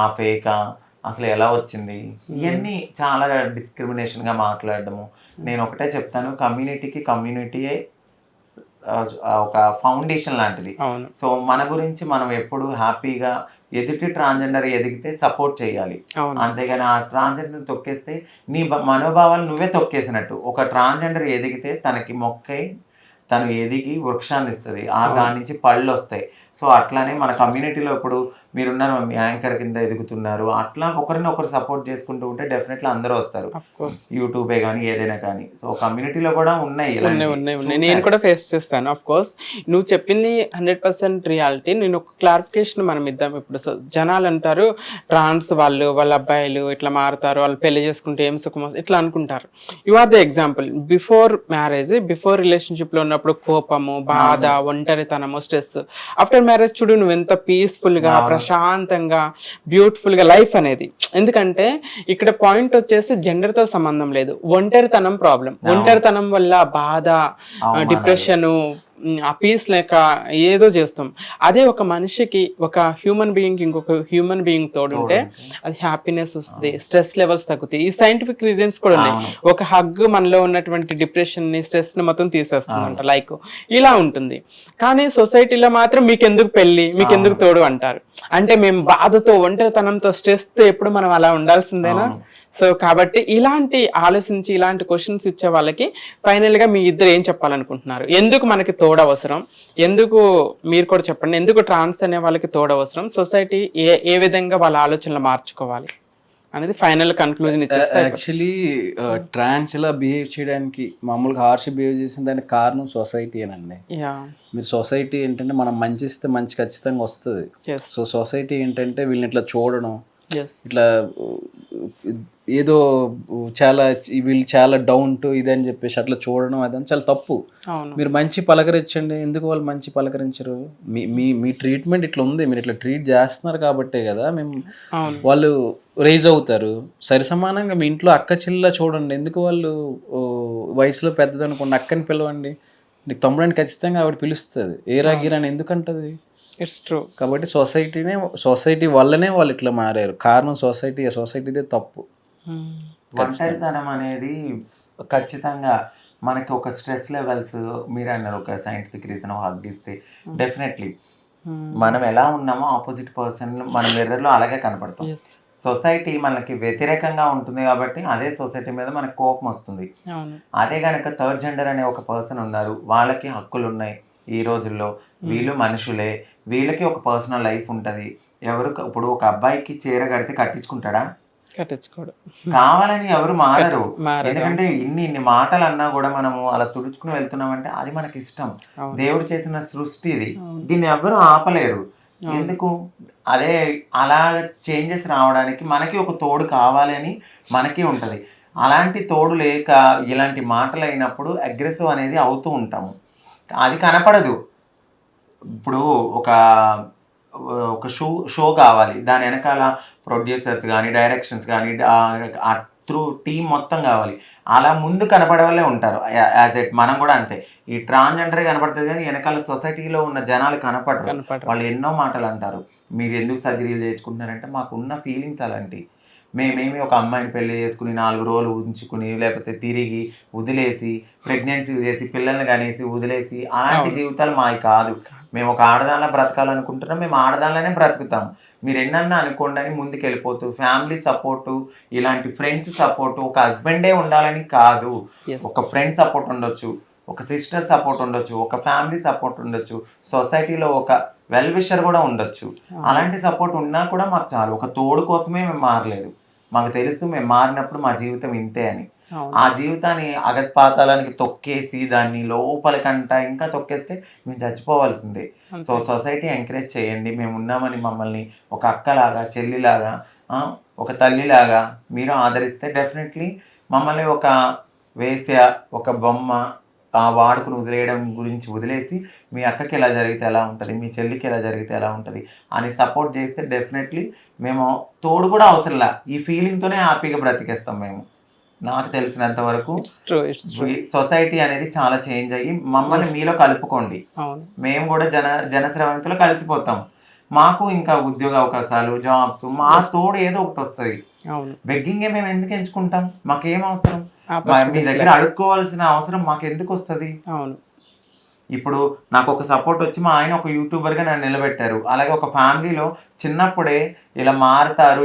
ఆ ఫేకా, అసలు ఎలా వచ్చింది, ఇవన్నీ చాలా డిస్క్రిమినేషన్గా మాట్లాడడము. నేను ఒకటే చెప్తాను, కమ్యూనిటీయే ఒక ఫౌండేషన్ లాంటిది. సో మన గురించి మనం ఎప్పుడు హ్యాపీగా ఎదుటి ట్రాన్స్జెండర్ ఎదిగితే సపోర్ట్ చేయాలి, అంతేగాని ఆ ట్రాన్స్జెండర్ తొక్కేస్తే నీ మనోభావాలు నువ్వే తొక్కేసినట్టు. ఒక ట్రాన్స్జెండర్ ఎదిగితే తనకి మొక్కై తను ఎదిగి వృక్షాన్ని ఇస్తుంది, దాని నుంచి పళ్ళు వస్తాయి. సో అట్లానే మన కమ్యూనిటీలో ఇప్పుడు మీరున్నారు, మీ యాంకర్ కింద ఎదుగుతున్నారు, అట్లా ఒకరినొకరు సపోర్ట్ చేసుకుంటూ ఉంటే డెఫినెట్లీ అందరూ వస్తారు, యూట్యూబే కానీ ఏదైనా కానీ. సో కమ్యూనిటీలో కూడా ఉన్నాయి, నేను కూడా ఫేస్ చేస్తాను. ఆఫ్ కోర్స్ నువ్వు చెప్పింది 100% రియాలిటీ. నేను ఒక క్లారిఫికేషన్ మనం ఇద్దాం. ఇప్పుడు జనాలు అంటారు ట్రాన్స్ వాళ్ళ అబ్బాయిలు ఇట్లా మారుతారు, వాళ్ళు పెళ్లి చేసుకుంటే ఏం సుఖం ఇట్లా అనుకుంటారు. You are the example. Before marriage, before relationship లో ఉన్నప్పుడు కోపము, బాధ, ఒంటరితనము, స్ట్రెస్. ఆఫ్టర్ మ్యారేజ్ చూడు నువ్వు ఎంత పీస్ఫుల్ గా, ప్రశాంతంగా, బ్యూటిఫుల్ గా లైఫ్ అనేది. ఎందుకంటే ఇక్కడ పాయింట్ వచ్చేసి జెండర్ తో సంబంధం లేదు, ఒంటరితనం ప్రాబ్లం. ఒంటరితనం వల్ల బాధ, డిప్రెషన్, ఆ పీస్ లేక ఏదో చేస్తాం. అదే ఒక మనిషికి, ఒక హ్యూమన్ బీయింగ్ ఇంకొక హ్యూమన్ బీయింగ్ తోడుంటే అది హ్యాపీనెస్ వస్తుంది, స్ట్రెస్ లెవెల్స్ తగ్గుతాయి. ఈ సైంటిఫిక్ రీజన్స్ కూడా ఉన్నాయి. ఒక హగ్ మనలో ఉన్నటువంటి డిప్రెషన్ ని, స్ట్రెస్ ని మొత్తం తీసేస్తుందంట, లైక్ ఇలా ఉంటుంది. కానీ సొసైటీలో మాత్రం మీకెందుకు పెళ్లి, మీకెందుకు తోడు అంటారు. అంటే మేము బాధతో, ఒంటరితనంతో, స్ట్రెస్ తో ఎప్పుడు మనం అలా ఉండాల్సిందేనా? సో కాబట్టి ఇలాంటి ఆలోచించి ఇలాంటి క్వశ్చన్స్ ఇచ్చే వాళ్ళకి ఫైనల్ గా మీ ఇద్దరు ఏం చెప్పాలనుకుంటున్నారు? ఎందుకు మనకి తోడు అవసరం, ఎందుకు మీరు కూడా చెప్పండి, ఎందుకు ట్రాన్స్ అనే వాళ్ళకి తోడు అవసరం, సొసైటీ ఏ విధంగా వాళ్ళ ఆలోచనలు మార్చుకోవాలి అనేది ఫైనల్ కన్క్లూజన్ ఇచ్చేస్తే. యాక్చువల్లీ ట్రాన్స్ ఇలా బిహేవ్ చేయడానికి, మామూలుగా హార్ష్ బిహేవ్ చేసిన దానికి కారణం సొసైటీ అనండి. మీరు సొసైటీ ఏంటంటే మనం మంచి ఇస్తే మంచి ఖచ్చితంగా వస్తుంది. సో సొసైటీ ఏంటంటే వీళ్ళని ఇట్లా చూడడం, ఎస్ ఇట్లా ఏదో చాలా వీళ్ళు చాలా డౌన్ టు ఇది అని చెప్పేసి అట్లా చూడడం అదని చాలా తప్పు. అవును మీరు మంచి పలకరించండి, ఎందుకు వాళ్ళు మంచి పలకరించరు? మీ మీ మీ ట్రీట్మెంట్ ఇట్లా ఉంది, మీరు ఇట్లా ట్రీట్ చేస్తున్నారు కాబట్టే కదా మేము అవును వాళ్ళు రైజ్ అవుతారు. సరి సమానంగా మీ ఇంట్లో అక్క చెల్లెలా చూడండి, ఎందుకు వాళ్ళు వయసులో పెద్దదనుకోండి అక్కని పిలవండి, నీకు తమ్ముడని ఖచ్చితంగా ఆవిడ పిలుస్తుంది, ఏరా గీరా అని ఎందుకంటది? It's true. కాబట్టి సొసైటీ వల్లనే వాళ్ళు ఇట్లా మారారు. కారణం సొసైటీదే తప్పు. ఒంటరితనం అనేది ఖచ్చితంగా మనకి ఒక స్ట్రెస్ లెవెల్స్, మీరు అన్నారు ఒక సైంటిఫిక్ రీజన్ హగ్గిస్తే డెఫినెట్లీ మనం ఎలా ఉన్నామో ఆపోజిట్ పర్సన్ మన మిర్రర్లో అలాగే కనపడతాం. సొసైటీ మనకి వ్యతిరేకంగా ఉంటుంది కాబట్టి అదే సొసైటీ మీద మనకు కోపం వస్తుంది. అవును అదే కనుక థర్డ్ జెండర్ అనే ఒక పర్సన్ ఉన్నారు, వాళ్ళకి హక్కులు ఉన్నాయి ఈ రోజుల్లో, వీళ్ళు మనుషులే, వీళ్ళకి ఒక పర్సనల్ లైఫ్ ఉంటుంది. ఇప్పుడు ఒక అబ్బాయికి చీర కడితే కట్టించుకుంటాడా? కట్టించుకోడు. కావాలని ఎవరు మారరు. మారరు. ఎందుకంటే ఇన్ని మాటలు అన్నా కూడా మనము అలా తుడుచుకుని వెళ్తున్నామంటే అది మనకి ఇష్టం. దేవుడు చేసిన సృష్టి ఇది, దీన్ని ఎవరు ఆపలేరు. ఎందుకు? అదే అలా చేంజెస్ రావడానికి మనకి ఒక తోడు కావాలి అని మనకి ఉంటుంది. అలాంటి తోడు లేక ఇలాంటి మాటలు అయినప్పుడు అగ్రెసివ్ అనేది అవుతూ ఉంటాము. అది కనపడదు. ఇప్పుడు ఒక షో కావాలి, దాని వెనకాల ప్రొడ్యూసర్స్ కానీ డైరెక్షన్స్ కానీ త్రూ టీం మొత్తం కావాలి, అలా ముందు కనపడే వాళ్ళే ఉంటారు. యాజ్ ఎట్ మనం కూడా అంతే, ఈ ట్రాన్స్జెండర్ కనపడుతుంది కానీ వెనకాల సొసైటీలో ఉన్న జనాలు కనపడరు. వాళ్ళు ఎన్నో మాటలు అంటారు, మీరు ఎందుకు సర్జరీలు చేసుకుంటున్నారంటే మాకున్న ఫీలింగ్స్ అలాంటి. మేమేమి ఒక అమ్మాయిని పెళ్లి చేసుకుని 4 రోజులు ఉంచుకుని లేకపోతే తిరిగి వదిలేసి ప్రెగ్నెన్సీ చేసి పిల్లల్ని కనేసి వదిలేసి అలాంటి జీవితాలు మావి కాదు. మేము ఒక ఆడదానిలా బ్రతకాలనుకుంటున్నాం, మేము ఆడదానిలానే బ్రతుకుతాం. మీరు ఎన్నన్నా అనుకోండి అని ముందుకు వెళ్ళిపోతూ ఫ్యామిలీ సపోర్టు, ఇలాంటి ఫ్రెండ్స్ సపోర్టు, ఒక హస్బెండే ఉండాలని కాదు, ఒక ఫ్రెండ్ సపోర్ట్ ఉండొచ్చు, ఒక సిస్టర్ సపోర్ట్ ఉండొచ్చు, ఒక ఫ్యామిలీ సపోర్ట్ ఉండొచ్చు, సొసైటీలో ఒక వెల్ విషర్ కూడా ఉండొచ్చు. అలాంటి సపోర్ట్ ఉన్నా కూడా మాకు చాలు. ఒక తోడు కోసమే మేము మారలేదు, మాకు తెలుసు మేము మారినప్పుడు మా జీవితం ఇంతే అని. ఆ జీవితాన్ని అగత్పాతాలానికి తొక్కేసి దాన్ని లోపలికంట ఇంకా తొక్కేస్తే మేము చచ్చిపోవాల్సిందే. సో సొసైటీ ఎంకరేజ్ చేయండి, మేము ఉన్నామని మమ్మల్ని ఒక అక్కలాగా చెల్లిలాగా ఒక తల్లిలాగా మీరు ఆదరిస్తే డెఫినెట్లీ మమ్మల్ని ఒక వేశ్య ఒక బొమ్మ వాడుకుని వదిలేయడం గురించి వదిలేసి మీ అక్కకి ఎలా జరిగితే ఎలా ఉంటుంది, మీ చెల్లికి ఎలా జరిగితే ఎలా ఉంటుంది అని సపోర్ట్ చేస్తే డెఫినెట్లీ మేము తోడు కూడా అవసరంలా, ఈ ఫీలింగ్తోనే హ్యాపీగా బ్రతికేస్తాం మేము. నాకు తెలిసినంత వరకు సొసైటీ అనేది చాలా చేంజ్ అయ్యి మమ్మల్ని మీలో కలుపుకోండి, మేము కూడా జనశ్రవంతిలో కలిసిపోతాం. మాకు ఇంకా ఉద్యోగ అవకాశాలు, జాబ్స్, మా తోడు ఏదో ఒకటి వస్తుంది. బెగ్గింగే మేము ఎందుకు ఎంచుకుంటాం? మాకేం అవసరం? మీ దగ్గర అడుక్కోవాల్సిన అవసరం మాకు ఎందుకు వస్తుంది? ఇప్పుడు నాకు ఒక సపోర్ట్ వచ్చి మా ఆయన ఒక యూట్యూబర్గా నన్ను నిలబెట్టారు. అలాగే ఒక ఫ్యామిలీలో చిన్నప్పుడే ఇలా మారుతారు,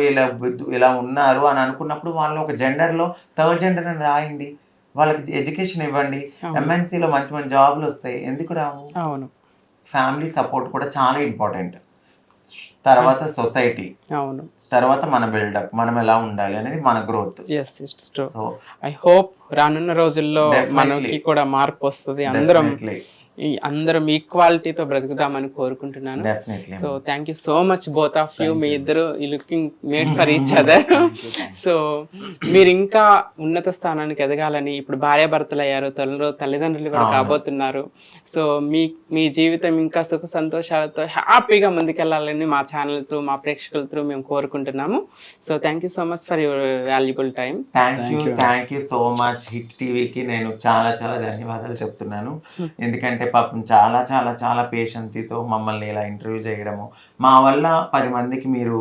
ఇలా ఉన్నారు అని అనుకున్నప్పుడు వాళ్ళు ఒక జెండర్లో థర్డ్ జెండర్ అని రాయండి, వాళ్ళకి ఎడ్యుకేషన్ ఇవ్వండి, ఎంఎన్సీలో మంచి మంచి జాబ్లు వస్తాయి, ఎందుకు రావు? ఫ్యామిలీ సపోర్ట్ కూడా చాలా ఇంపార్టెంట్. తర్వాత సొసైటీ, తర్వాత మన బిల్డప్, మనం ఎలా ఉండాలి అనేది మన గ్రోత్. ఐ హోప్ రానున్న రోజుల్లో మనకి కూడా మార్పు వస్తుంది, అందరం ఈక్వాలిటీతో బ్రతుకుదామని కోరుకుంటున్నాను. So thank you so much both of you. మీ ఇద్దరు looking made for each other. So మీరు ఇంకా ఉన్నత స్థానానికి ఎదగాలని, ఇప్పుడు భార్యాభర్తలు అయ్యారు, త్వరలో తల్లిదండ్రులు కూడా కాబోతున్నారు. సో మీ జీవితం ఇంకా సుఖ సంతోషాలతో హ్యాపీగా ముందుకెళ్ళాలని మా ఛానల్ త్రూ, మా ప్రేక్షకుల త్రూ మేము కోరుకుంటున్నాము. So thank you so much for your valuable time. Thank you so much. Hit టీవీకి నేను చాలా చాలా ధన్యవాదాలు చెప్తున్నాను. ఎందుకంటే పాపం చాలా చాలా చాలా పేషెంట్తో మమ్మల్ని ఇలా ఇంటర్వ్యూ చేయడము, మా వల్ల 10 మందికి మీరు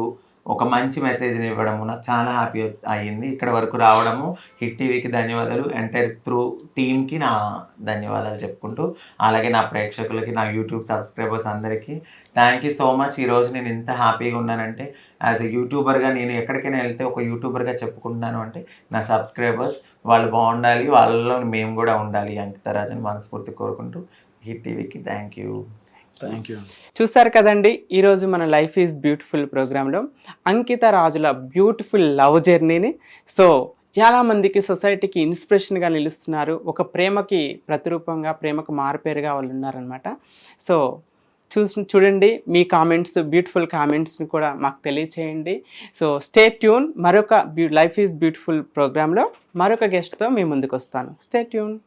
ఒక మంచి మెసేజ్ని ఇవ్వడము నాకు చాలా హ్యాపీ అయ్యింది. ఇక్కడ వరకు రావడము హిట్ టీవీకి ధన్యవాదాలు, ఎంటైర్ త్రూ టీమ్కి నా ధన్యవాదాలు చెప్పుకుంటూ, అలాగే నా ప్రేక్షకులకి, నా యూట్యూబ్ సబ్స్క్రైబర్స్ అందరికీ థ్యాంక్ యూ సో మచ్. ఈరోజు నేను ఇంత హ్యాపీగా ఉన్నానంటే యాజ్ ఎ యూట్యూబర్గా, నేను ఎక్కడికైనా వెళ్తే ఒక యూట్యూబర్గా చెప్పుకుంటున్నాను అంటే నా సబ్స్క్రైబర్స్ వాళ్ళు బాగుండాలి, వాళ్ళలో మేము కూడా ఉండాలి. అంకితరాజుని మనస్ఫూర్తి కోరుకుంటూ హిట్ టీవీకి థ్యాంక్ యూ. చూసారు కదండి, ఈరోజు మన లైఫ్ ఈజ్ బ్యూటిఫుల్ ప్రోగ్రాంలో అంకిత రాజుల బ్యూటిఫుల్ లవ్ జర్నీని. సో చాలామందికి సొసైటీకి ఇన్స్పిరేషన్గా నిలుస్తున్నారు, ఒక ప్రేమకి ప్రతిరూపంగా, ప్రేమకు మారుపేరుగా వాళ్ళు ఉన్నారనమాట. సో చూడండి, మీ కామెంట్స్, బ్యూటిఫుల్ కామెంట్స్ని కూడా మాకు తెలియచేయండి. So stay tune. మరొక లైఫ్ ఈజ్ బ్యూటిఫుల్ ప్రోగ్రాంలో మరొక గెస్ట్తో మీ ముందుకు వస్తాను. Stay tune.